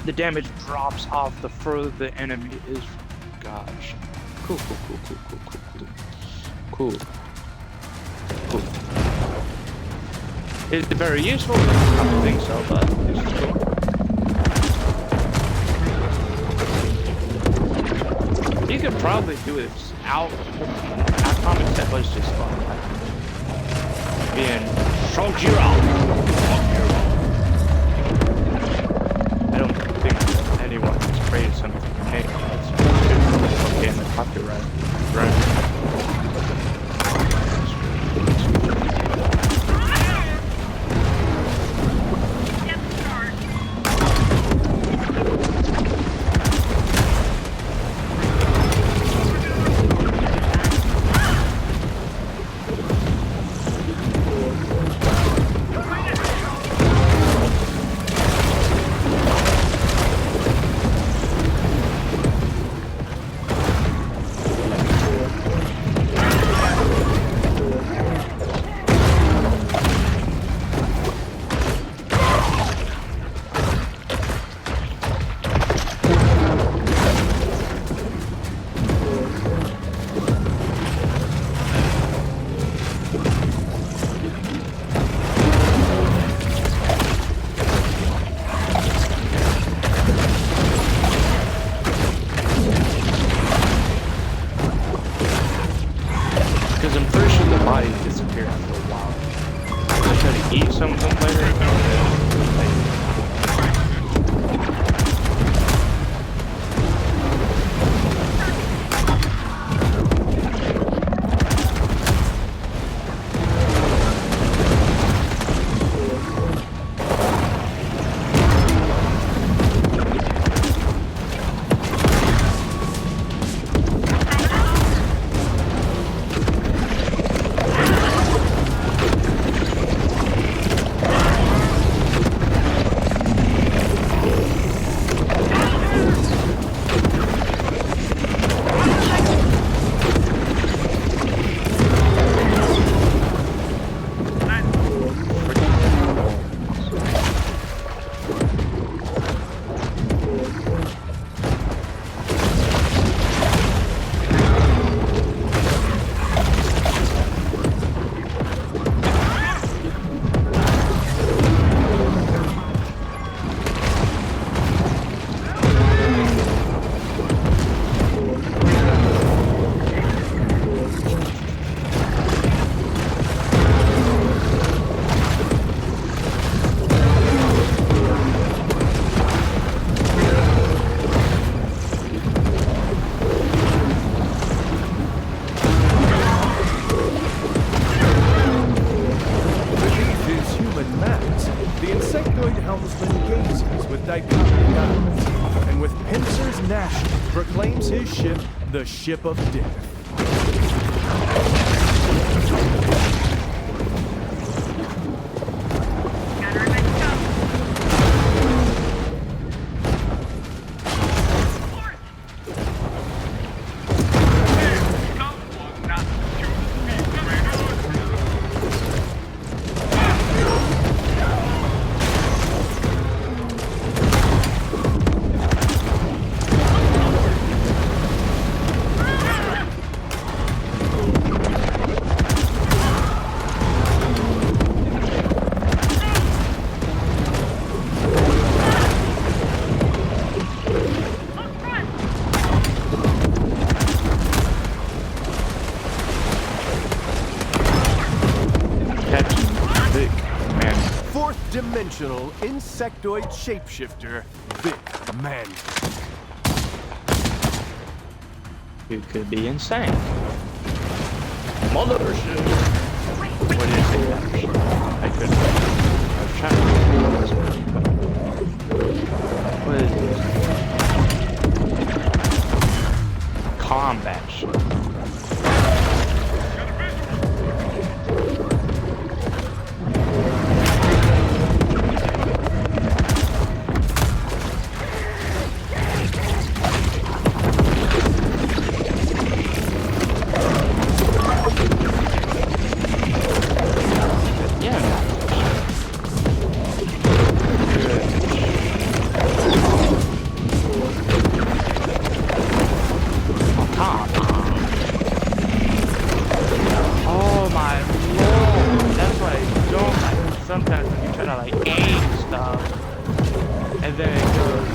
The damage drops off the further the enemy is. Gosh. Cool. Is it very useful? I don't think so, but it's cool. You could probably do it out. I promise that was just fun. Being Shojiro. I don't think anyone has created something okay. That's okay in the copyright. Right. The insectoid helmsman gazes with dichotic eyes, and with pincers gnashing, proclaims his ship the Ship of Death. Dimensional insectoid shapeshifter, Vic Maneater. You could be insane. Mothership. What is it? I couldn't. I was trying to. What is this? Combat ship. Sometimes when you try to like aim stuff, and then it goes,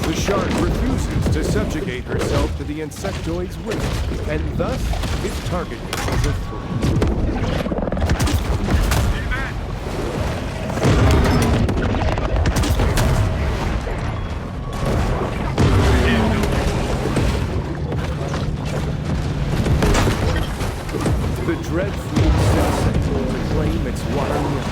The shark refuses to subjugate herself to the insectoid's will. and thus is targeted as a threat. The dread fleet sets to claim its water realm.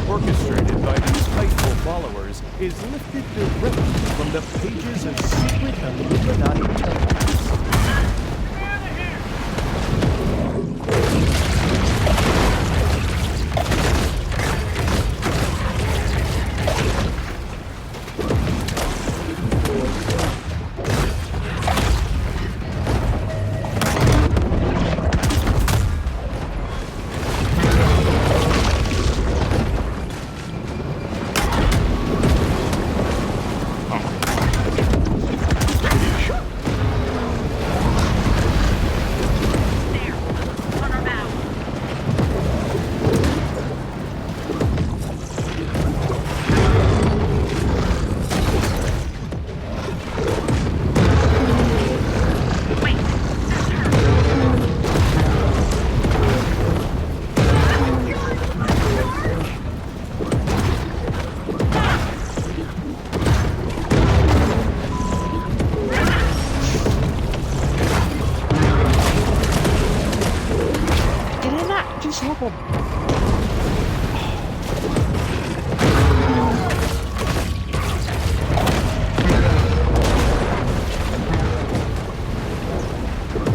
Orchestrated by these spiteful followers is lifted directly from the pages of secret Illuminati documents.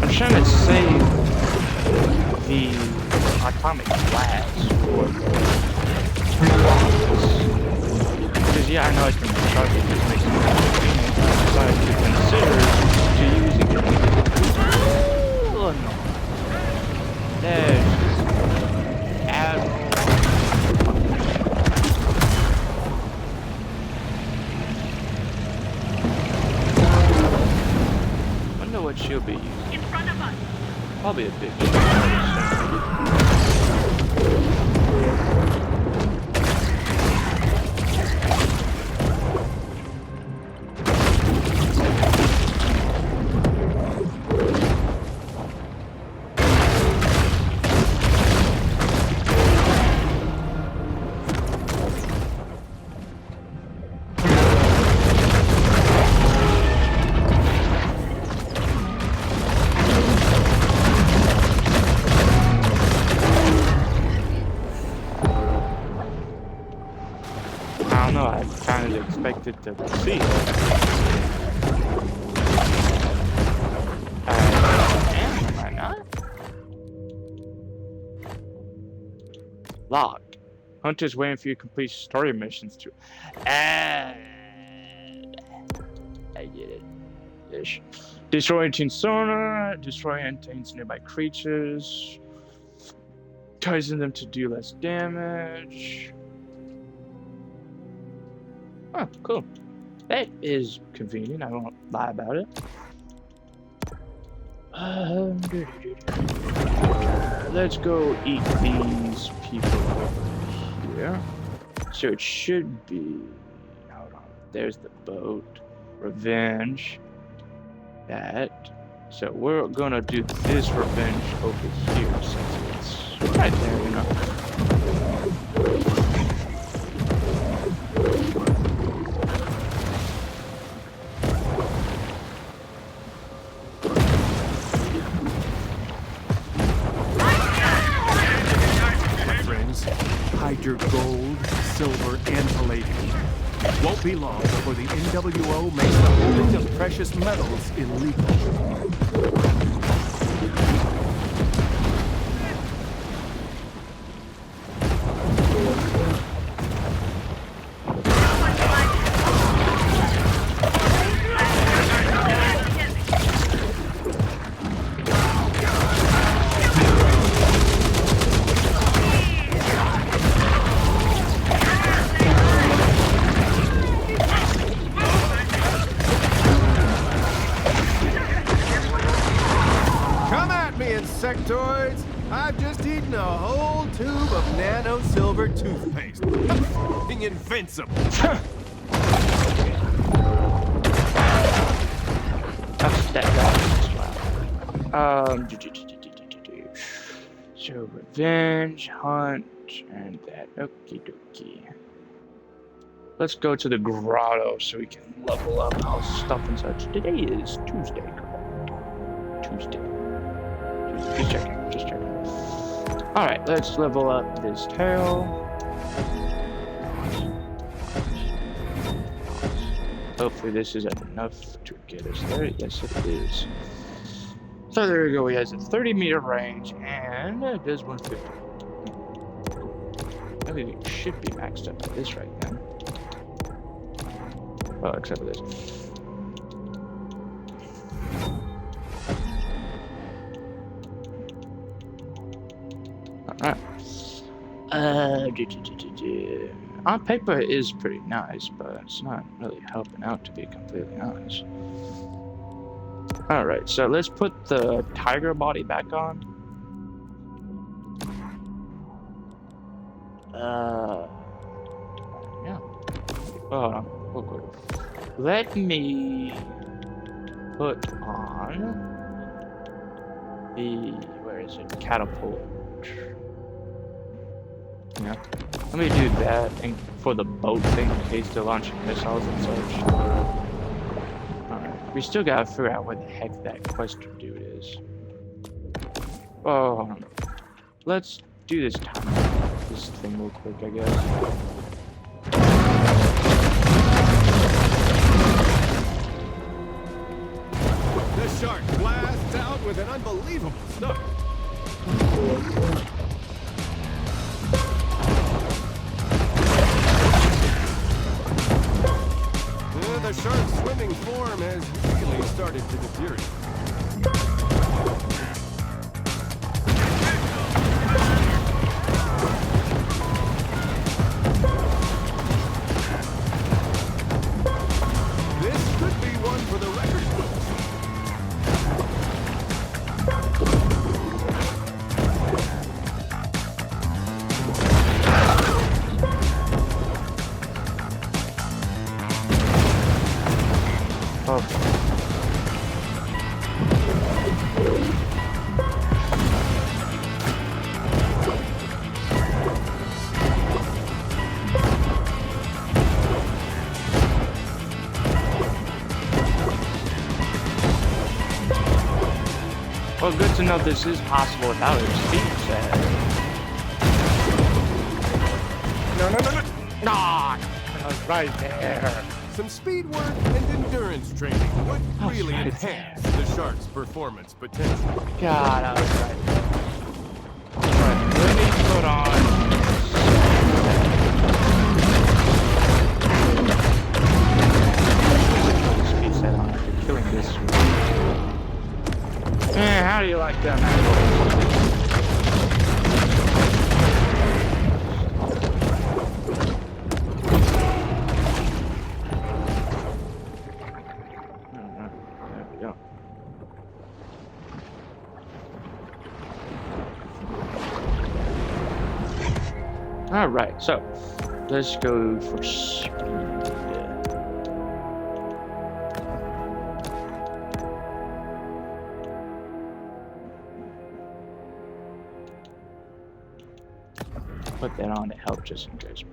I'm trying to save the atomic blast for because yeah, I know I can charge it, just makes it more convenient. I decided to consider using it. Oh no. There's Admiral. Wonder what she'll be using. In front of us. Probably a big shot. I don't know, I kind of expected to see it. Am I not? Locked. Hunter's waiting for you to complete story missions too. I get it. Ish. Destroy anti sonar. Destroy antains nearby creatures. Causing them to do less damage. Oh, cool. That is convenient. I won't lie about it. Let's go eat these people over here. So it should be. Hold on. There's the boat. Revenge. That. So we're gonna do this revenge over here since it's right there, you know. Hide your gold, silver, and palladium. Won't be long before the NWO makes the holding of precious metals illegal. Insectoids, I've just eaten a whole tube of nano silver toothpaste. Being invincible. That's that guy. So revenge, hunt, and that. Okie dokie. Let's go to the grotto so we can level up our stuff and such. Today is Tuesday, correct? Tuesday. Just checking. Alright, let's level up this tail. Hopefully this is enough to get us there. Yes, it is. So there we go. He has a 30-meter range and it does 150. Everything should be maxed up at this right now. Well, except for this. Alright. On paper it is pretty nice, but it's not really helping out, to be completely honest. Alright, so let's put the tiger body back on. Yeah. Hold on, real quick. Let me put on the, where is it, catapult. Yeah. Let me do that and for the boat thing in case they're launching missiles and such. Alright. We still gotta figure out where the heck that quester dude is. Oh, let's do this thing real quick, I guess. The shark blasts out with an unbelievable start. The shark's swimming form has really started to deteriorate. This could be one for the record books. Well, good to know this is possible without his speed set. No. Nah, right there. Some speed work and endurance training would really enhance the shark's performance potential. God, I was right there. Alright, let me put on do you like them apples? There we go. Alright, so let's go for speed. Put that on to help just in case.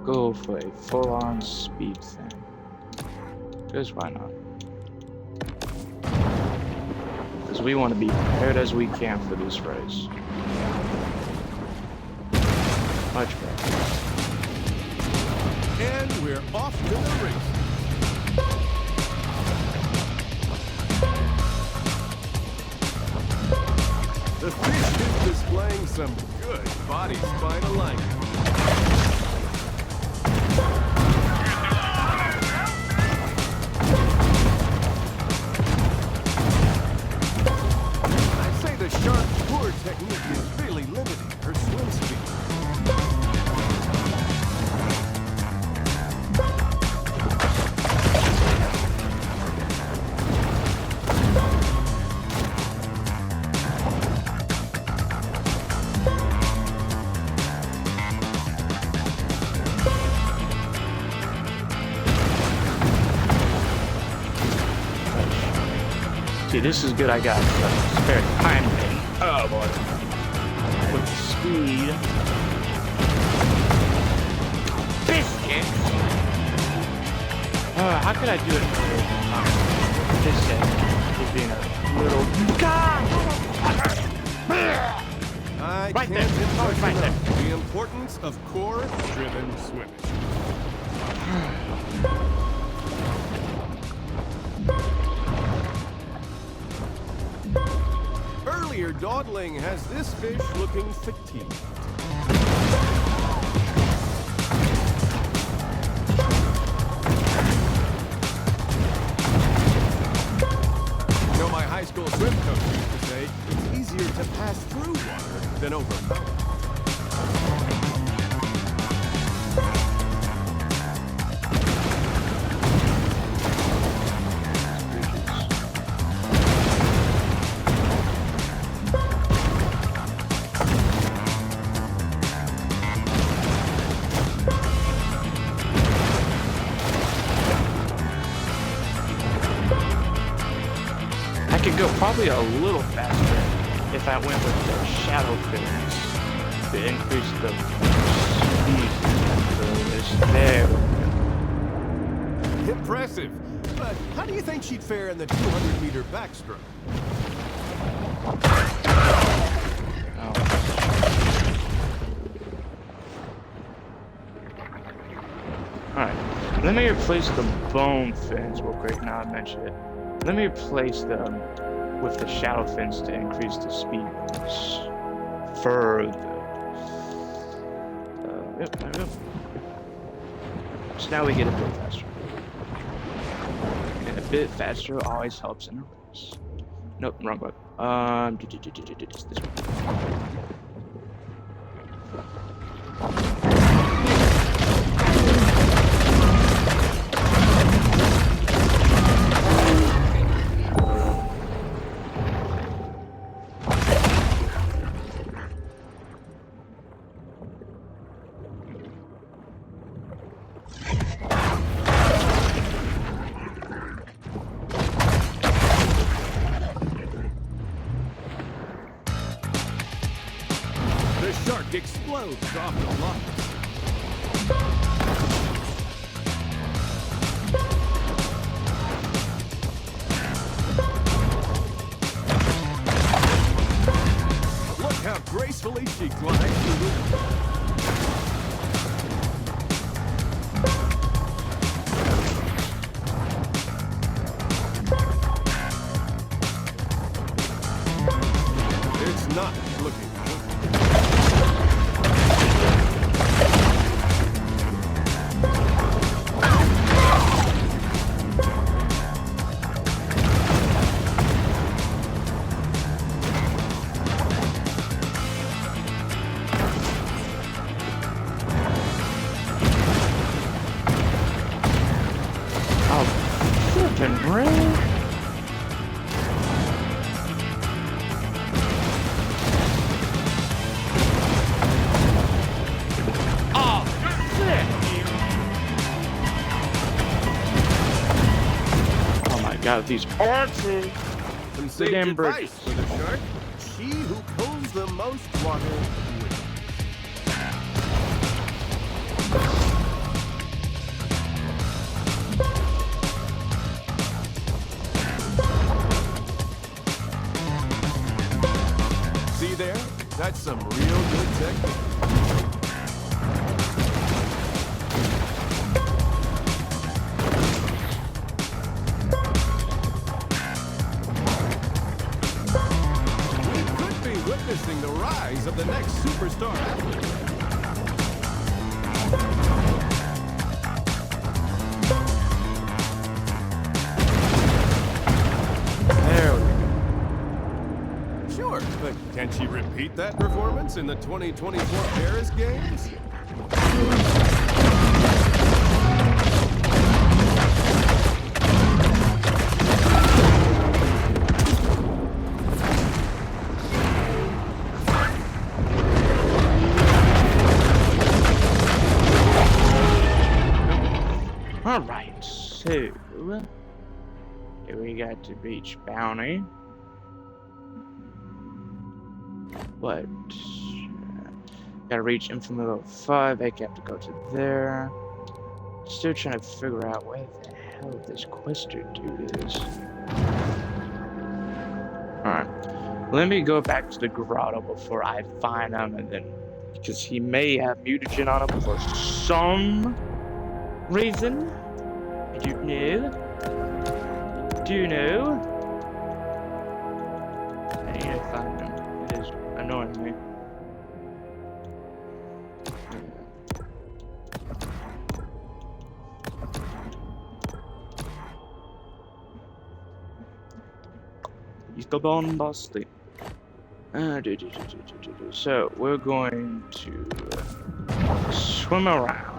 Go for a full-on speed thing. Because why not? Because we want to be prepared as we can for this race. Much better. And we're off to the race. The fish is displaying some good body spine alignment. The shark's poor technique is really limiting her swim speed. See, this is good. I got spare time. Oh boy. With speed. Biscuit! How could I do it? This is being a little. I Right can't there. emphasize Right there. enough the importance of core-driven swimming. Earlier dawdling has this fish looking fatigued. You know, my high school swim coach used to say, it's easier to pass through water than overpower. I could go probably a little faster if I went with the shadow fins to increase the speed. There we go. Impressive. But how do you think she'd fare in the 200-meter backstroke? Alright, let me replace the bone fins real quick. Now I mentioned it. Let me replace them with the shadow fins to increase the speed further. Yep, there we go. So now we get a bit faster. And a bit faster always helps in a race. Nope, wrong one. This one. The shark explodes off the blocks. Look how gracefully she glides through the... looking. Flippin' Ray. Oh, shit. Oh my god, these archers. Some sage damn advice bridges. for the shark. She who pulls the most water wins. See there? That's some real good technique. We could be witnessing the rise of the next superstar athlete. There we go. Sure, but can she repeat that performance in the 2024 Paris Games? Alright, so here we got the beach bounty. But gotta reach infamy level 5. I have to go to there. Still trying to figure out where the hell this quester dude is. Alright. Let me go back to the grotto before I find him, and then because he may have mutagen on him for some reason. I don't know. Do you know? I need to find him. It is annoying me. He's the bombastic. So we're going to swim around.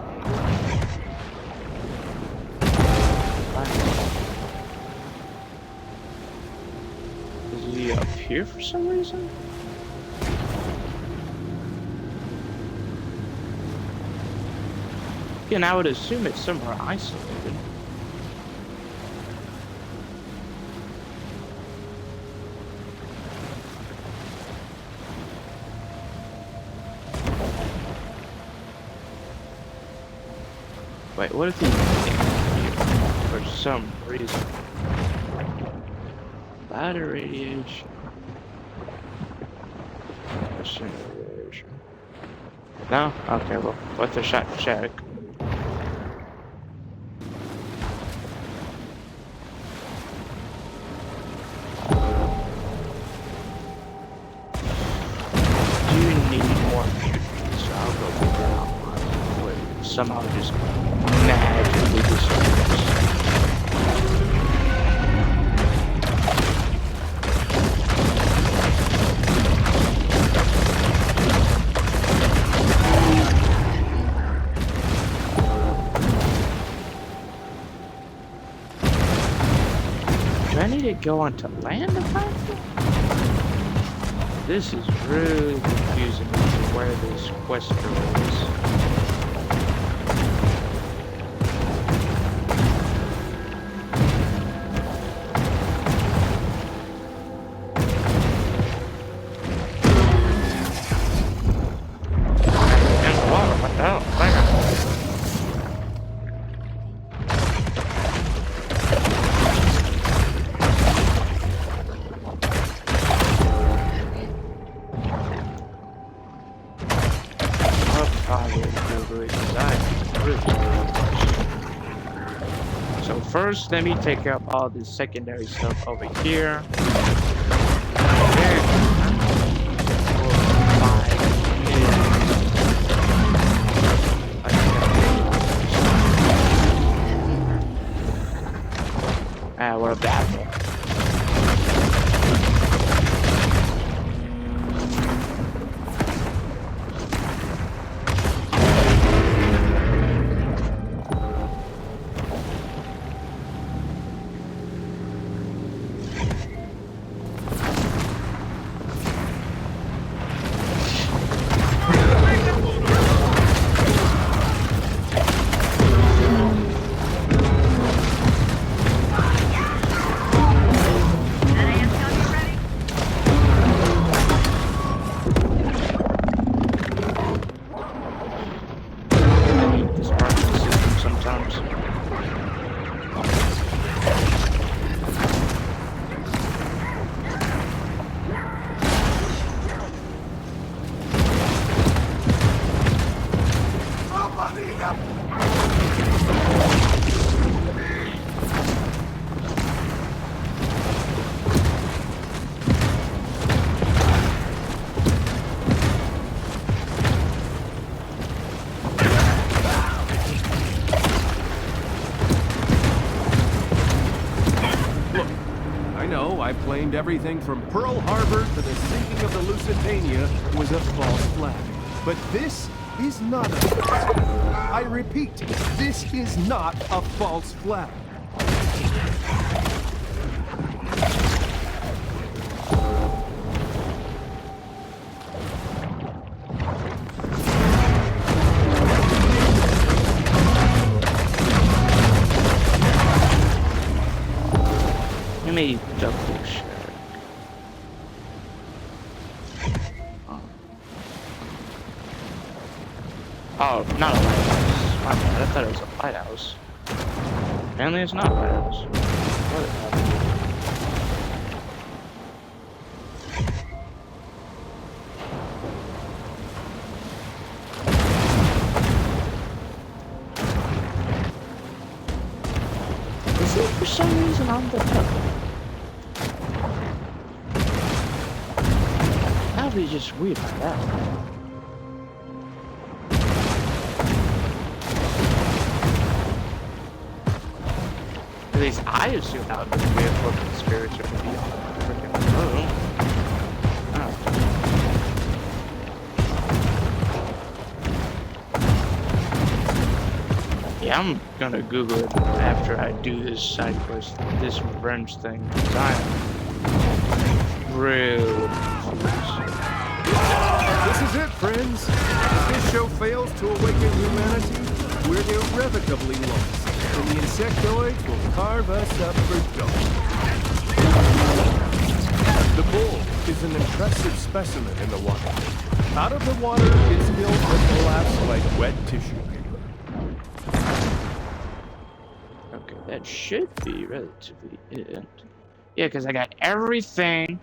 Is he up here for some reason? Again, I would assume it's somewhere isolated. Wait, what if he's here for some reason? Ladder radiation. Radiation. No? Okay, well, what's a shot check? Do need more mutants? So I'll go figure out where somehow just magically disappears. Do I need to go onto land to find them? This is really confusing as to where this quester is. And water, what the hell? Hang on. So first, let me take up all this secondary stuff over here. There. claimed everything from Pearl Harbor to the sinking of the Lusitania was a false flag. But this is not a false flag. I repeat, this is not a false flag. Let me double check. Oh, not a lighthouse. My bad. I thought it was a lighthouse. Apparently it's not a lighthouse. What is happening? Is it for some reason on the top? That'd be just weird like that. At least I assume that would be weird for conspirator to be on the freaking moon. Oh. Yeah, I'm gonna Google it after I do this side quest, this revenge thing, because I'm real confused. This is it, friends. If this show fails to awaken humanity, we're irrevocably lost. And the insectoids will carve us up for dough. The bull is an impressive specimen in the water. Out of the water, it spills but collapse like wet tissue paper. Okay, that should be relatively it. Yeah, because I got everything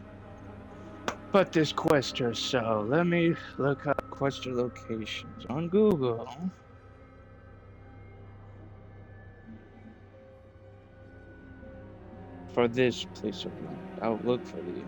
but this quester, so let me look up quester locations on Google. For this place of land. I'll look for the...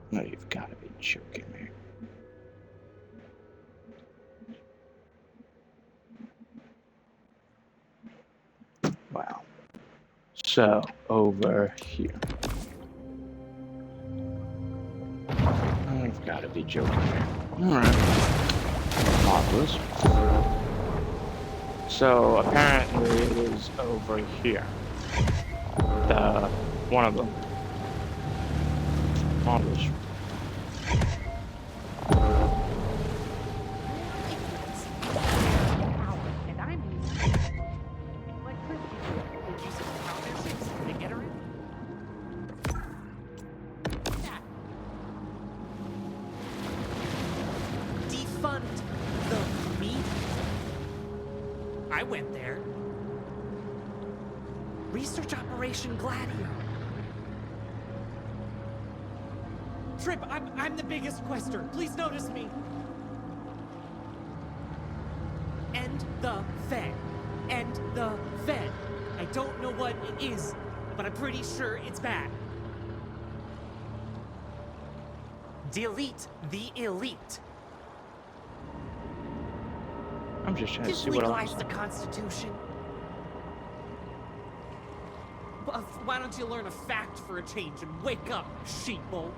No, you've got to be joking me. Wow. So, over here. Oh, you've got to be joking me. Alright. Marvelous. So, apparently it is over here. One of them. Marvelous. And I'm using electricity. Did you see how this is to get her in? That. Defund the meat. I went there. Research Operation Gladio. Trip, I'm the biggest quester. Please notice me. End the Fed. End the Fed. I don't know what it is, but I'm pretty sure it's bad. Delete the elite. I'm just trying to Just see what legalize else. the Constitution. Well, why don't you learn a fact for a change and wake up, sheeple?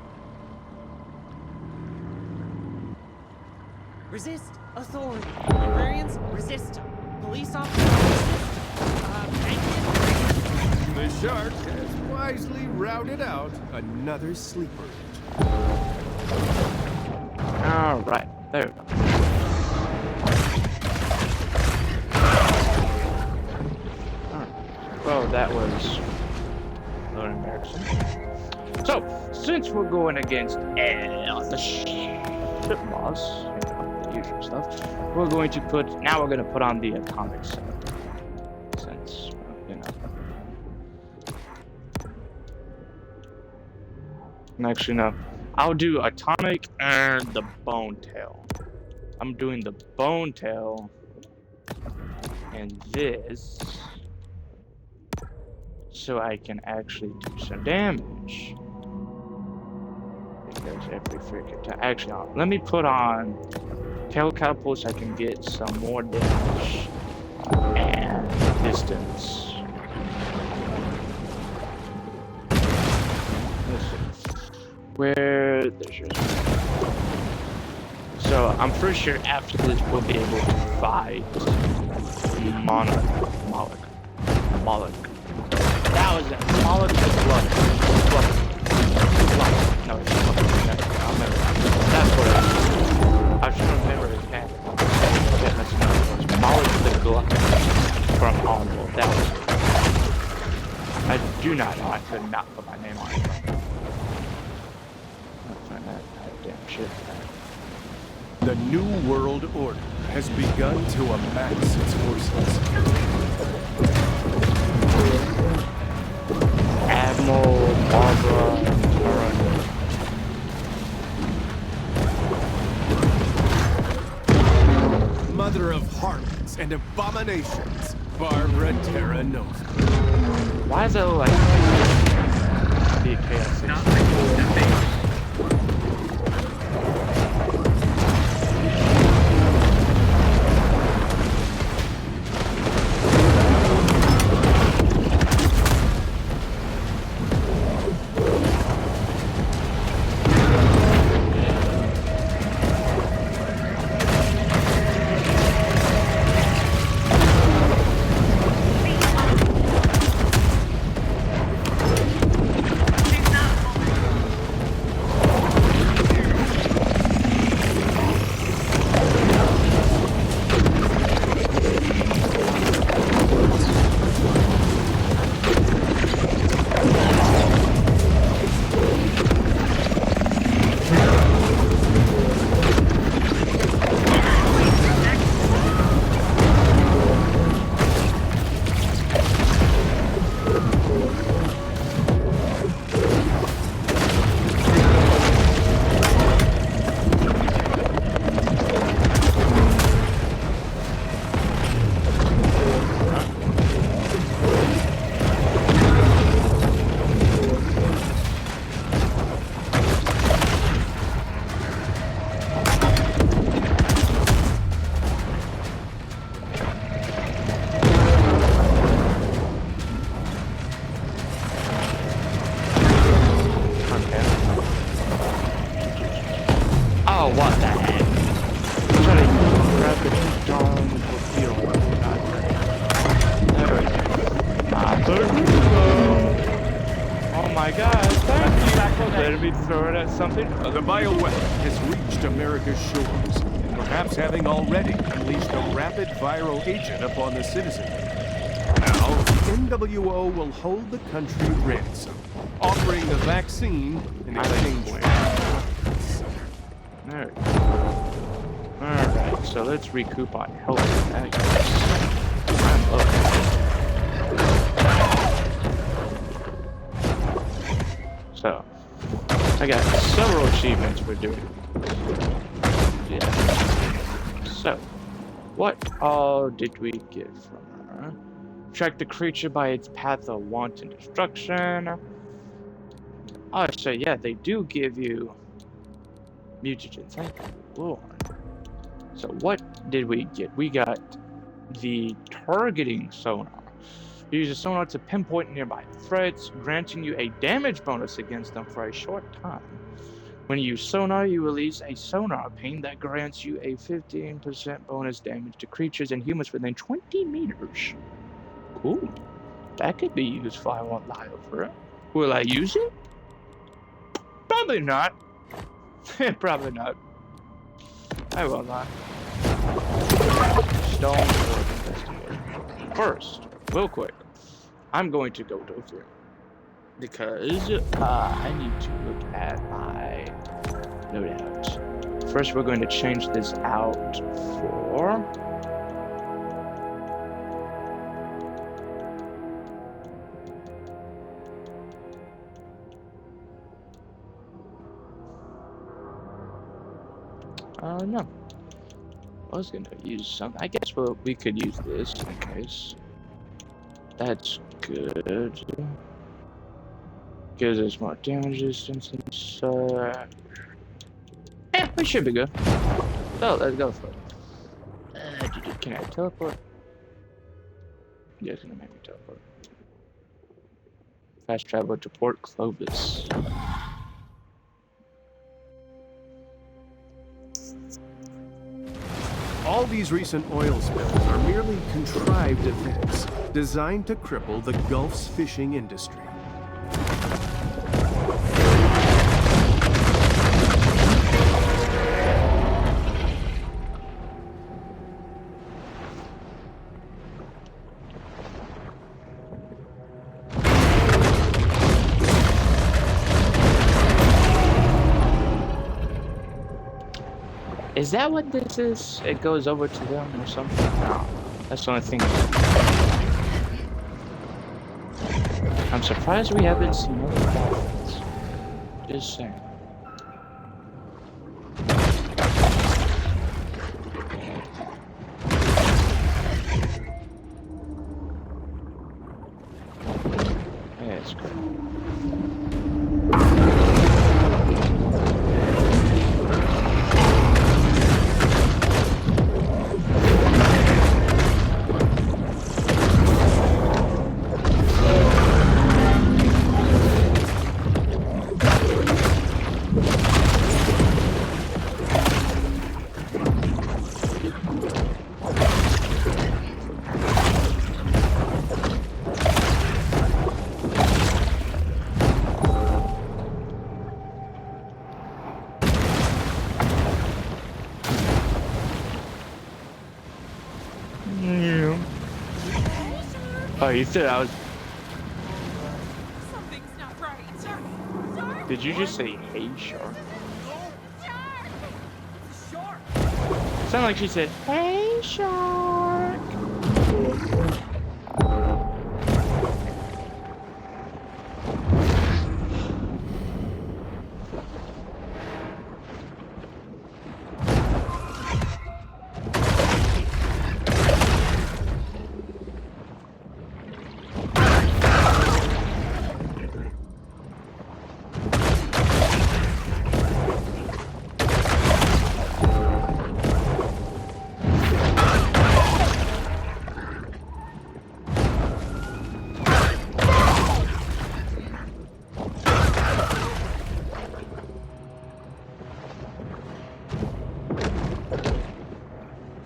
Resist authority. Librarians, resist them. Police officers, resist them. Bank The shark has wisely routed out another sleeper. Alright, there we go. Alright. Well, that was a little embarrassing. So, since we're going against the ship boss, the usual stuff, we're going to put on the atomic set. Since, you know. Actually, no. I'll do atomic and the bone tail. I'm doing the bone tail and this so I can actually do some damage. Because every freaking time. Actually, let me put on tail catapult so I can get some more damage and distance. Let's see. Where there's your. So I'm pretty sure after this we'll be able to fight Moloch. That was it. Moloch the Blood. No, it's I'll remember that. That's what it is. I should remember his name. Yeah, that's not what it was. Moloch the Glutton from Onward. That was it. I do not know. I could not put my name on it. I'll find that goddamn shit. The New World Order has begun to amass its forces. Admiral Barbara Mother of harlots and abominations, Barbara Terra Nova. Why is that look like the chaos? Something? The bioweapon has reached America's shores, perhaps having already unleashed a rapid viral agent upon the citizenry. Now, the NWO will hold the country ransom, offering the vaccine in exchange for... Alright, so let's recoup on health. I'm up. So, I got several achievements for doing. Yeah. So, what all did we get from her? Track the creature by its path of wanton destruction. Oh, so yeah, they do give you mutagens. Thank you, Lord. So what did we get? We got the targeting sonar. Use a sonar to pinpoint nearby threats, granting you a damage bonus against them for a short time. When you use sonar, you release a sonar ping that grants you a 15% bonus damage to creatures and humans within 20 meters. Cool. That could be used if I want lie over it. Will I use it? Probably not. Probably not. I will not. Stone investigation. First, real quick, I'm going to go to through because I need to look at my loadout. First, we're going to change this out for No. I was gonna use something. I guess we could use this in case. That's good. Gives us more damage distance and such. Yeah, we should be good. So let's go for it. Can I teleport? Yeah, it's gonna make me teleport. Fast travel to Port Clovis. All these recent oil spills are merely contrived events designed to cripple the Gulf's fishing industry. Is that what this is? It goes over to them or something? No. That's the only thing. I'm surprised we haven't seen other dolphins. Just saying. Yeah, it's good. Oh, you said I was. Something's not right. Shark! Shark! Did you just say, "Hey, shark"? Shark! It's a shark! Sounded like she said, "Hey, shark."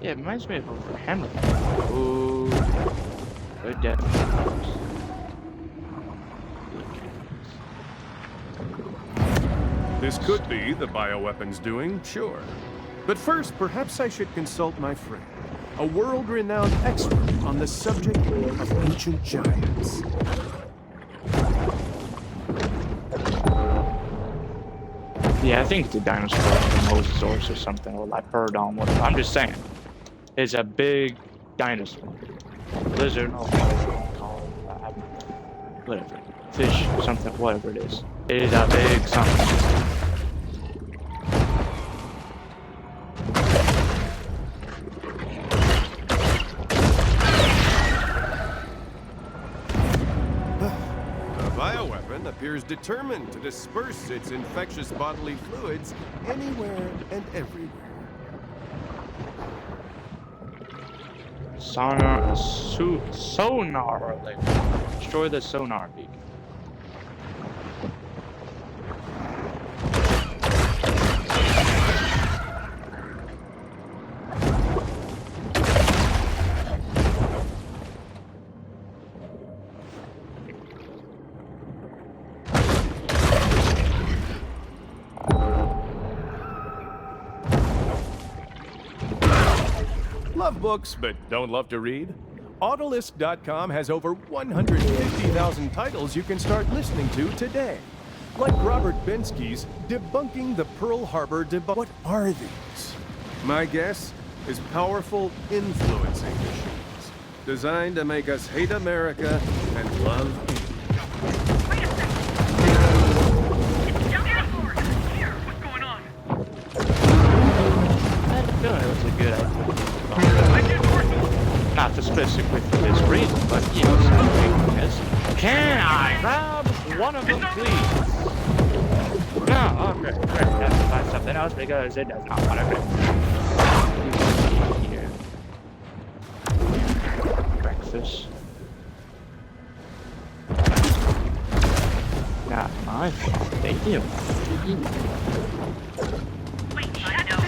Yeah, it reminds me of Hamilton. Ooh, they're definitely. This could be the bioweapons doing, sure. But first, perhaps I should consult my friend, a world-renowned expert on the subject of ancient giants. Yeah, I think the dinosaur from Mosasaurus or something, or Lyperdon, whatever. I'm just saying. It's a big dinosaur. Lizard, or whatever. Fish, something, whatever it is. It is a big something. The bioweapon appears determined to disperse its infectious bodily fluids anywhere and everywhere. Sonar alert. Destroy the sonar beacon. Love books, but don't love to read? Autolist.com has over 150,000 titles you can start listening to today. Like Robert Bensky's Debunking the Pearl Harbor Debunk. What are these? My guess is powerful influencing machines, designed to make us hate America and love England. Here, what's going on? that I did. Not specifically for this reason, but yes. Can I grab one of them, please? No, okay, great. Have to find something else because it does not want to grab. Here. Breakfast. Not my fault. Thank you. Wait, Shadow.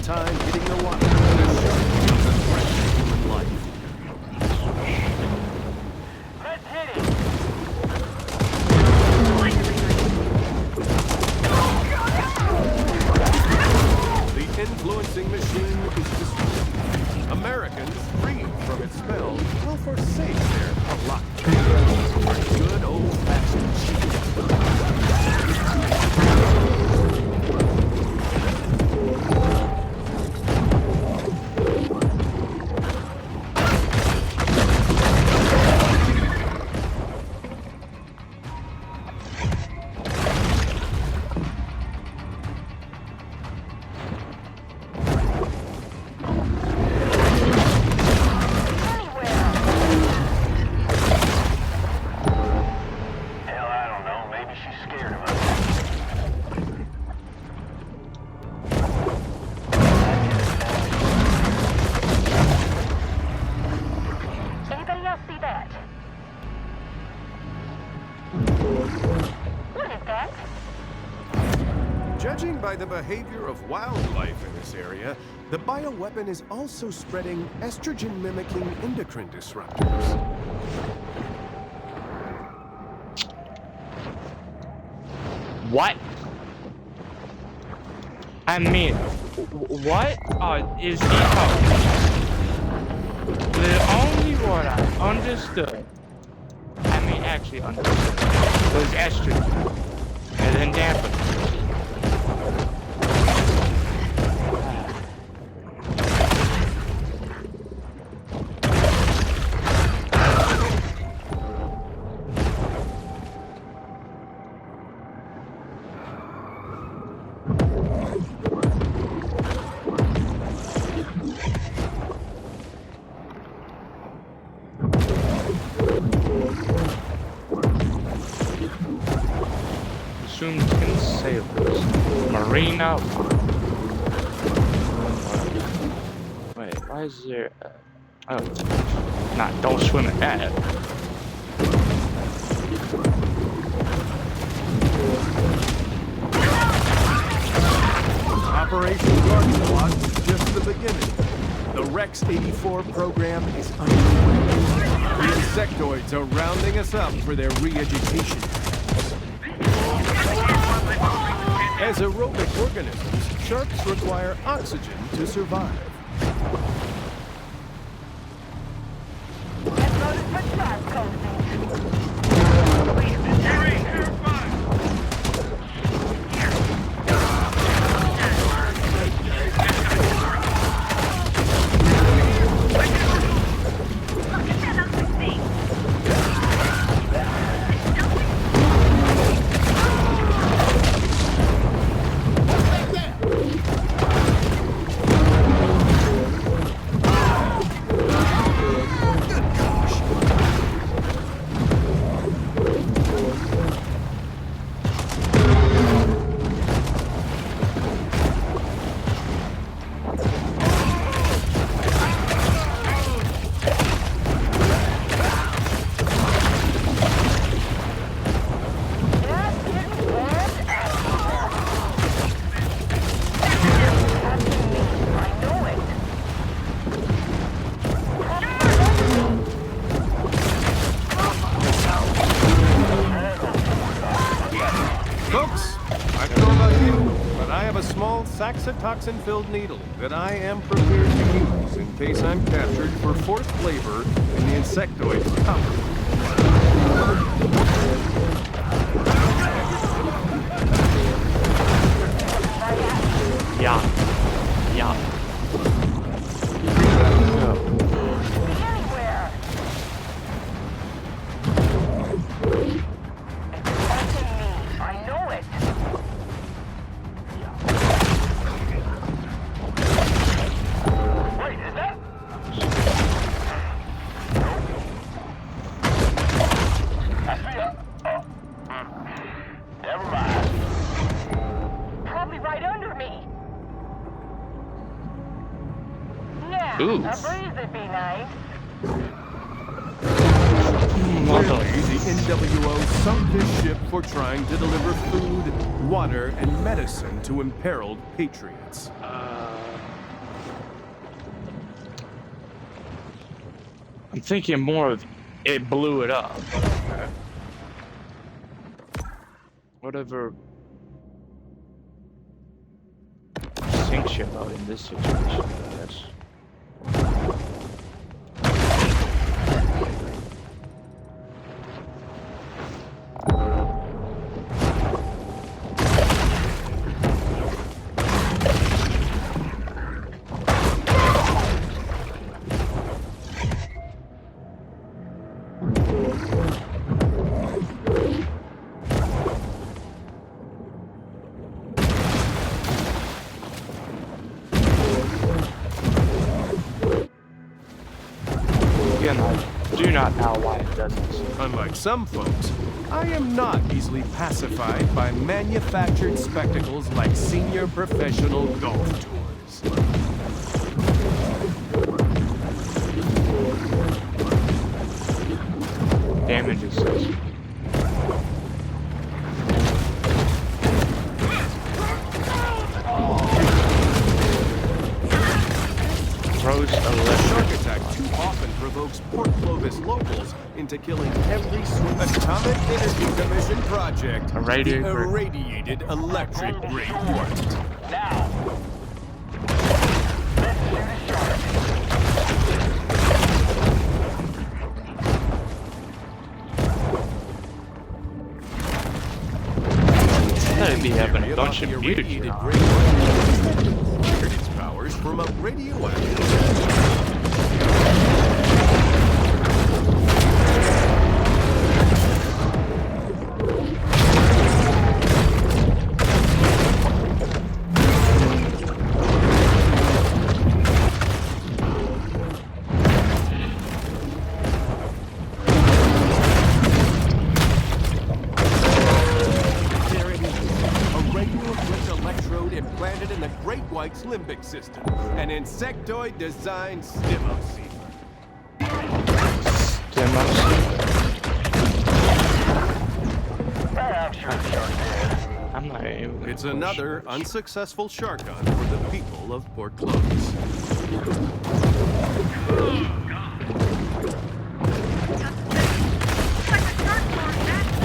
Time hitting the water. The shark is a threat to human life. Let's hit it. The influencing machine is destroyed. Americans, freed from its spell, will forsake their philosophy for good old-fashioned cheese. Judging by the behavior of wildlife in this area, the bioweapon is also spreading estrogen-mimicking endocrine disruptors. What? I mean, what is he talking? The only one I understood, actually understood, was estrogen, and then dampener. Soon can sailors. Marina. Wait, why is there? Don't swim in that. Operation Garden Squad is just the beginning. The Rex 84 program is underway. The insectoids are rounding us up for their re-education. As aerobic organisms, sharks require oxygen to survive. Saxitoxin-filled needle that I am prepared to use in case I'm captured for forced labor in the insectoid's power. Ooh. A breeze would be nice. Clearly, the NWO sunk this ship for trying to deliver food, water, and medicine to imperiled patriots. I'm thinking more of it blew it up. Whatever sink ship out in this situation, I guess. Again, I do not know why it does this. Unlike some folks, I am not easily pacified by manufactured spectacles like senior professional golf tours. Damages. Throws a left. Shark attack too often provokes Port Clovis locals into killing every Atomic Energy Commission project. Irradiated. The irradiated electric ray port. Now. Let's shoot a shark. That'd be having a bunch of beauty. Irradiated ray port cleared its powers from a radioactive. Implanted in the Great White's limbic system, an insectoid-designed stimoceiver. I'm sure the shark did. I'm not even. It's another unsuccessful shark hunt for the people of Port Clovis.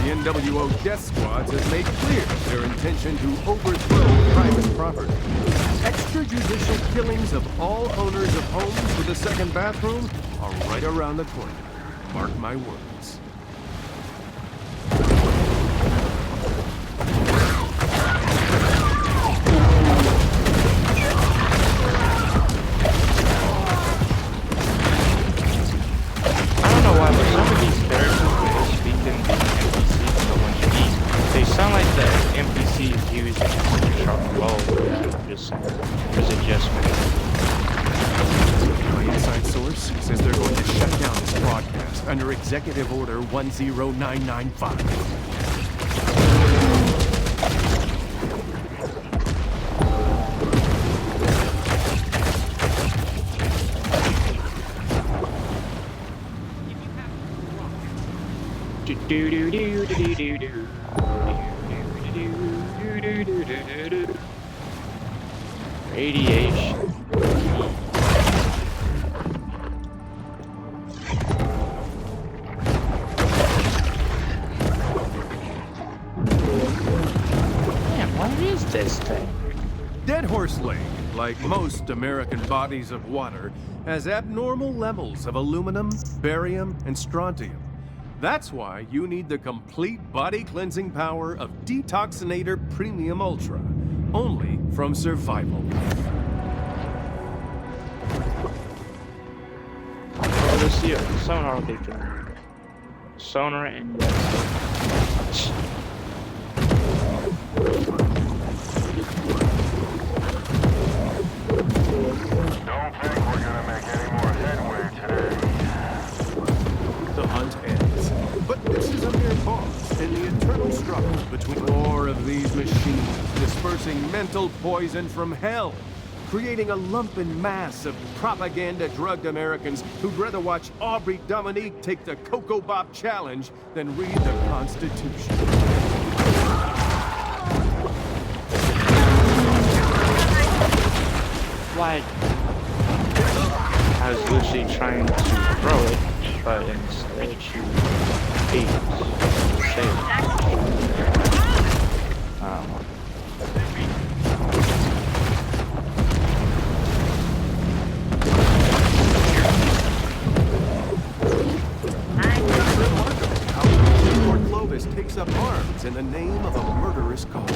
The NWO death squads have made clear their intention to overthrow private property. Extrajudicial killings of all owners of homes with a second bathroom are right around the corner. Mark my words. I don't know why, but some of these characters when they speak in the NPCs, but when you eat, they sound like the NPCs used in Shark Low. Yeah, I'm just saying. There's adjustment. My inside source says they're going to shut down this broadcast under Executive Order 10995. Radiation. Man, what is this thing? Dead Horse Lake, like most American bodies of water, has abnormal levels of aluminum, barium, and strontium. That's why you need the complete body cleansing power of Detoxinator Premium Ultra, only from Survival. Oh, let's see a sonar picture. Sonar and yes. Don't think we're gonna make any more headway today. The hunt ends. But this is a mere pause in the eternal struggle between more of these machines dispersing mental poison from hell creating a lumpen mass of propaganda-drugged Americans who'd rather watch Aubrey Dominique take the Cocoa Bop Challenge than read the Constitution. Like, I was literally trying to throw it, but instead she ate it. Lord Clovis takes up arms in the name of a murderous cause.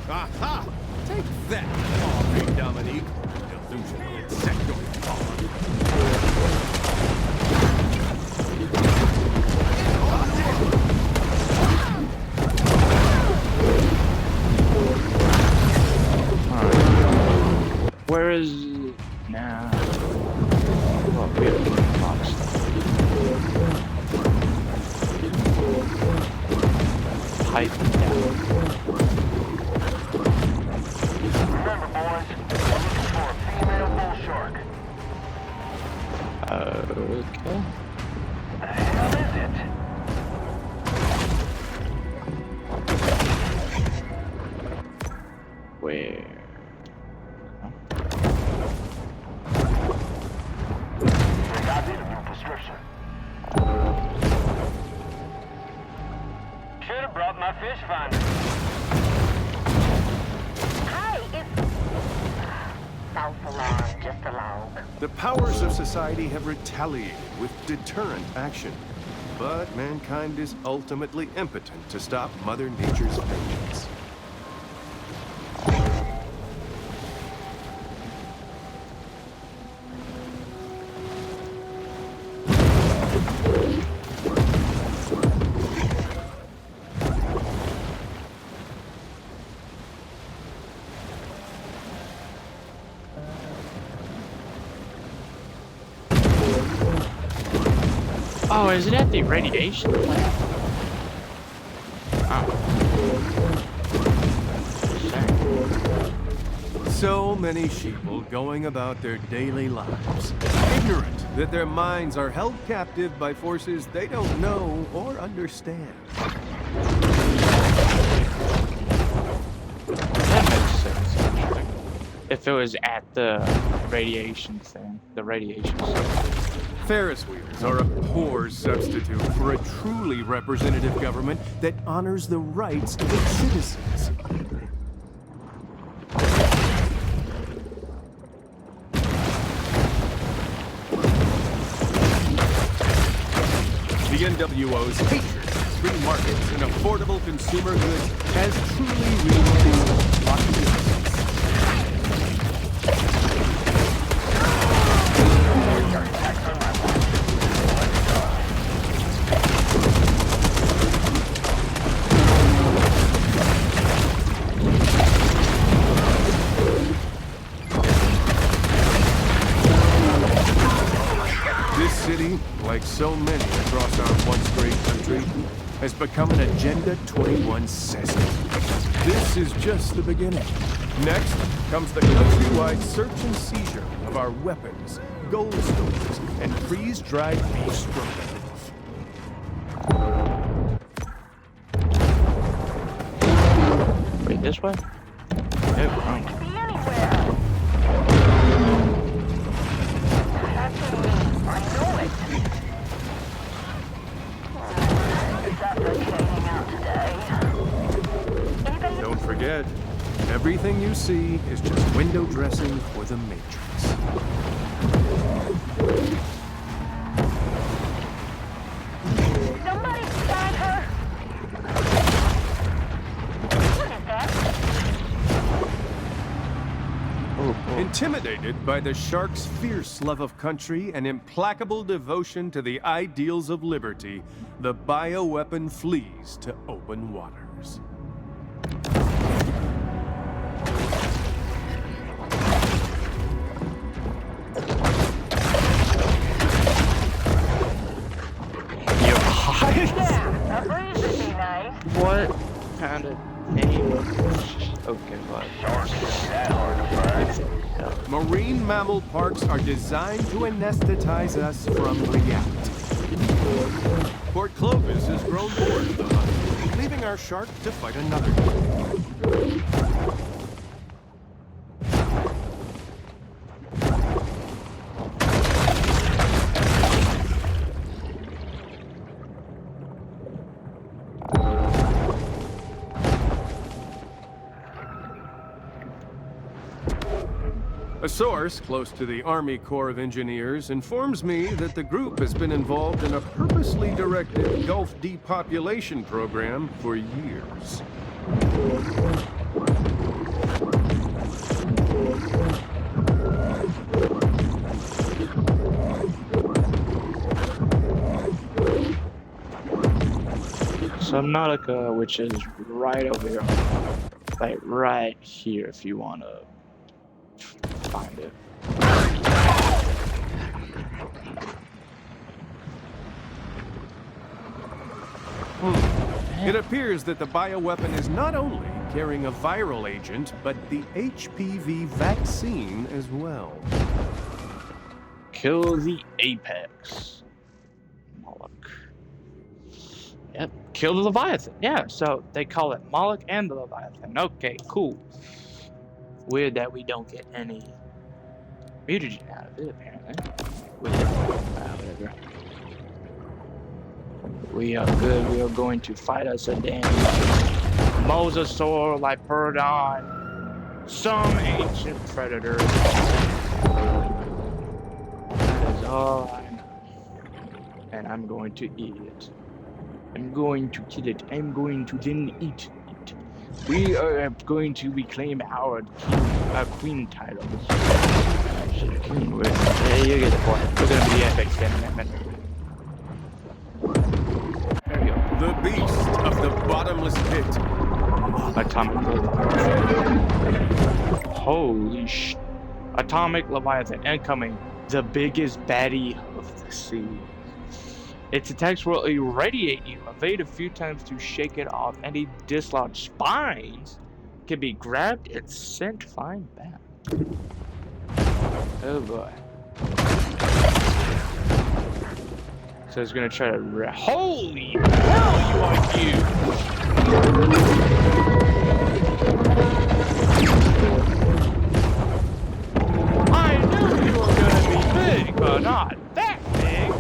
Aha! Take that, Aubrey Dominique, delusional insectoid. Where is... Nah. Well, we have a lot of stuff. Pipe down. Remember, boys, we're looking for a female bull shark. Okay. The hell is it? Where? I need a new prescription. Should have brought my fish finder. Hi, it's... False alarm, just a log. The powers of society have retaliated with deterrent action. But mankind is ultimately impotent to stop Mother Nature's vengeance. Oh, is it at the radiation plant? Oh. So many sheeple going about their daily lives, ignorant that their minds are held captive by forces they don't know or understand. That makes sense, actually. If it was at the radiation thing, the radiation stuff. Ferris wheels are a poor substitute for a truly representative government that honors the rights of its citizens. The NWO's hatred of free markets and affordable consumer goods has truly realized population. This city, like so many across our once great country, has become an Agenda 21 cesspool. This is just the beginning. Next comes the countrywide search and seizure of our weapons, gold stores, and freeze-dried beef stroganoff. Wait, this way? No, wrong. Be anywhere. That's what I know it. It's after cleaning out today. Anybody? Don't forget, everything you see is just window dressing for the Matrix. Somebody got her. What is that? Intimidated by the shark's fierce love of country and implacable devotion to the ideals of liberty, the bioweapon flees to open waters. Okay, but Sharks can't be that hard to find. Marine mammal parks are designed to anesthetize us from reality. Port Clovis has grown bored of the hunt, leaving our shark to fight another one. A source close to the Army Corps of Engineers informs me that the group has been involved in a purposely directed Gulf depopulation program for years. Subnautica, which is right over here, like right here, if you want to find it. It appears that the bioweapon is not only carrying a viral agent, but the HPV vaccine as well. Kill the apex. Moloch. Yep. Kill the Leviathan. Yeah, so they call it Moloch and the Leviathan. Okay, cool. Weird that we don't get any mutagen out of it, apparently. Whatever. We are good. We are going to fight us a damn mosasaur, Lyperdon, some ancient predator. That is all I know. And I'm going to eat it. I'm going to kill it. I'm going to then eat it. We are going to reclaim our queen titles. Queen, yeah, you get the point. We're going to be epic in a minute. There we go. The beast of the bottomless pit. Atomic Leviathan. Holy sh! Atomic Leviathan incoming. The biggest baddie of the sea. Its attacks will irradiate you. Evade a few times to shake it off. Any dislodged spines can be grabbed and sent flying back. Oh boy. So it's gonna try to holy hell, you are huge! I knew you were gonna be big, but not that big!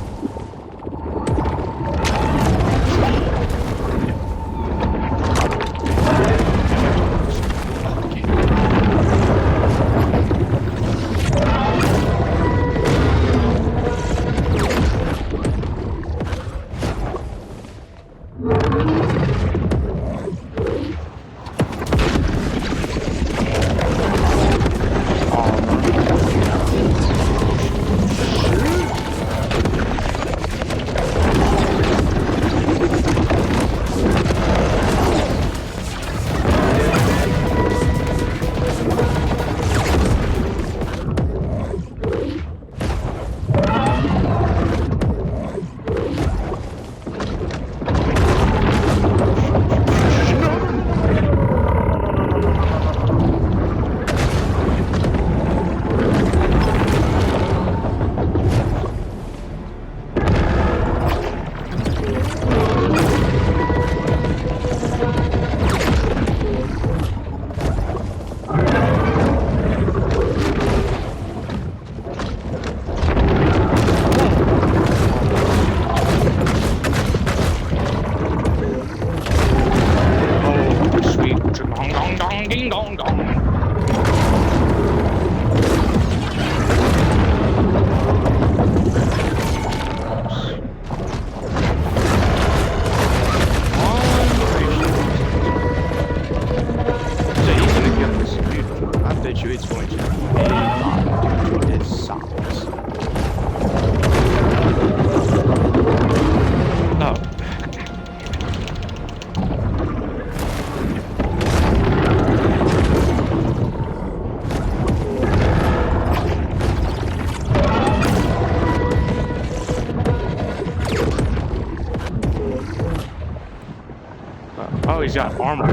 Ding dong dong. So he's gonna get this beautiful. I bet you it's going to be a lot due to its size. Oh. Oh, he's got armor.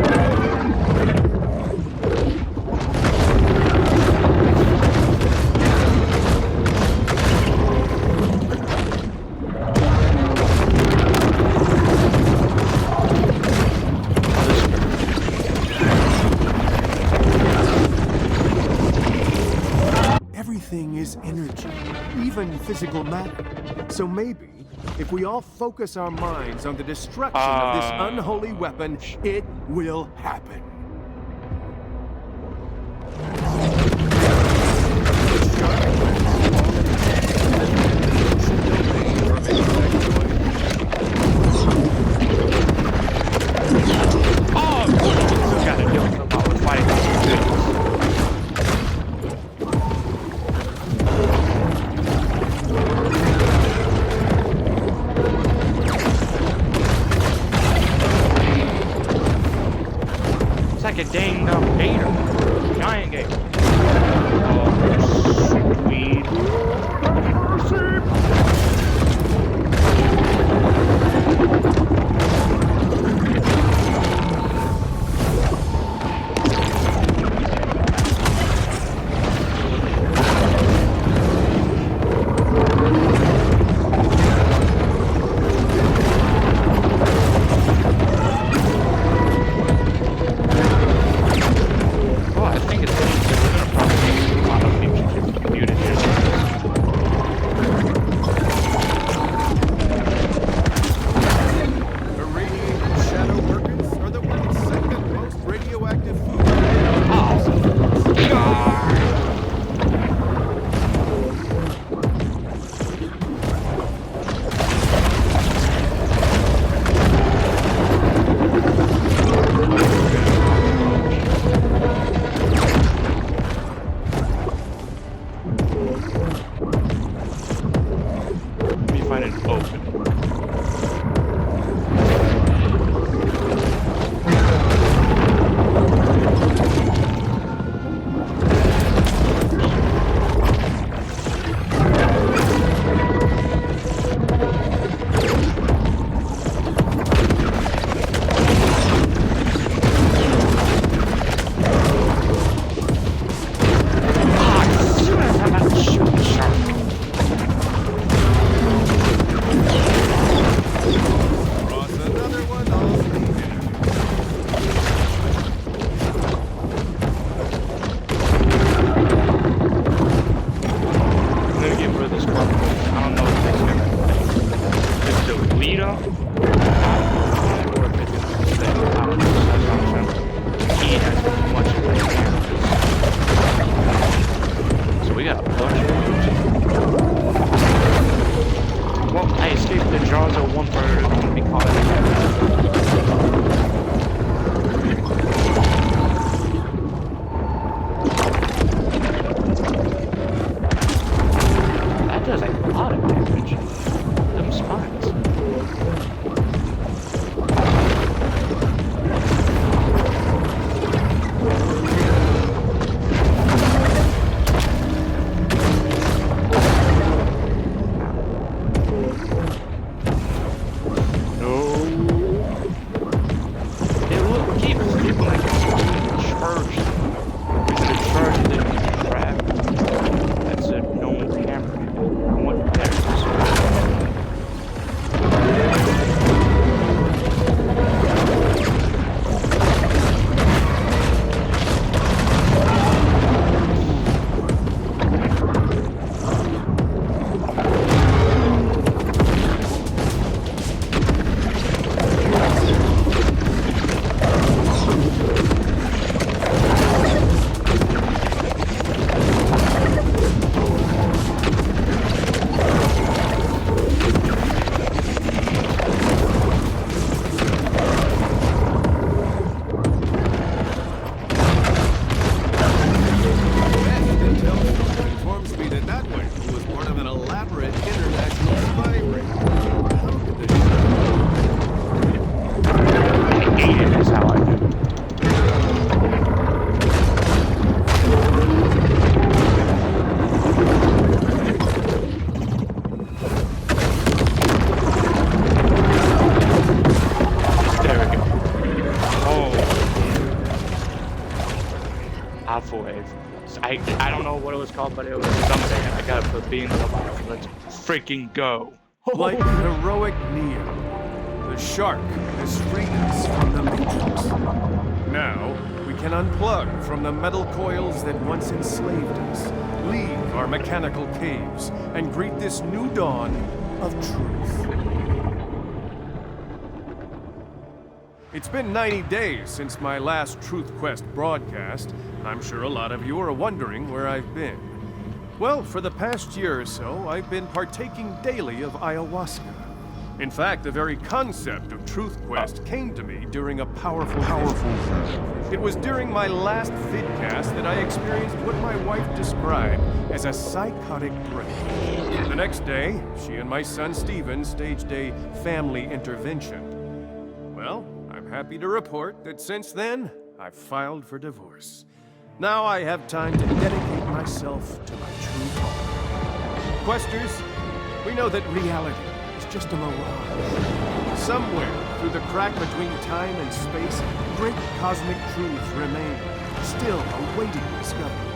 is energy, even physical matter. So maybe, if we all focus our minds on the destruction of this unholy weapon, it will happen. It's like a dang gator. Giant gator. Oh, sweet. Oh, I think it's going to probably a lot of future communities. Irradiated shadow workers are the world's second most radioactive food. Let me find an open. Cross another one off the map. I'm gonna get rid of this one. I don't know if it's gonna delete them or if it's gonna stay. I don't know. That's what I'm trying to eat as much as I can. So we got a bunch of well, I escaped the jaws of one bird. I'm gonna be caught that does a lot of damage. Them spines. No. It keeps getting like charged. Is it a charge that you trap? That's a known camera. I want theirs. Intel informs me that that wave was part of an elaborate international spy ring. How did they I ate it, is how I do it. There we go. Oh. Alpha wave. I don't know what it was called, but it was something. I gotta put B in the bottom. Let's freaking go. like the heroic Neo? The shark has freed us from the Matrix. Now, we can unplug from the metal coils that once enslaved us, leave our mechanical caves, and greet this new dawn of truth. It's been 90 days since my last Truth Quest broadcast, and I'm sure a lot of you are wondering where I've been. Well, for the past year or so, I've been partaking daily of ayahuasca. In fact, the very concept of Truth Quest came to me during a powerful vision. It was during my last vidcast that I experienced what my wife described as a psychotic break. The next day, she and my son Steven staged a family intervention. Well, I'm happy to report that since then, I've filed for divorce. Now I have time to dedicate myself to my true calling. Questers, we know that reality is just a mirage. Somewhere through the crack between time and space, great cosmic truths remain, still awaiting discovery.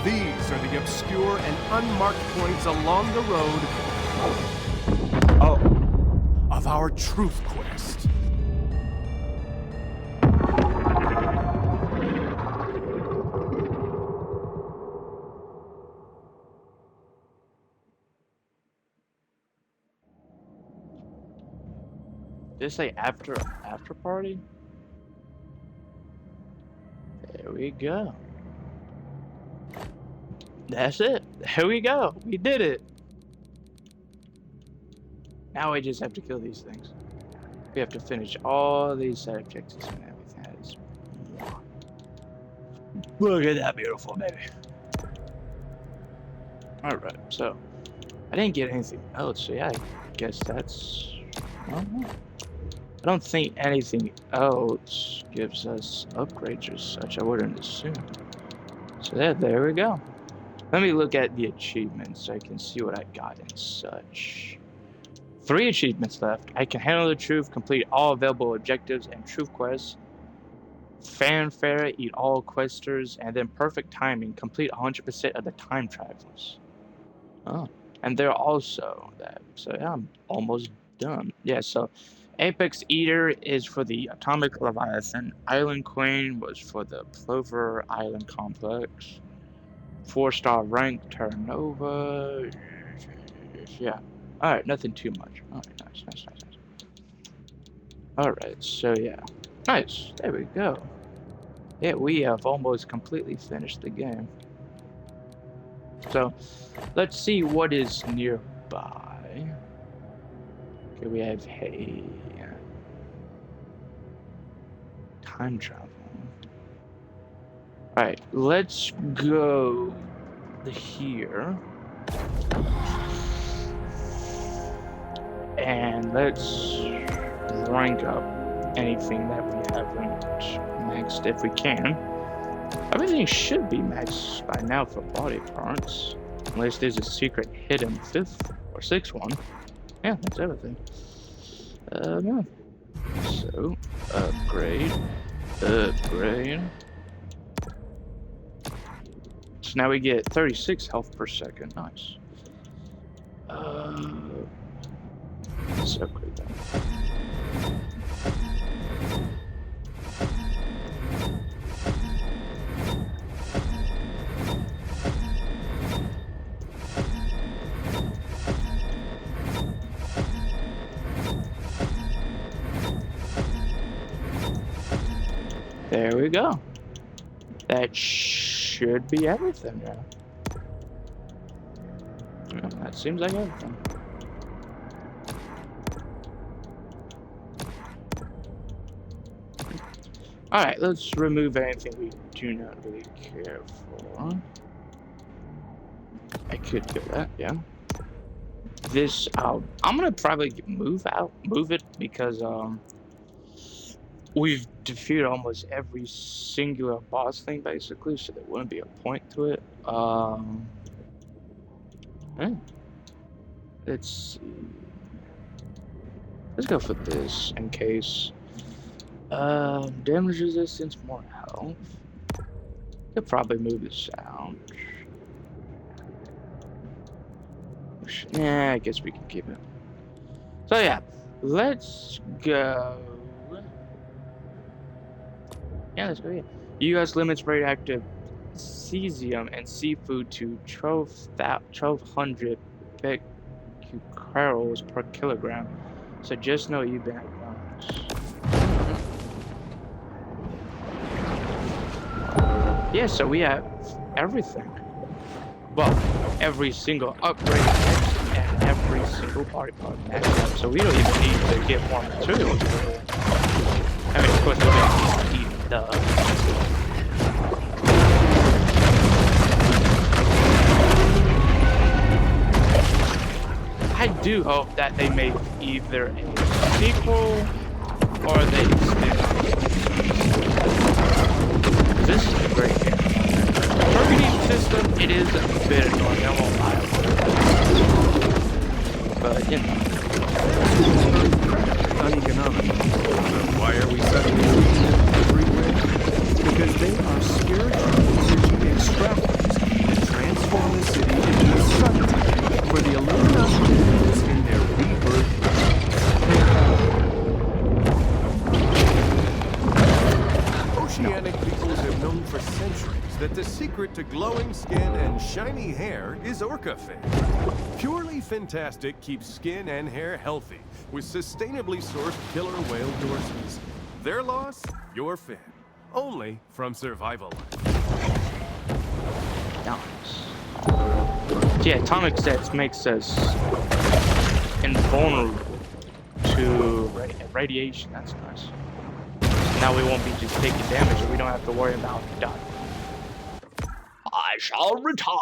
These are the obscure and unmarked points along the road of our Truth Quest. Did it say after party? There we go. That's it. There we go. We did it. Now we just have to kill these things. We have to finish all these side objectives and everything. That is... Look at that beautiful baby. Alright, so I didn't get anything else, so yeah, I guess that's... I don't think anything else gives us upgrades or such. I wouldn't assume. So there we go. Let me look at the achievements so I can see what I got and such. 3 achievements left. I can handle the truth, complete all available objectives and truth quests. Fanfare, eat all questers, and then perfect timing, complete 100% of the time travelers. Oh, and they're also that. So yeah, I'm almost done. Yeah, so Apex Eater is for the Atomic Leviathan. Island Queen was for the Plover Island Complex. 4-star rank Terranova. Yeah. Alright, nothing too much. Alright, nice. Alright, so yeah. Nice. There we go. Yeah, we have almost completely finished the game. So, let's see what is nearby. Okay, we have hay. Time travel. Alright, let's go here. And let's rank up anything that we haven't maxed if we can. Everything should be maxed by now for body parts. Unless there's a secret hidden 5th or 6th one. Yeah, that's everything. Yeah. So, upgrade. So now we get 36 health per second. Nice. Let's upgrade that. There we go. That should be everything now. Yeah, that seems like everything. Alright, let's remove anything we do not really care for. I could do that, yeah. This, I'm gonna probably move it because, we've defeated almost every singular boss thing, basically, so there wouldn't be a point to it. Let's see. Let's go for this, in case. Damage resistance, more health. Could probably move this out. Yeah, I guess we can keep it. So yeah, let's go. Yeah, let's go. Yeah. U.S. limits radioactive cesium and seafood to 1,200 becquerels per kilogram. So just know you've been acknowledged. Yeah, so we have everything. Well, every single upgrade and every single body part maxed up. So we don't even need to get more materials. I mean, of course, we don't need the. I do hope that they make either a sequel or they spin off. This is a great game. Targeting system, it is a bit annoying, I won't lie. But, you know. Uneconomical. Why are we suddenly reaching them everywhere? Because they are spiritual energy extractors that transform the city into a subject for the Illuminati devils in their rebirth. Oceanic peoples have known for centuries that the secret to glowing skin and shiny hair is orca fin. Purely Fantastic keeps skin and hair healthy with sustainably sourced killer whale dorsals. Their loss, your fin. Only from Survival Life. Nice. Yeah, atomic sets makes us invulnerable to radiation. That's nice. Now we won't be just taking damage and we don't have to worry about dying. I shall return.